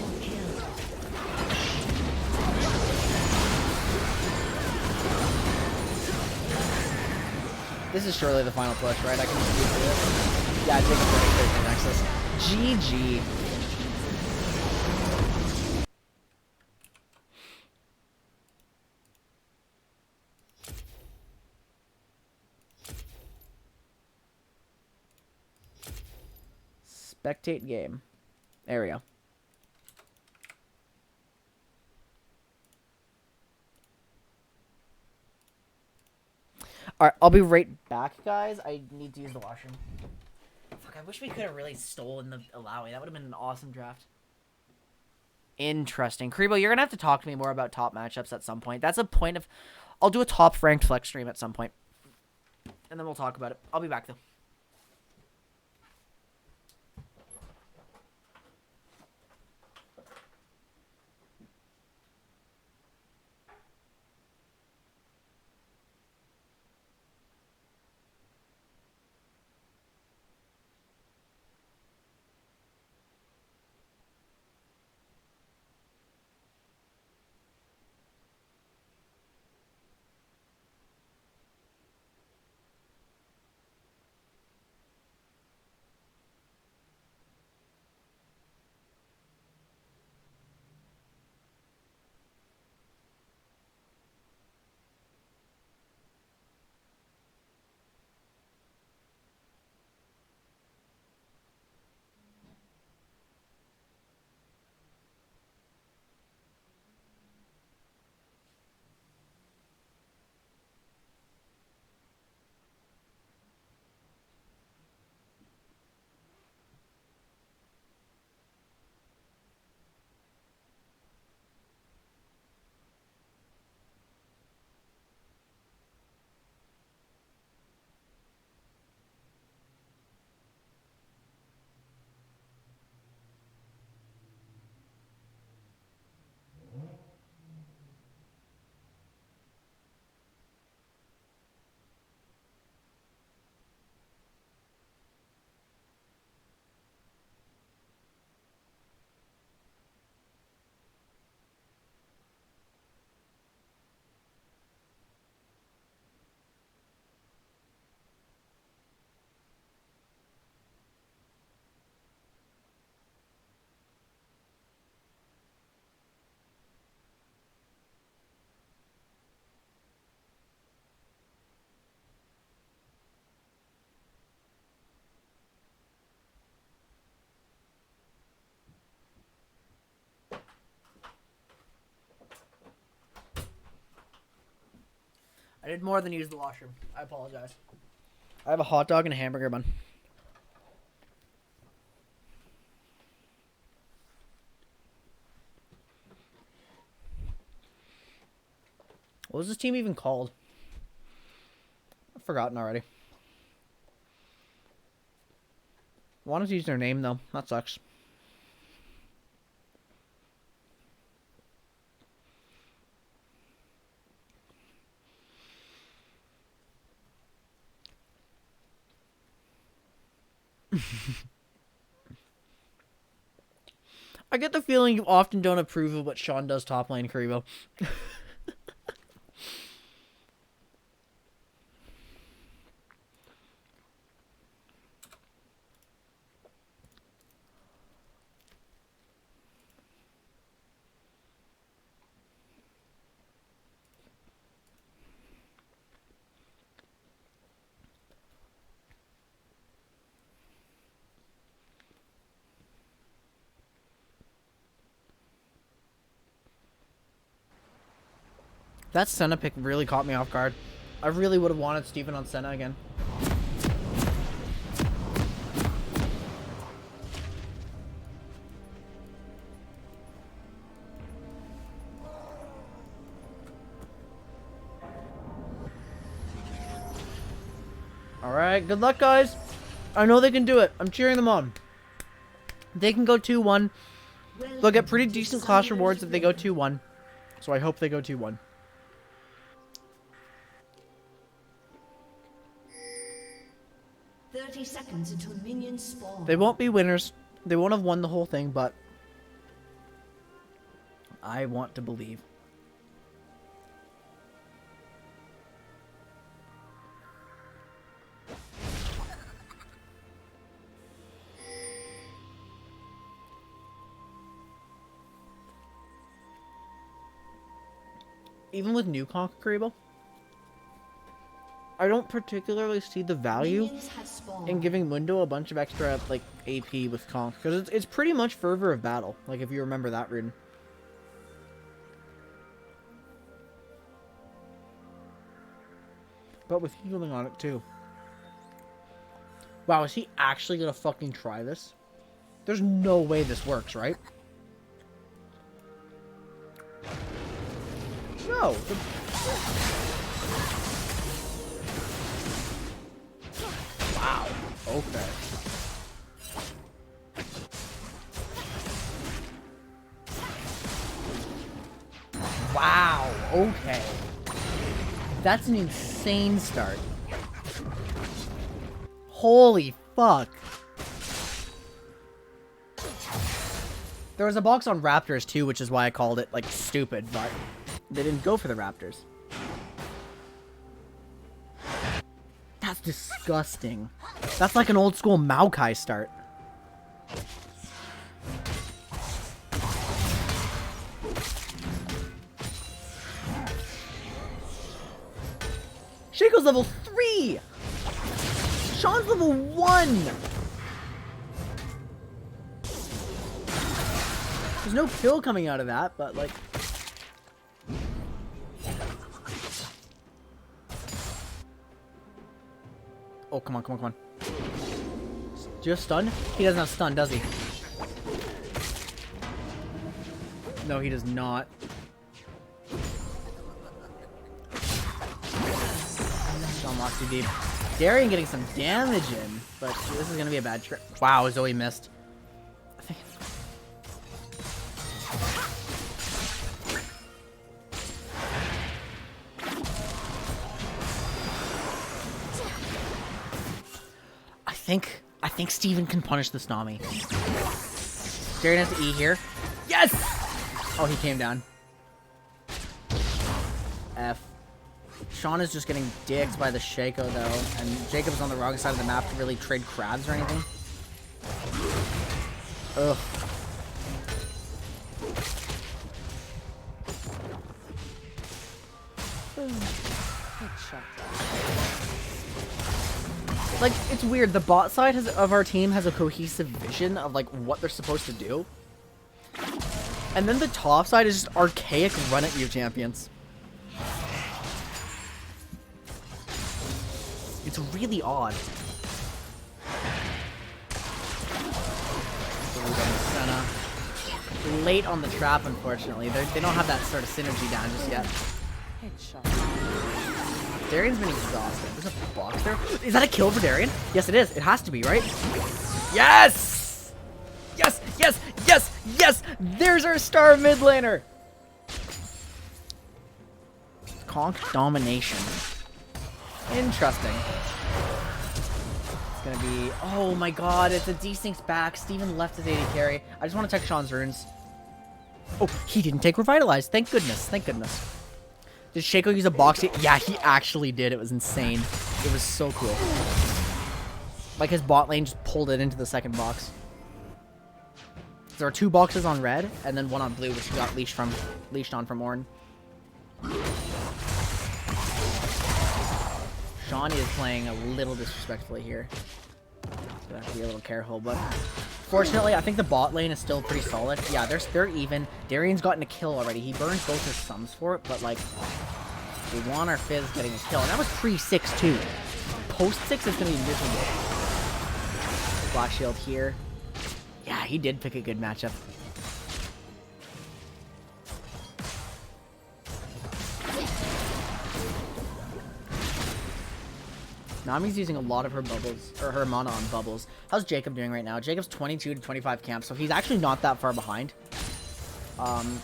this is surely the final push, right? I can just do it. Yeah, Jacob Brady for Nexus. GG. Spectate game. There we go. Alright, I'll be right back, guys. I need to use the washroom. Fuck, I wish we could have really stolen the Alawi. That would have been an awesome draft. Interesting. Karibo, you're gonna have to talk to me more about top matchups at some point. That's a point of... I'll do a top ranked flex stream at some point. And then we'll talk about it. I'll be back, though. I did more than use the washroom. I apologize. I have a hot dog and a hamburger bun. What was this team even called? I've forgotten already. Wanted to use their name though. That sucks. I get the feeling you often don't approve of what Sean does top lane, Karibo. That Senna pick really caught me off guard. I really would have wanted Steven on Senna again. Alright, good luck, guys. I know they can do it. I'm cheering them on. They can go 2-1. They'll get pretty decent class rewards if they go 2-1. So I hope they go 2-1. 30 seconds until minions spawn. They won't be winners. They won't have won the whole thing, but I want to believe. Even with new Conquer Karibo, I don't particularly see the value in giving Mundo a bunch of extra, like, AP with Conk. Because it's pretty much Fervor of Battle, like, if you remember that rune. But with healing on it, too. Wow, is he actually gonna fucking try this? There's no way this works, right? No. Wow. Okay. Wow. Okay. That's an insane start. Holy fuck. There was a box on Raptors too, which is why I called it, like, stupid, but they didn't go for the Raptors. That's disgusting. That's like an old school Maokai start. Shaco's level 3! Sean's level 1! There's no kill coming out of that, but like... Oh, come on, come on, come on. Do you have stun? He doesn't have stun, does he? No, he does not. Sean walks too deep. Darian getting some damage in, but this is gonna be a bad trip. Wow, Zoe missed. I think... I think Steven can punish this Nami. Darian has to E here. Yes! Oh, he came down. F. Sean is just getting dicked by the Shaco, though, and Jacob's on the wrong side of the map to really trade crabs or anything. Ugh. Like, it's weird. The bot side of our team has a cohesive vision of, like, what they're supposed to do. And then the top side is just archaic run-at-you champions. It's really odd. Senna. Late on the trap, unfortunately. They don't have that sort of synergy down just yet. Darian's been exhausted. There's a box there. Is that a kill for Darian? Yes, it is. It has to be, right? Yes! Yes! Yes! Yes! Yes! There's our star mid laner! Conk domination. Interesting. It's gonna be... Oh my god, it's a Desync's back. Steven left his AD carry. I just want to check Sean's runes. Oh, he didn't take Revitalize. Thank goodness. Thank goodness. Did Shaco use a box? Yeah, he actually did. It was insane. It was so cool. Like his bot lane just pulled it into the second box. There are 2 boxes on red, and then 1 on blue, which got leashed on from Ornn. Sean is playing a little disrespectfully here. So I have to be a little careful, but fortunately, I think the bot lane is still pretty solid. Yeah, they're even. Darian's gotten a kill already. He burned both his thumbs for it, but like, we want our Fizz getting a kill, and that was pre-6 too. Post-6 is gonna be miserable. Black Shield here. Yeah, he did pick a good matchup. Nami's using a lot of her bubbles, or her mana on bubbles. How's Jacob doing right now? Jacob's 22 to 25 camps, so he's actually not that far behind.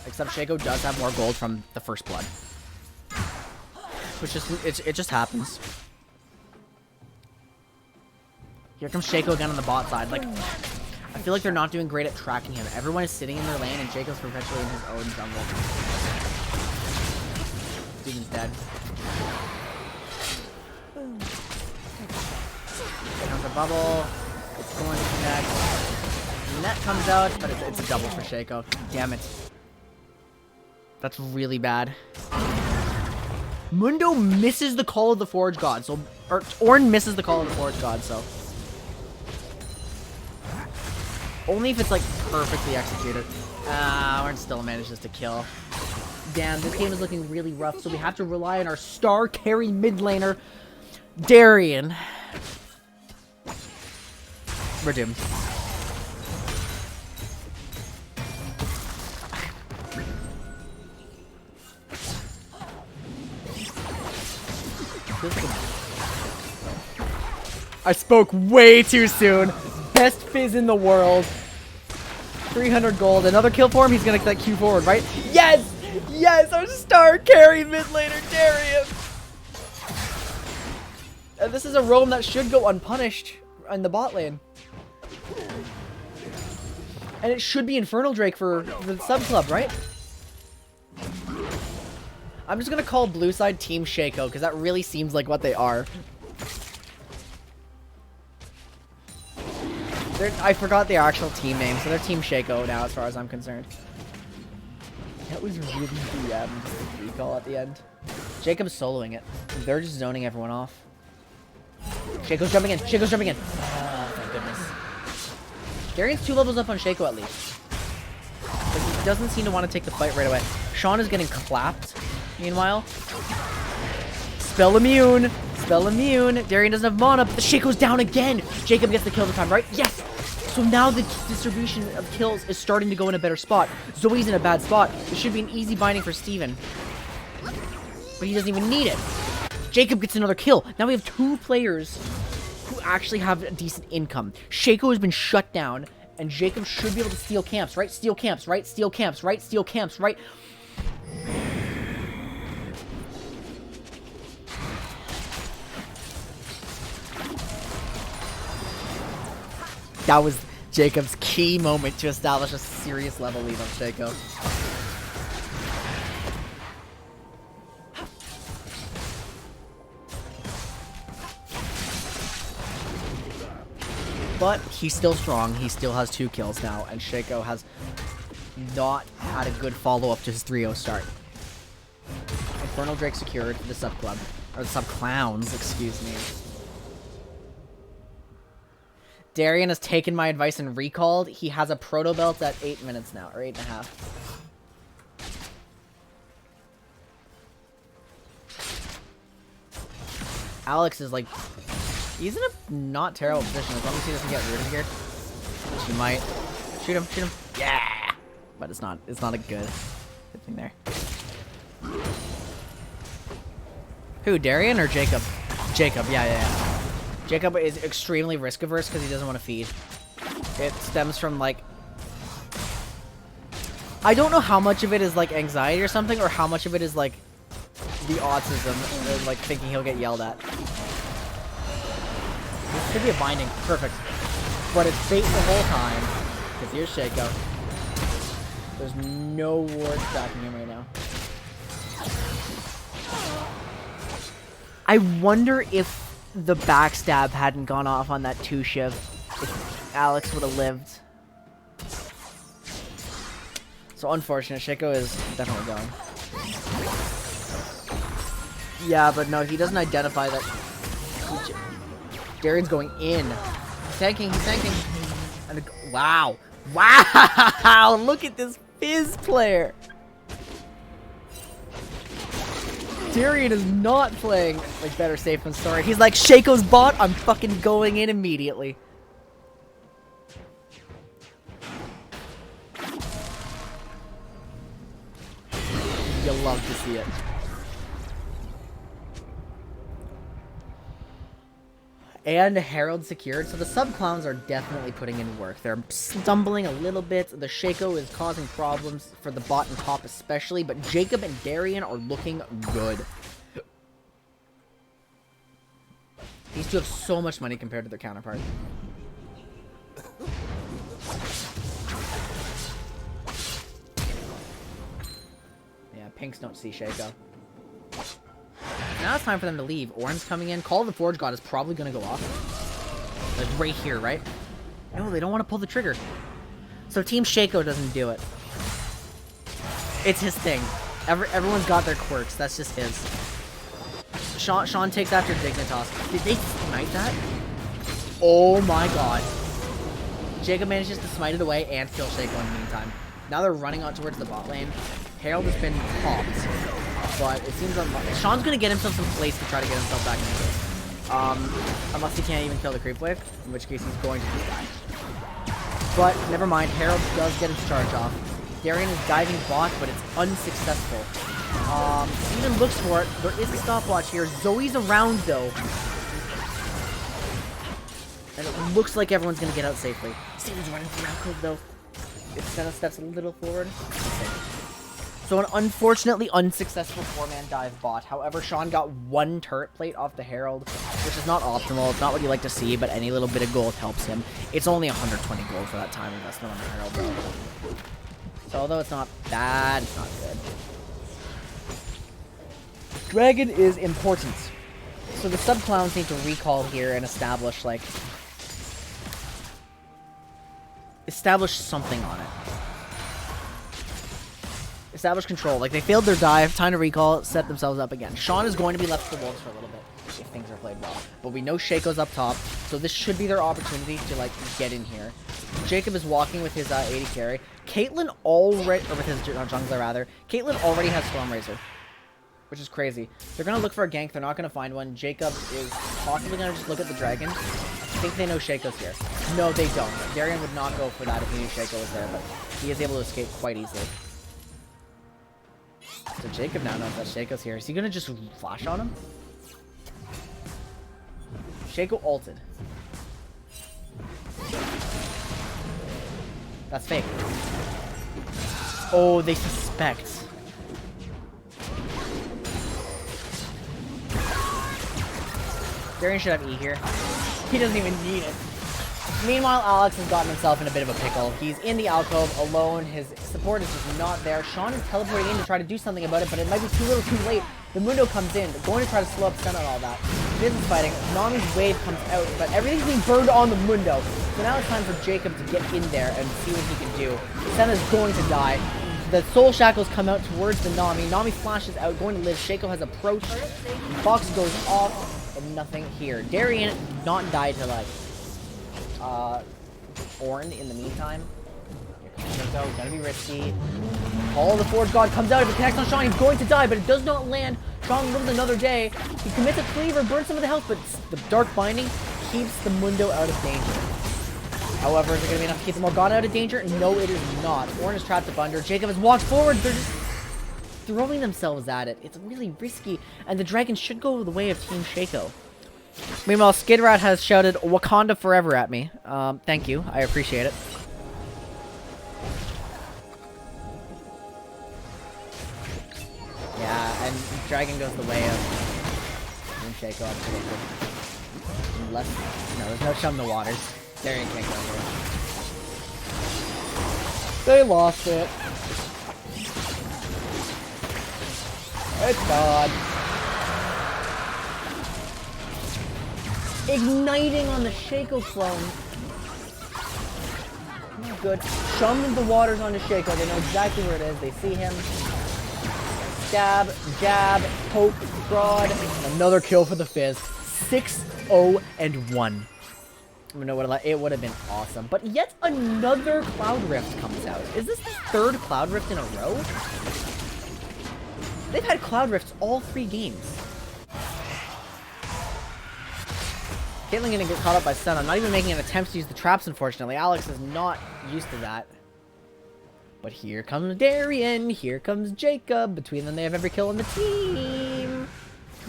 Except Shaco does have more gold from the first blood. Which just, it just happens. Here comes Shaco again on the bot side. Like, I feel like they're not doing great at tracking him. Everyone is sitting in their lane, and Jacob's perpetually in his own jungle. Steven's dead. Here comes a bubble. It's going to connect. Net comes out, but it's a double for Shaco. Damn it. That's really bad. Mundo misses the call of the Forge God, so... Or, Ornn misses the call of the Forge God, so... Only if it's, like, perfectly executed. Ornn still manages to kill. Damn, this game is looking really rough, so we have to rely on our star carry mid laner, Darian. We're doomed. I spoke way too soon. Best Fizz in the world. 300 gold. Another kill for him. He's gonna get that Q forward, right? Yes! Yes! Our star carry mid laner, Darian! And this is a roam that should go unpunished in the bot lane. And it should be Infernal Drake for the sub club, right? I'm just gonna call blue side Team Shaco, because that really seems like what they are. I forgot their actual team name, so they're Team Shaco now, as far as I'm concerned. That was really DM, just a recall at the end. Jacob's soloing it. They're just zoning everyone off. Shaco's jumping in. Shaco's jumping in. Oh, thank goodness. Darian's 2 levels up on Shaco at least. But he doesn't seem to want to take the fight right away. Sean is getting clapped. Meanwhile, spell immune. Spell immune. Darian doesn't have mana, but the Shaco's down again. Jacob gets the kill this time, right? Yes. So now the distribution of kills is starting to go in a better spot. Zoe's in a bad spot. This should be an easy binding for Steven. But he doesn't even need it. Jacob gets another kill. Now we have 2 players who actually have a decent income. Shaco has been shut down, and Jacob should be able to steal camps, right? Steal camps, right? Steal camps, right? Steal camps, right? That was Jacob's key moment to establish a serious level lead on Shaco. But he's still strong. He still has 2 kills now, and Shaco has not had a good follow-up to his 3-0 start. Infernal Drake secured the sub-club. Or the sub-clowns, excuse me. Darian has taken my advice and recalled. He has a proto belt at 8 minutes now, or 8.5. Alex is like He's in a not terrible position as long as he doesn't get rooted here. Which he might. Shoot him, shoot him. Yeah! But it's not a good thing there. Who, Darian or Jacob? Jacob, yeah. Jacob is extremely risk averse because he doesn't want to feed. It stems from like, I don't know how much of it is like anxiety or something, or how much of it is like the autism, or, like thinking he'll get yelled at. This could be a binding, perfect. But it's bait the whole time. Because here's Shaco. There's no ward stacking him right now. I wonder if the backstab hadn't gone off on that 2 shiv, if Alex would have lived. So unfortunate, Shaco is definitely going. Yeah, but no, he doesn't identify that. Darian's going in. He's tanking, And wow. Wow! Look at this Fizz player! Darian is not playing like better safe than sorry. He's like, Shaco's bot, I'm fucking going in immediately. You'll love to see it. And Herald secured, so the sub-clowns are definitely putting in work. They're stumbling a little bit. The Shaco is causing problems for the bot and top especially, but Jacob and Darian are looking good. These two have so much money compared to their counterpart. Yeah, pinks don't see Shaco. Now it's time for them to leave. Orin's coming in. Call of the Forge God is probably going to go off. Like right here, right? No, they don't want to pull the trigger. So Team Shaco doesn't do it. It's his thing. Everyone's got their quirks. That's just his. Sean takes after Dignitas. Did they smite that? Oh my god. Jacob manages to smite it away and kill Shaco in the meantime. Now they're running on towards the bot lane. Herald has been popped, but it seems unlucky. Sean's gonna get himself some place to try to get himself back into it. Unless he can't even kill the creep wave, in which case he's going to die. But never mind, Herald does get his charge off. Darian is diving bot, but it's unsuccessful. Steven looks for it. There is a stopwatch here. Zoe's around though. And it looks like everyone's gonna get out safely. Steven's running around code though. It kind of steps a little forward. So an unfortunately unsuccessful 4-man dive bot. However, Sean got 1 turret plate off the Herald, which is not optimal. It's not what you like to see, but any little bit of gold helps him. It's only 120 gold for that time investment on the Herald, though. So although it's not bad, it's not good. Dragon is important. So the sub-clowns need to recall here and establish, like... establish something on it. Establish control. Like, they failed their dive. Time to recall, set themselves up again. Sean is going to be left to the wolves for a little bit if things are played well. But we know Shaco's up top, so this should be their opportunity to, like, get in here. Jacob is walking with his 80 carry. Caitlyn already... or with his jungler, rather. Caitlyn already has Stormrazor, which is crazy. They're going to look for a gank. They're not going to find one. Jacob is possibly going to just look at the dragon. I think they know Shaco's here. No, they don't. Darian would not go for that if he knew Shaco was there, but he is able to escape quite easily. So Jacob now knows that Shaco's here. Is he gonna just flash on him? Shaco ulted. That's fake. Oh, they suspect. Darian should have E here. He doesn't even need it. Meanwhile, Alex has gotten himself in a bit of a pickle. He's in the alcove alone. His support is just not there. Sean is teleporting in to try to do something about it, but it might be too little too late. The Mundo comes in, going to try to slow up Senna and all that. Fizz is fighting. Nami's wave comes out, but everything's being burned on the Mundo. So now it's time for Jacob to get in there and see what he can do. Senna's going to die. The soul shackles come out towards the Nami. Nami flashes out, going to live. Shaco has approached. Fox goes off, and nothing here. Darian not died to, like, Ornn in the meantime. Here comes Shaco, gonna be risky. All the Forge God comes out. If it connects on Sean, he's going to die, but it does not land. Sean lives another day. He commits a cleaver, burns some of the health, but the Dark Binding keeps the Mundo out of danger. However, is it going to be enough to keep the Morgana out of danger? No, it is not. Ornn is trapped up under. Jacob has walked forward. They're just throwing themselves at it. It's really risky, and the dragon should go the way of Team Shaco. Meanwhile, Skidrat has shouted Wakanda forever at me. Thank you. I appreciate it. Yeah, and dragon goes the way of Team Shaco. I'm predicting. Unless... No, there's no chum in the waters. Darian can't go here. They lost it. It's God. Igniting on the Shaco clone. Not good. Chum the waters onto Shaco. They know exactly where it is. They see him. Stab, jab, poke, prod. Another kill for the Fizz. 6-0-1. It would have been awesome. But yet another Cloud Rift comes out. Is this the third Cloud Rift in a row? They've had Cloud Rifts all 3 games. Caitlyn gonna get caught up by Senna. Not even making an attempt to use the traps, unfortunately. Alex is not used to that. But here comes Darian. Here comes Jacob. Between them, they have every kill on the team.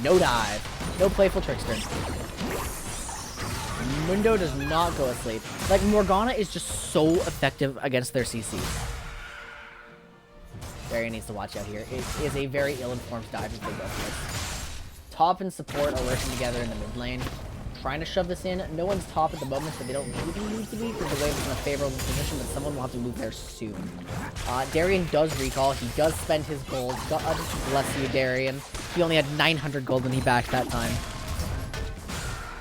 No dive. No playful trickster. Mundo does not go asleep. Like, Morgana is just so effective against their CC. Darian needs to watch out here. It is a very ill-informed dive if they go for this. Top and support are working together in the mid lane. Trying to shove this in. No one's top at the moment, so they don't really need to be because the wave is in a favorable position, but someone will have to move there soon. Darian does recall. He does spend his gold. God bless you, Darian. He only had 900 gold when he backed that time.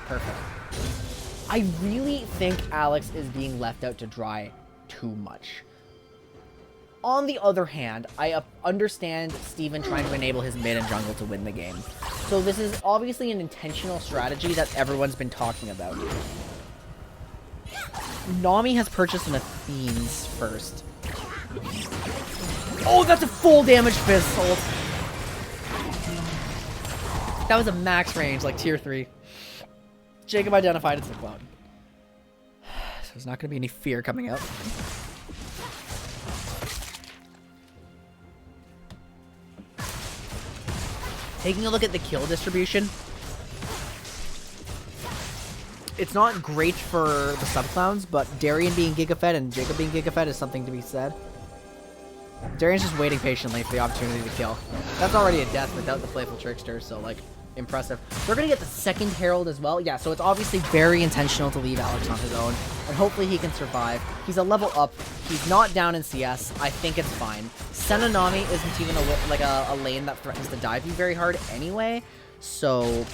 Perfect. I really think Alex is being left out to dry too much. On the other hand, I understand Steven trying to enable his mid and jungle to win the game. So this is obviously an intentional strategy that everyone's been talking about. Nami has purchased an Athene's first. Oh, that's a full damage fist ult. That was a max range, like tier 3. Jacob identified it's the cloud. So there's not going to be any fear coming out. Taking a look at the kill distribution, it's not great for the sub-clowns, but Darian being Giga-fed and Jacob being Giga-fed is something to be said. Darian's just waiting patiently for the opportunity to kill. That's already a death without the playful trickster, so, like, impressive. We're gonna get the second Herald as well. Yeah, so it's obviously very intentional to leave Alex on his own, and hopefully he can survive. He's a level up. He's not down in CS. I think it's fine. Senna Nami isn't even a lane that threatens to dive you very hard anyway, so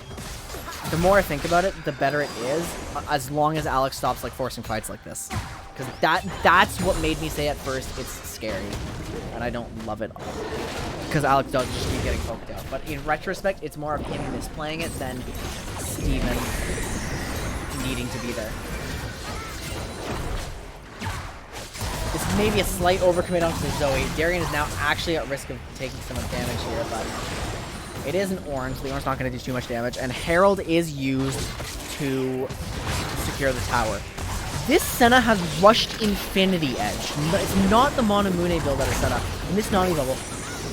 the more I think about it, the better it is, as long as Alex stops, like, forcing fights like this. Because that's what made me say at first it's scary, and I don't love it because Alex does just keep getting poked out. But in retrospect, it's more of him misplaying it than Steven needing to be there. It's maybe a slight overcommit onto the Zoe. Darian is now actually at risk of taking some damage here, but it is an Ornn, so the Ornn's not going to do too much damage. And Herald is used to secure the tower. This Senna has rushed Infinity Edge. It's not the Monamune build that is set up. In this Nami level,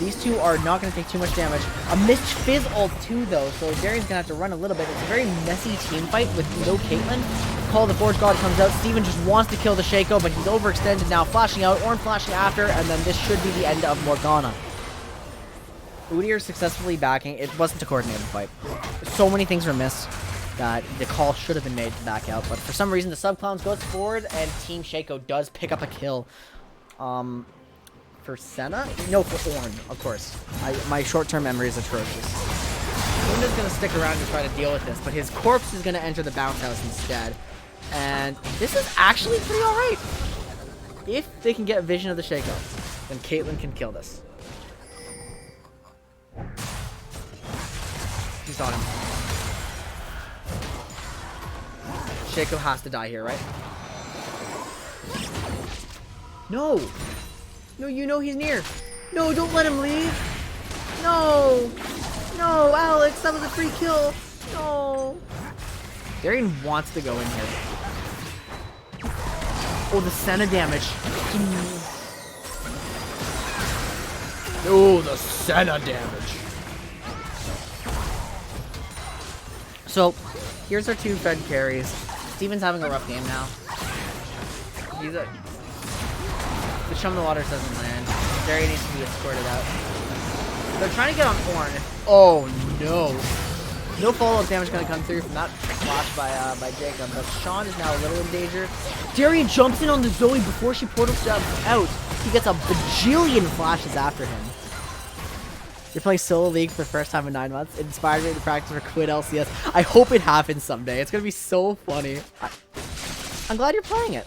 these two are not going to take too much damage. A missed Fizz ult too, though, so Darian's going to have to run a little bit. It's a very messy team fight with no Caitlyn. Call of the Forge God comes out. Steven just wants to kill the Shaco, but he's overextended now. Flashing out, Ornn flashing after, and then this should be the end of Morgana. Udyr successfully backing. It wasn't a coordinated fight. So many things were missed that the call should have been made to back out, but for some reason the sub-clowns goes forward and Team Shaco does pick up a kill. For Senna? No, for Ornn, of course. My short-term memory is atrocious. Linda's gonna stick around and try to deal with this, but his corpse is gonna enter the bounce house instead. And this is actually pretty alright. If they can get vision of the Shaco, then Caitlyn can kill this. He's on him. Shaco has to die here, right? No! No, you know he's near. No, don't let him leave. No! No, Alex, that was a free kill. No! Darian wants to go in here. Oh, the Senna damage. Oh, the Senna damage. So, here's our 2 Fed carries. Steven's having a rough game now. The Chum of the Waters doesn't land. Darian needs to be escorted out. They're trying to get on Ornn. Oh no. No follow-up damage gonna come through from that flash by Jacob, but Sean is now a little in danger. Darian jumps in on the Zoe before she portal stabs out. He gets a bajillion flashes after him. You're playing Solo League for the first time in 9 months. It inspired me to practice for Quinn LCS. I hope it happens someday. It's gonna be so funny. I'm glad you're playing it.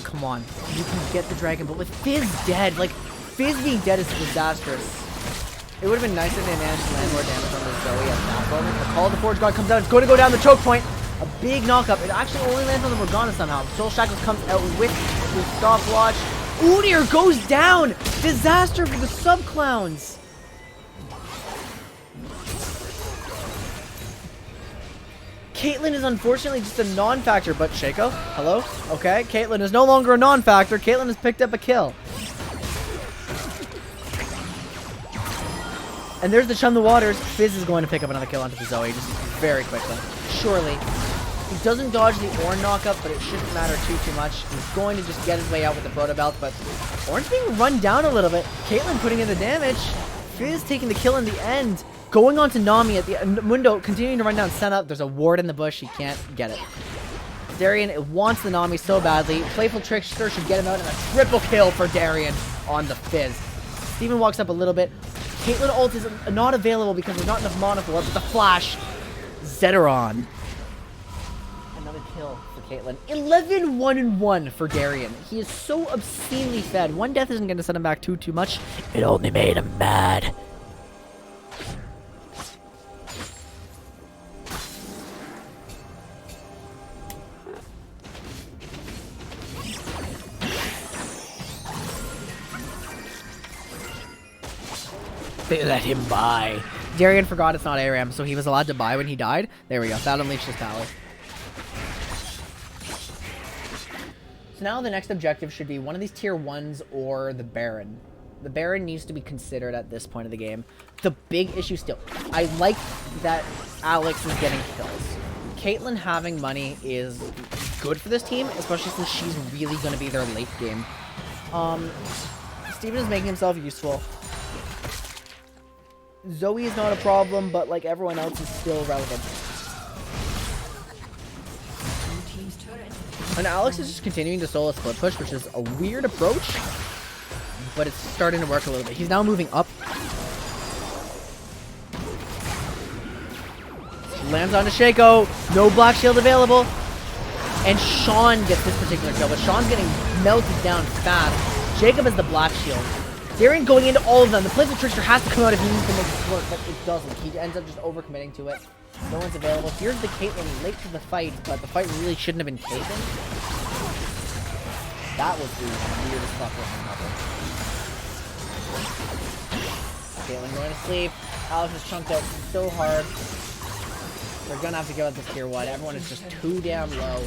Come on, you can get the dragon, but with Fizz dead, like, Fizz being dead is disastrous. It would have been nice if they managed to land more damage on the Zoe at that moment. The Call of the Forge God comes out, it's going to go down the choke point. A big knock-up. It actually only lands on the Morgana somehow. Soul Shackles comes out with the stopwatch. Udyr goes down! Disaster for the sub-clowns! Caitlyn is unfortunately just a non-factor, but Shaco, hello? Okay, Caitlyn is no longer a non-factor. Caitlyn has picked up a kill. And there's the Chum the Waters. Fizz is going to pick up another kill onto the Zoe just very quickly. Surely. He doesn't dodge the Ornn knockup, but it shouldn't matter too much. He's going to just get his way out with the Proto Belt, but Ornn's being run down a little bit. Caitlyn putting in the damage. Fizz taking the kill in the end. Going on to Nami at the window, continuing to run down Senna. There's a ward in the bush. He can't get it. Darian wants the Nami so badly. Playful Trickster should get him out, and a triple kill for Darian on the Fizz. Steven walks up a little bit. Caitlyn ult is not available because there's not enough mana for it, but the flash. Zeteron. Another kill for Caitlyn. 11-1-1 for Darian. He is so obscenely fed. One death isn't going to set him back too much. It only made him mad. They let him buy. Darian forgot it's not ARAM, so he was allowed to buy when he died. There we go. That unleashed his power. So now the next objective should be one of these tier 1s or the Baron. The Baron needs to be considered at this point of the game. The big issue still, I like that Alex is getting kills. Caitlyn having money is good for this team, especially since she's really going to be their late game. Steven is making himself useful. Zoe is not a problem, but like everyone else is still relevant. And Alex is just continuing to solo split push, which is a weird approach, but it's starting to work a little bit. He's now moving up. Lands onto Shaco. No black shield available. And Sean gets this particular kill, but Sean's getting melted down fast. Jacob has the black shield. Darian going into all of them. The Playful Trickster has to come out if he needs to make this work, but it doesn't. He ends up just overcommitting to it. No one's available. Here's the Caitlyn late to the fight, but the fight really shouldn't have been taken. That was the weirdest fuck looking Caitlyn going to sleep. Alex is chunked out so hard. They're gonna have to go at this tier 1. Everyone is just too damn low.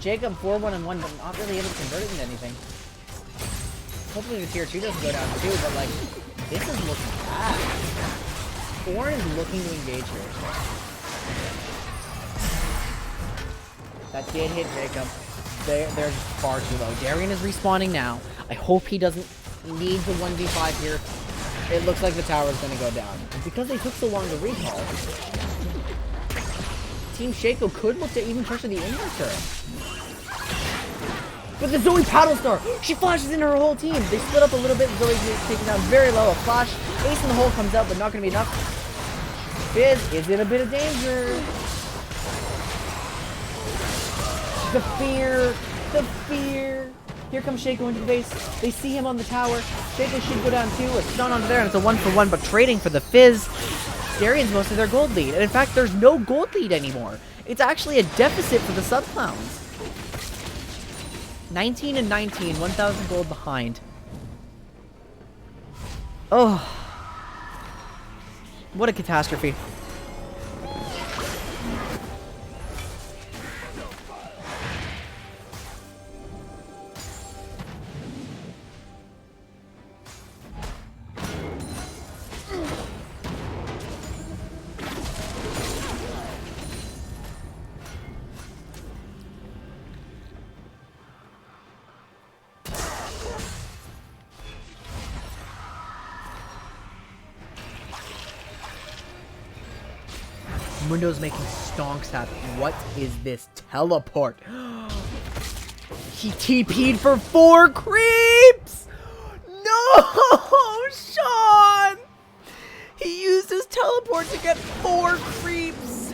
Jacob 4-1-1, but not really able to convert it into anything. Hopefully the tier 2 doesn't go down too, but like, this is looking bad. Ornn is looking to engage here. That did hit Jacob. They're far too low. Darian is respawning now. I hope he doesn't need the 1v5 here. It looks like the tower is going to go down. And because they took so long to recall, Team Shaco could look to even pressure the inner turret. But the Zoe Paddle Star, she flashes in her whole team. They split up a little bit. Zoe's taken down very low. A flash, ace in the hole comes out, but not going to be enough. Fizz is in a bit of danger. The fear, the fear. Here comes Shaco into the base. They see him on the tower. Shaco should go down too. A stun onto there, and it's a 1-for-1, but trading for the Fizz. Darian's most of their gold lead. And in fact, there's no gold lead anymore. It's actually a deficit for the sub-clowns. 19 and 19, 1,000 gold behind. Oh. What a catastrophe. Mundo's making stonks happen. What is this teleport? He TP'd for 4 creeps! No, Sean! He used his teleport to get 4 creeps!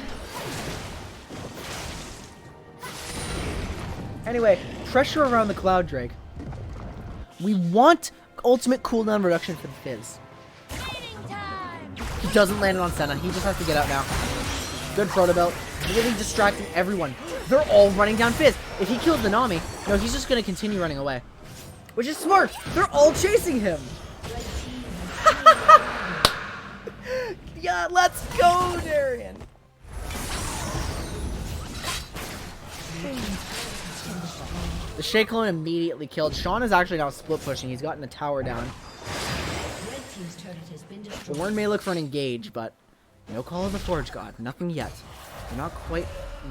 Anyway, pressure around the Cloud Drake. We want ultimate cooldown reduction for the Fizz. He doesn't land it on Senna. He just has to get out now. Good proto belt. Really distracting everyone. They're all running down Fizz. If he kills the Nami, no, he's just going to continue running away. Which is smart. They're all chasing him. Yeah, let's go, Darian. The Shake Clone immediately killed. Sean is actually now split pushing. He's gotten a tower down. Warren may look for an engage, but no call of the Forge God. Nothing yet. They're not quite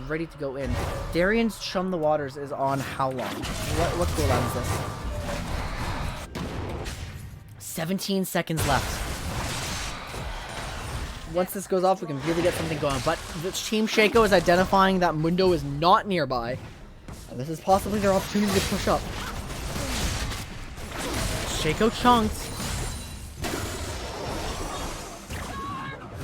ready to go in. Darian's Chum the Waters is on how long? What cooldown is this? 17 seconds left. Once this goes off, we can really get something going. But the Team Shaco is identifying that Mundo is not nearby. And this is possibly their opportunity to push up. Shaco chunks.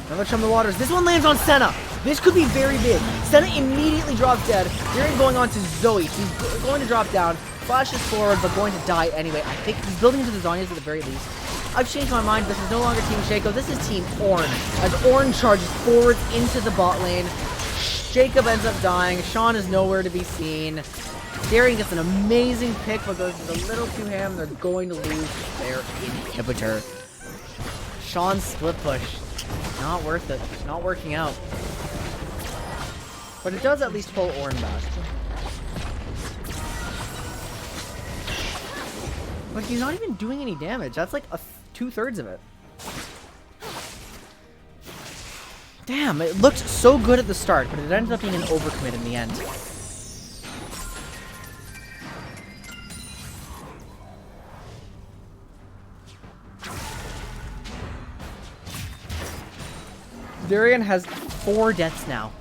Another Chum the Waters. This one lands on Senna. This could be very big. Senna immediately drops dead. Darian going on to Zoe. He's going to drop down. Flashes forward, but going to die anyway. I think he's building into the Zonias at the very least. I've changed my mind. This is no longer Team Shaco. This is Team Ornn. As Ornn charges forward into the bot lane. Jacob ends up dying. Sean is nowhere to be seen. Darian gets an amazing pick, but goes a little too ham. They're going to lose their inhibitor. Sean's split push. Not worth it. Not working out. But it does at least pull Ornn back. But he's not even doing any damage. That's like 2/3 of it. Damn, it looked so good at the start, but it ended up being an overcommit in the end. Darian has 4 deaths now.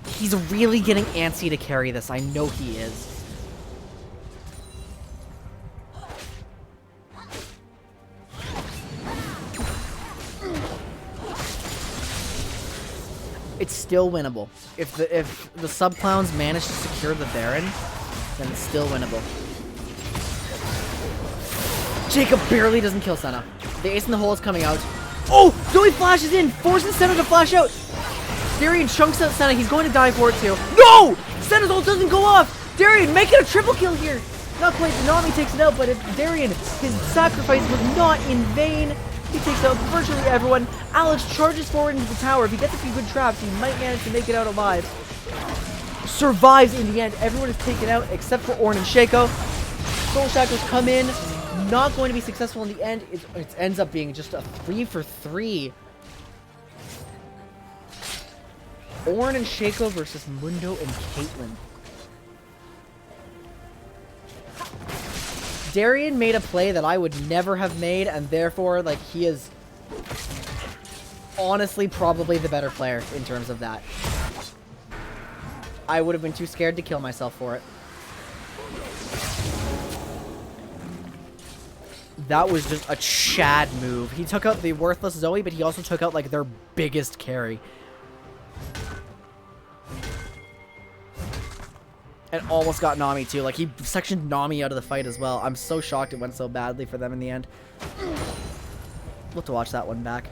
He's really getting antsy to carry this. I know he is. It's still winnable. If the sub-clowns manage to secure the Baron, then it's still winnable. Jacob barely doesn't kill Senna. The ace in the hole is coming out. Oh! Zoe flashes in, forces Senna to flash out. Darian chunks out Senna. He's going to die for it too. No! Senna's ult doesn't go off. Darian making a triple kill here. Not quite. Nami takes it out, but Darian, his sacrifice was not in vain. He takes out virtually everyone. Alex charges forward into the tower. If he gets a few good traps, he might manage to make it out alive. Survives in the end. Everyone is taken out except for Ornn and Shaco. Soul Shackles come in. Not going to be successful in the end. It ends up being just a 3-for-3. Ornn and Shaco versus Mundo and Caitlyn. Darian made a play that I would never have made, and therefore, like, he is honestly probably the better player in terms of that. I would have been too scared to kill myself for it. That was just a Chad move. He took out the worthless Zoe, but he also took out, like, their biggest carry. And almost got Nami, too. Like, he sectioned Nami out of the fight as well. I'm so shocked it went so badly for them in the end. We'll have to watch that one back.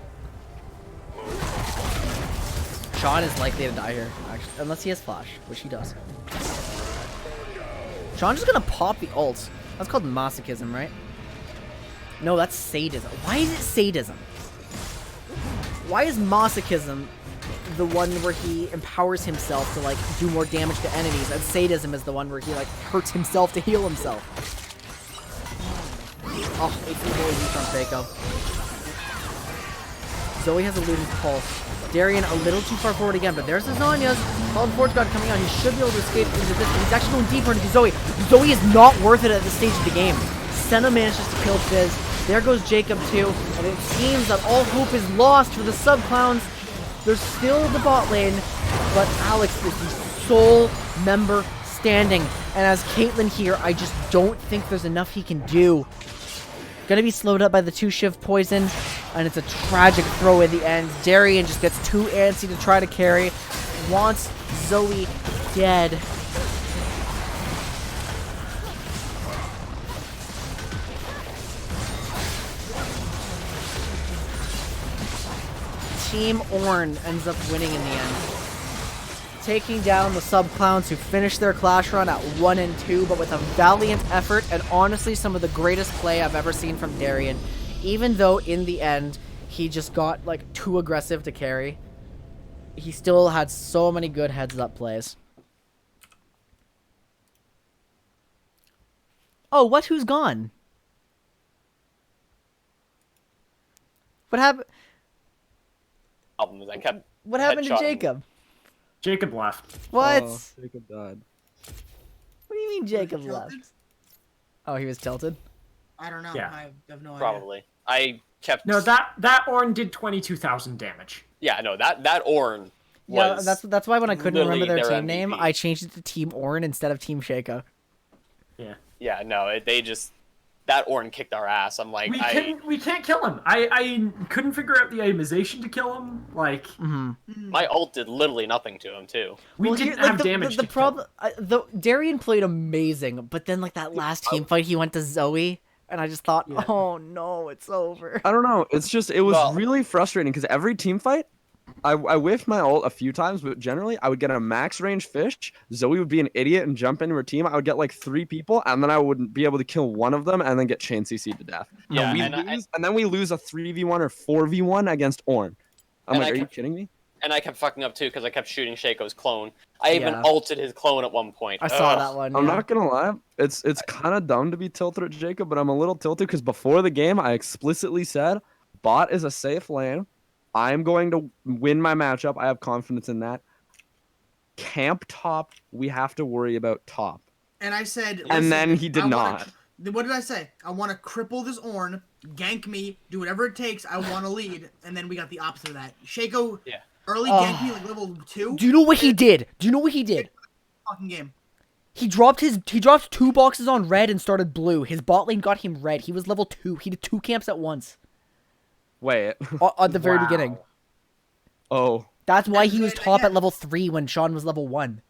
Sean is likely to die here, actually. Unless he has flash, which he does. Sean's just gonna pop the ult. That's called masochism, right? No, that's sadism. Why is it sadism? Why is masochism the one where he empowers himself to like do more damage to enemies, and sadism is the one where he like hurts himself to heal himself? Oh, AP boy from Faco. Zoe has eluded Pulse. Darian a little too far forward again, but there's the Zanya's. Fallen Forge God coming out. He should be able to escape into this, but he's actually going deeper into Zoe. Zoe is not worth it at this stage of the game. Senna manages to kill Fizz. There goes Jacob too, and it seems that all hope is lost for the sub-clowns. There's still the bot lane, but Alex is the sole member standing. And as Caitlyn here, I just don't think there's enough he can do. Gonna be slowed up by the 2-shift poison, and it's a tragic throw at the end. Darian just gets too antsy to try to carry. Wants Zoe dead. Team Ornn ends up winning in the end, taking down the sub-clowns who finished their Clash run at 1 and 2, but with a valiant effort and honestly some of the greatest play I've ever seen from Darian, even though in the end he just got like too aggressive to carry. He still had so many good heads-up plays. Oh, what? Who's gone? What happened? Problem is I kept What happened to headshotting. Jacob? Jacob left. What? Oh, Jacob died. What do you mean Jacob tilted? left? Oh, he was tilted? I don't know. Yeah. I have no idea. Probably. I kept. No, that Ornn did 22,000 damage. Yeah, no, that Ornn Yeah, was. that's why when I couldn't remember literally their their team name, MVP. I changed it to Team Ornn instead of Team Shaco. Yeah, no, they just that Ornn kicked our ass. I'm like, We can't kill him. I couldn't figure out the itemization to kill him. Like my ult did literally nothing to him too. we didn't have damage. The to kill him. problem, Darian played amazing, but then like that last team fight, he went to Zoe, and I just thought, Yeah. oh no, it's over. I don't know. It's just it was Well- really frustrating because every team fight, I whiffed my ult a few times, but generally I would get a max range fish. Zoe would be an idiot and jump into her team. I would get like 3 people, and then I wouldn't be able to kill one of them, and then get chain CC'd to death. Yeah, and then we lose a 3v1 or 4v1 against Ornn. I'm And like, I are you kept- kidding me? And I kept fucking up too because I kept shooting Shaco's clone. I even Yeah. ulted his clone at one point. I saw Ugh. that one. I'm yeah. not gonna lie, it's kind of dumb to be tilted at Jacob, but I'm a little tilted because before the game I explicitly said bot is a safe lane. I'm going to win my matchup. I have confidence in that. Camp top, we have to worry about top. And I said, And listen, then he did I wanna not. What did I say? I want to cripple this Ornn, gank me, do whatever it takes. I want to lead, and then we got the opposite of that. Shaco Yeah. early gank me like level 2. Do you know what he did? Do you know what he did? Fucking game. He dropped 2 boxes on red and started blue. His bot lane got him red. He was level 2. He did 2 camps at once Wait. at the very Wow. beginning. Oh. That's why And he was then, top yeah. at level 3 when Sean was level 1.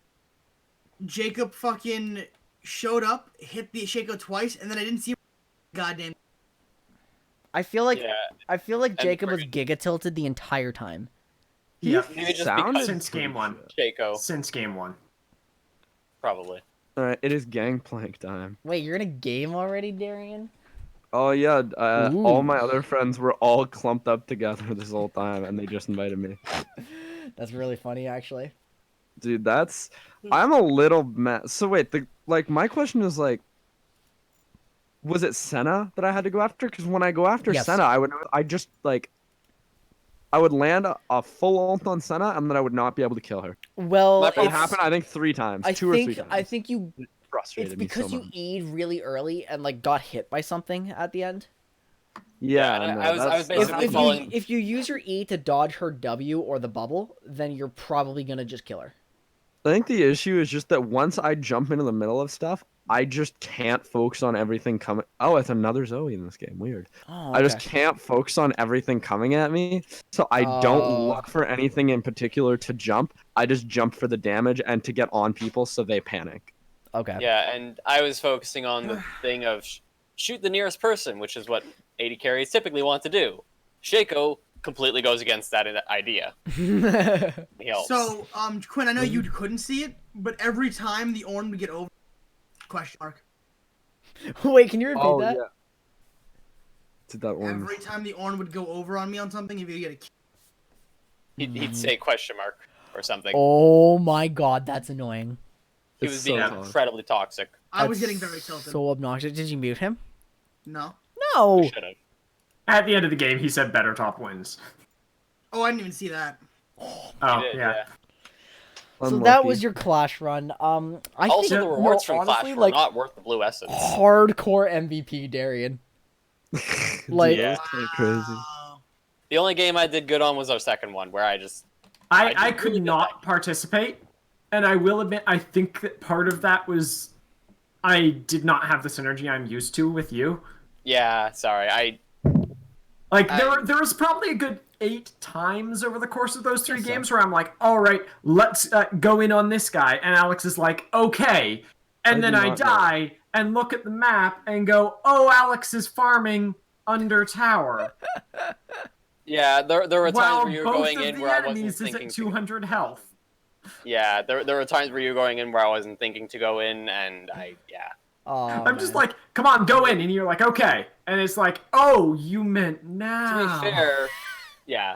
Jacob fucking showed up, hit the Shaco twice, and then I didn't see. Goddamn. I feel like Yeah, Jacob was friggin- giga tilted the entire time. Yeah. Maybe just Sounds because Since game 1. Shaco, Since game 1. probably. All right, it is gangplank time. Wait, you're in a game already, Darian? Oh yeah, Ooh. all my other friends were all clumped up together this whole time, and they just invited me. That's really funny, actually. Dude, I'm a little mad. So wait, my question is like, was it Senna that I had to go after? Because when I go after Yes. Senna, I would land a full ult on Senna, and then I would not be able to kill her. Well, My It problem- happened, I think, 3 times, I 2 or 3 think times. I think you. It It's frustrated me because so you much. E'd really early and like got hit by something at the end. Yeah, and no, I was that's- basically If following- if you use your E to dodge her W or the bubble, then you're probably gonna just kill her. I think the issue is just that once I jump into the middle of stuff, I just can't focus on everything coming. Oh, it's another Zoe in this game. Weird. Oh, I just okay. can't focus on everything coming at me, so I Oh. don't look for anything in particular to jump. I just jump for the damage and to get on people so they panic. Okay. Yeah, and I was focusing on the thing of shoot the nearest person, which is what AD carries typically want to do. Shaco completely goes against that idea. He helps. So, Quinn, I know you couldn't see it, but every time the Ornn would get over, question mark. Wait, can you repeat that? Dude, that one. Every time the Ornn would go over on me on something, he'd get a kill. He'd say question mark or something. Oh my god, that's annoying. He It's was being so tough. incredibly toxic. I was That's getting very tilted. So obnoxious. Did you mute him? No. No. Should have. At the end of the game, he said better top wins. Oh, I didn't even see that. Oh, He did, yeah. So that was your Clash run. I Also, think the rewards from honestly, Clash were like not worth the blue essence. hardcore MVP Darian. Like- Dude, that's so crazy. Wow. The only game I did good on was our second one, where I just I did could really good not participate, and I will admit, I think that part of that was I did not have the synergy I'm used to with you. yeah. Sorry, Like I- there was probably a good 8 times over the course of those 3 Yes, games where I'm like, all right, let's go in on this guy, and Alex is like, okay, and I then do I not know. die and look at the map and go, oh, Alex is farming under tower. yeah. There were times While where you were both going of in the where I wasn't enemies is thinking at to. 200 health. Yeah, there were times where you were going in where I wasn't thinking to go in, and yeah. Oh, I'm just man. like, come on, go in, and you're like, okay, and it's like, oh, you meant To now. be fair, yeah.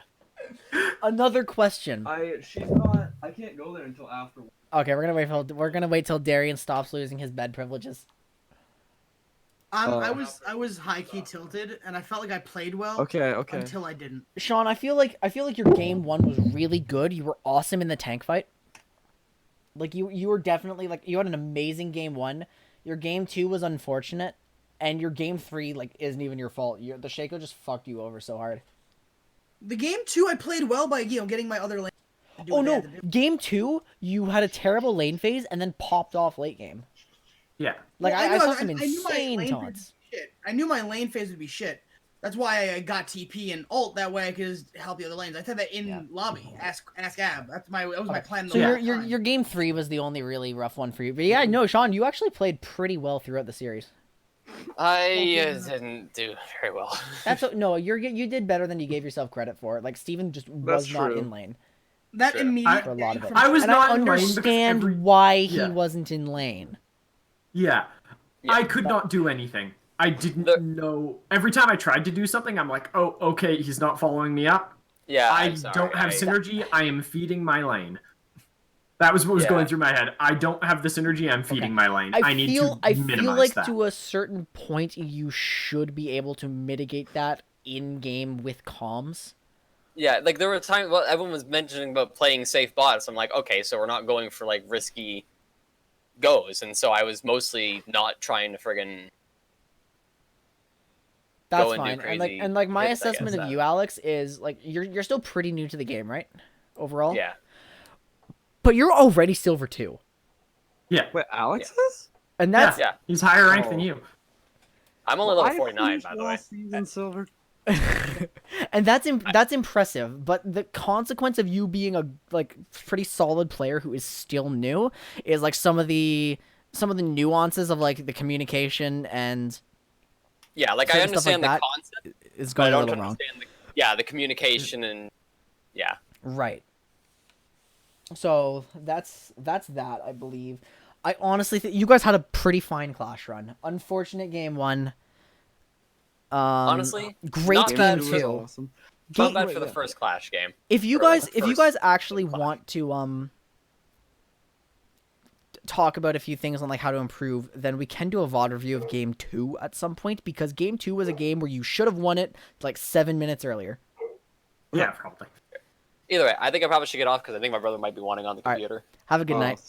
Another question. She's not. I can't go there until after. Okay, we're gonna wait till Darian stops losing his bed privileges. I was high key tilted, and I felt like I played well Okay. until I didn't. Sean, I feel like your game 1 was really good. You were awesome in the tank fight. Like you were definitely like you had an amazing game 1. Your game 2 was unfortunate, and your game 3 like isn't even your fault. The Shaco just fucked you over so hard. The game 2, I played well by getting my other lane. to do Oh what they no, had to do. game 2 you had a terrible lane phase and then popped off late game. Yeah. Like Well, I know, saw some knew my insane lane phase would taunts. be shit. I knew my lane phase would be shit. That's why I got TP and ult. That way I could just help the other lanes. I said that in lobby. Ask Ab. That was my plan. So the whole your time. your game 3 was the only really rough one for you. But yeah, no, Sean, you actually played pretty well throughout the series. I didn't do very well. No, you did better than you gave yourself credit for. Like Steven just was That's not true. in lane. that Sure. immediate For a lot of it. from- I was And not I in lane because understand every- why he Yeah. wasn't in lane. Yeah. Yeah. I could not do anything. I didn't The- know. Every time I tried to do something, I'm like, oh, okay, he's not following me up. Yeah, I I'm sorry, don't have synergy. I am feeding my lane. That was what was Yeah. going through my head. I don't have the synergy. I'm feeding my lane. I need to I minimize feel like that. to a certain point you should be able to mitigate that in game with comms. Yeah, like there were times. Well, everyone was mentioning about playing safe bots. I'm like, okay, so we're not going for like risky goes, and so I was mostly not trying to friggin' That's go and do fine. crazy And like my hits, I assessment guess. of you, Alex, is like you're still pretty new to the game, right? Overall. Yeah. But you're already silver 2. Yeah. Wait, Alex is? And that's Yeah. He's higher ranked than Oh. you. I'm only I level 49, finished by the way. last season silver. and that's impressive, but the consequence of you being a like pretty solid player who is still new is like some of the nuances of like the communication and Yeah, like I certain stuff like understand the that concept, is but I going a don't little wrong. understand the communication and yeah. Right. So that's that, I believe. I honestly think you guys had a pretty fine Clash run. Unfortunate game 1. Honestly, great not game bad. It was 2. awesome. Not bad Wait, for the yeah. first Clash game. If you Or, like, guys the if you first guys actually Clash. want to talk about a few things on like how to improve, then we can do a VOD review of game 2 at some point, because game 2 was a game where you should have won it like 7 minutes earlier. Yeah, probably. Either way, I think I probably should get off because I think my brother might be wanting on the All right. computer. Have a good night.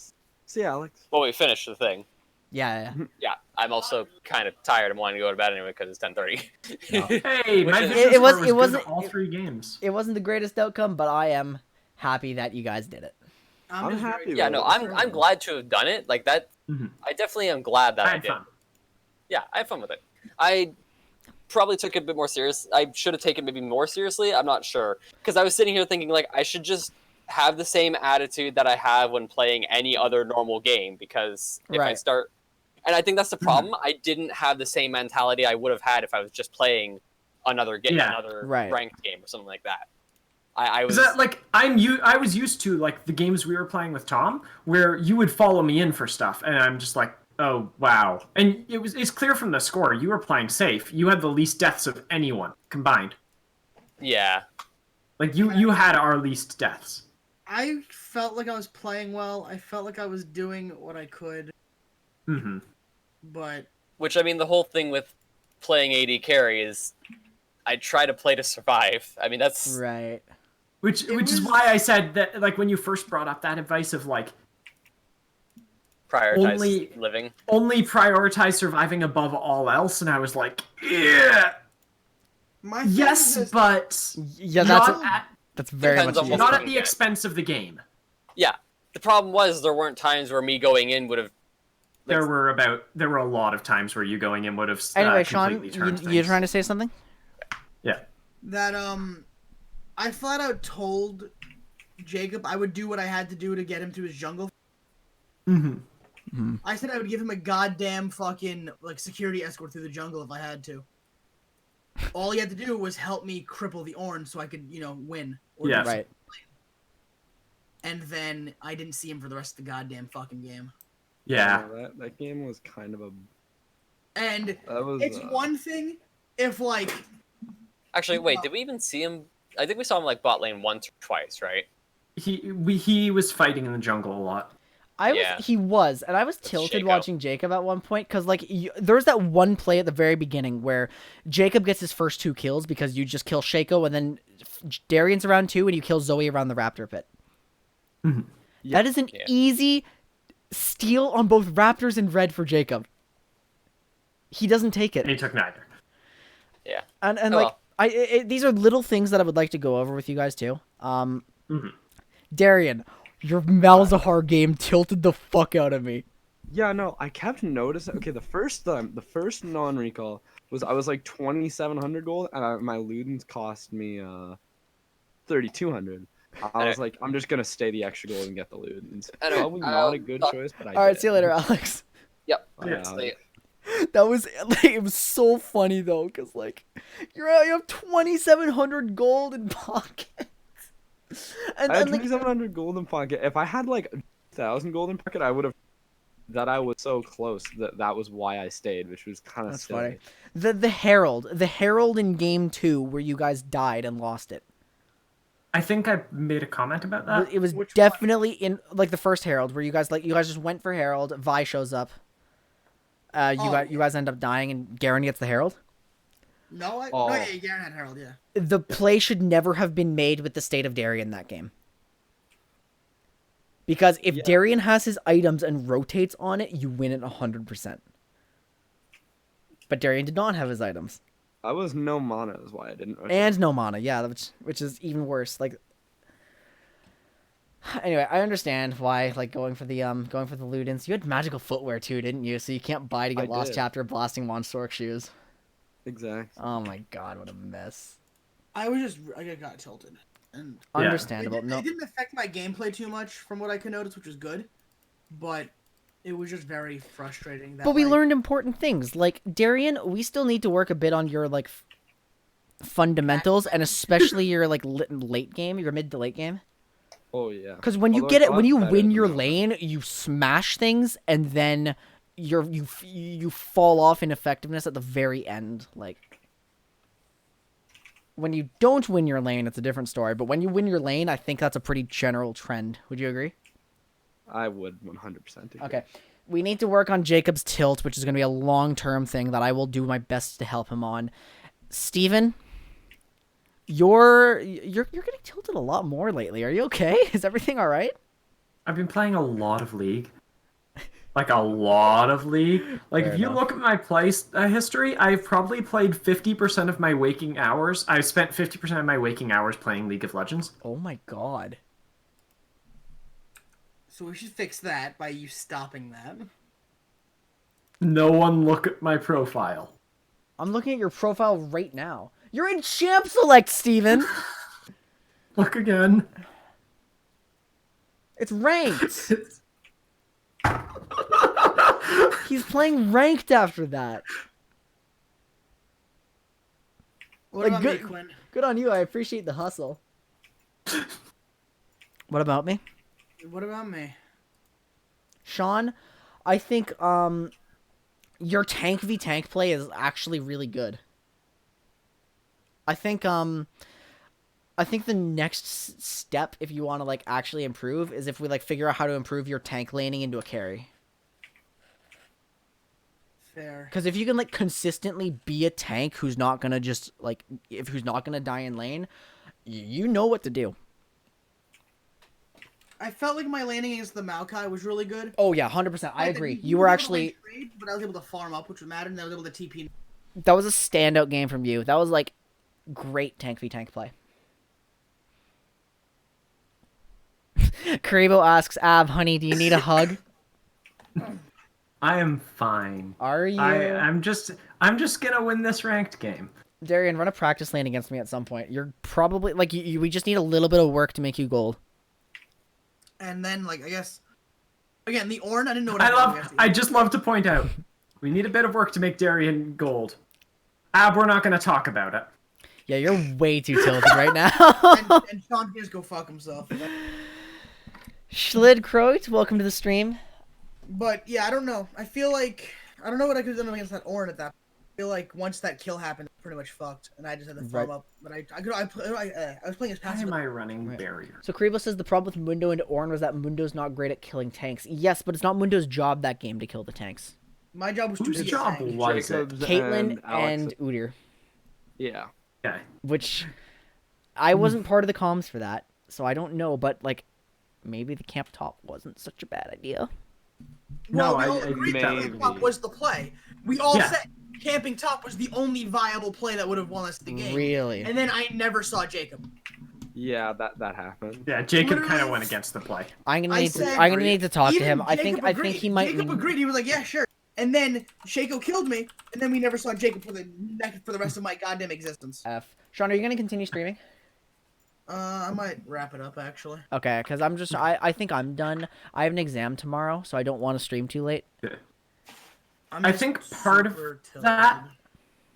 See you, Alex. Well, we finished the thing. Yeah. Yeah, I'm also kind of tired. I'm wanting to go to bed anyway because it's 10:30. Hey, my Which is- vision It was- score it good wasn't- all 3 games. It wasn't the greatest outcome, but I am happy that you guys did it. I'm just happy very- Yeah, with no, it. I'm glad to have done it. Like that, Mhm. I definitely am glad that I I had did. fun. Yeah, I had fun with it. I probably took it a bit more serious. I should have taken it maybe more seriously. I'm not sure because I was sitting here thinking like I should just have the same attitude that I have when playing any other normal game, because if I Right. start, and I think that's the problem. I didn't have the same mentality I would have had if I was just playing another game, Yeah. another Right. ranked game or something like that. I was Is that like I was used to like the games we were playing with Tom, where you would follow me in for stuff, and I'm just like, Oh wow! And it's clear from the score you were playing safe. You had the least deaths of anyone combined. Yeah. Like you had our least deaths. I felt like I was playing well. I felt like I was doing what I could, Mm-hmm. but Which, I mean, the whole thing with playing AD carry is I try to play to survive. I mean, that's... Right. Which is was- why I said that, like, when you first brought up that advice of like prioritize living. only prioritize surviving above all else, and I was like, yeah, my thing yes, is- but Yeah, that's very Depends much on the what not case. at the expense of the game. Yeah. The problem was there weren't times where me going in would have... There were a lot of times where you going in would have Anyway, Sean, completely turned you're things. trying to say something? Yeah. that I flat out told Jacob I would do what I had to do to get him to his jungle. Mm-hmm. I said I would give him a goddamn fucking like security escort through the jungle if I had to. All he had to do was help me cripple the orange so I could, win. Yeah. Right. And then I didn't see him for the rest of the goddamn fucking game. Yeah. That game was kind of a. And That was. it's one thing if like Actually, wait, did we even see him? I think we saw him like bot lane once or twice, right? He was fighting in the jungle a lot. He was, and I was tilted Shaco. watching Jacob at one point because like there's that one play at the very beginning where Jacob gets his first 2 kills because you just kill Shaco and then Darian's around 2 and you kill Zoe around the Raptor pit. Mhm. That is an easy steal on both Raptors and red for Jacob. He doesn't take it. And he took neither. Yeah. And Oh, like well. these are little things that I would like to go over with you guys too. Darian, your Malzahar game tilted the fuck out of me. Yeah, no, I kept noticing. Okay, the first non-recall I was like 2,700 gold, and my Ludens cost me 3,200. I was like, I'm just gonna stay the extra gold and get the Ludens. I know. Probably not a good choice, but I All right, did. see you later, Alex. Yep. Yeah. See, That was like, it was so funny though, cause like you have 2,700 gold in pocket, and I had like 2,700 gold in pocket. If I had like 1,000 gold in pocket, I would have. That I was so close that was why I stayed, which was kind of that's silly. funny. The Herald in game 2 where you guys died and lost it. I think I made a comment about that. It was Which definitely in like the first Herald where you guys just went for Herald. Vi shows up. You guys end up dying and Garen gets the Herald. no, Oh. no, yeah, Garen had Herald, yeah. The play should never have been made with the state of Darian that game. Because if Darian has his items and rotates on it, you win it 100%. But Darian did not have his items. I was no mana, is why I didn't. rush it. And no mana, yeah, which is even worse. Like, anyway, I understand why going for the Ludens. You had magical footwear too, didn't you? So you can't buy to get I Lost did. Chapter Blasting Wand Stork shoes. Exactly. Oh my god, what a mess. I got tilted. And Yeah. Understandable. it No, didn't affect my gameplay too much from what I could notice, which was good. But it was just very frustrating. That, but we like, learned important things. Like Darian, we still need to work a bit on your like fundamentals and especially your like late game, your mid to late game. Oh yeah. Because when you Although get it's it, when a you lot better win than your that. lane, you smash things, and then you fall off in effectiveness at the very end. Like when you don't win your lane, it's a different story. But when you win your lane, I think that's a pretty general trend. Would you agree? I would 100% agree. Okay. We need to work on Jacob's tilt, which is going to be a long-term thing that I will do my best to help him on. Steven, you're getting tilted a lot more lately. Are you okay? Is everything all right? I've been playing a lot of League. Like a lot of League. Like Fair if you enough. look at my play history, I've probably played 50% of my waking hours. I've spent 50% of my waking hours playing League of Legends. Oh my god. So we should fix that by you stopping that. No one look at my profile. I'm looking at your profile right now. You're in Champ Select, Steven! Look again. It's ranked! He's playing ranked after that. What Like, about good- me, Quinn? Good on you, I appreciate the hustle. What about me? What about me? Sean, I think your tank v tank play is actually really good. I think the next step, if you want to like actually improve, is if we like figure out how to improve your tank laning into a carry. Fair. Because if you can like consistently be a tank who's not gonna just like who's not gonna die in lane, you know what to do. I felt like my landing against the Maokai was really good. Oh yeah, 100%. I agree. You were actually. Trade, but I was able to farm up, which mattered, and I was able to TP. That was a standout game from you. That was like great tank v tank play. Karibo asks, Ab, honey, do you need a hug? I am fine. Are you? I'm just gonna win this ranked game. Darian, run a practice lane against me at some point. You're probably like we just need a little bit of work to make you gold. And then like I guess again the Ornn, I didn't know what I just love to point out we need a bit of work to make Darian gold. Ab, we're not gonna talk about it. Yeah, you're way too tilted right now. and Sean can just go fuck himself. Schlid Croat, welcome to the stream. But yeah, I don't know. I feel like I don't know what I could have done against that Ornn at that. I feel like once that kill happened, I pretty much fucked, and I just had to farm up. But I was playing as Why passive. am I running barrier? So Karibo says the problem with Mundo and Ornn was that Mundo's not great at killing tanks. Yes, but it's not Mundo's job that game to kill the tanks. My job was to Whose be a job tank. was it? Caitlyn Alex. and Udyr. Yeah. Okay. Which I wasn't part of the comms for that, so I don't know, but like maybe the camp top wasn't such a bad idea. Well, No, we I all agreed agree. camping top was the play. We all Yeah. said camping top was the only viable play that would have won us the game. Really? And then I never saw Jacob. Yeah, that happened. Yeah, Jacob kind Literally- of went against the play. I'm gonna I need to said- I'm gonna need to talk to Even him. I Jacob think agreed. he might Jacob agreed. He was like, "Yeah, sure." And then Shaco killed me, and then we never saw Jacob for the rest of my goddamn existence. F. Sean, are you gonna continue streaming? I might wrap it up actually. Okay, because I think I'm done. I have an exam tomorrow, so I don't want to stream too late. I'm I just think part of super tilted.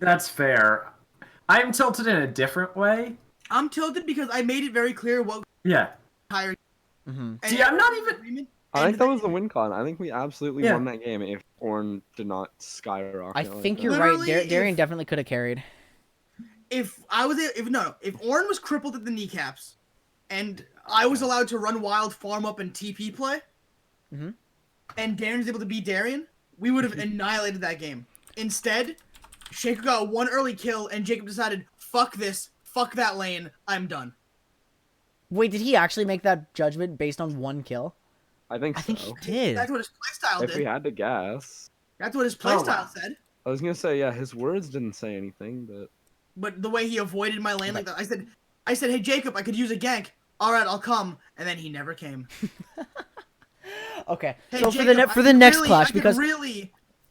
that's fair. I'm tilted in a different way. I'm tilted because I made it very clear what Yeah. higher. Mm-hmm. See, I'm not even. I think that was the win con. I think we absolutely Yeah. won that game if Ornn did not skyrocket. I like think that. you're right. Literally, Darian if- definitely could have carried. If Ornn was crippled at the kneecaps, and I was allowed to run wild, farm up, and TP play, Mhm. and Darren was able to beat Darian, we would have annihilated that game. Instead, Shaco got one early kill, and Jacob decided, "Fuck this, fuck that lane, I'm done." Wait, did he actually make that judgment based on one kill? I think I so. think he did. That's what his playstyle If we did. had to guess, That's what his Oh, playstyle wow. said. I was gonna say yeah. His words didn't say anything, but But the way he avoided my lane like that, I said, "Hey Jacob, I could use a gank. All right, I'll come," and then he never came. Okay, Hey, so Jacob, for the next really, clash, because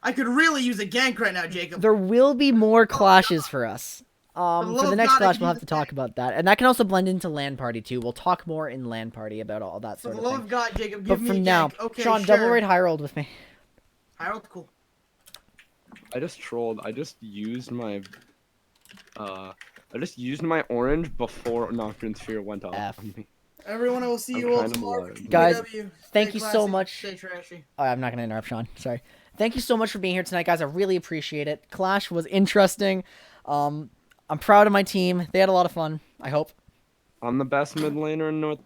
I could really use a gank right now, Jacob. there will be more clashes for us. the For love the of next God, I clash, could we'll use have to a talk gank. about that, and that can also blend into LAN Party too. We'll talk more in LAN Party about all that For sort the of love thing. of God, Jacob, But give me for a now, gank. Okay, Sean, sure. double raid high rolled with me. Harold, cool. I just trolled. I just used my orange before Nocturne Sphere went off F. on me. Everyone, I will see I'm you all kind of tomorrow. loud. Guys, KW. thank Stay you so classy, much. Stay trashy. Oh, I'm not going to interrupt Sean. Sorry. Thank you so much for being here tonight, guys. I really appreciate it. Clash was interesting. I'm proud of my team. They had a lot of fun, I hope. I'm the best mid laner in North.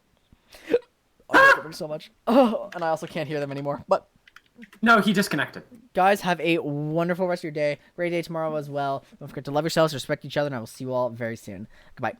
Oh, I love them so much. Oh, and I also can't hear them anymore. But No, he disconnected. guys, have a wonderful rest of your day. Great day tomorrow as well. Don't forget to love yourselves, respect each other, and I will see you all very soon. Goodbye.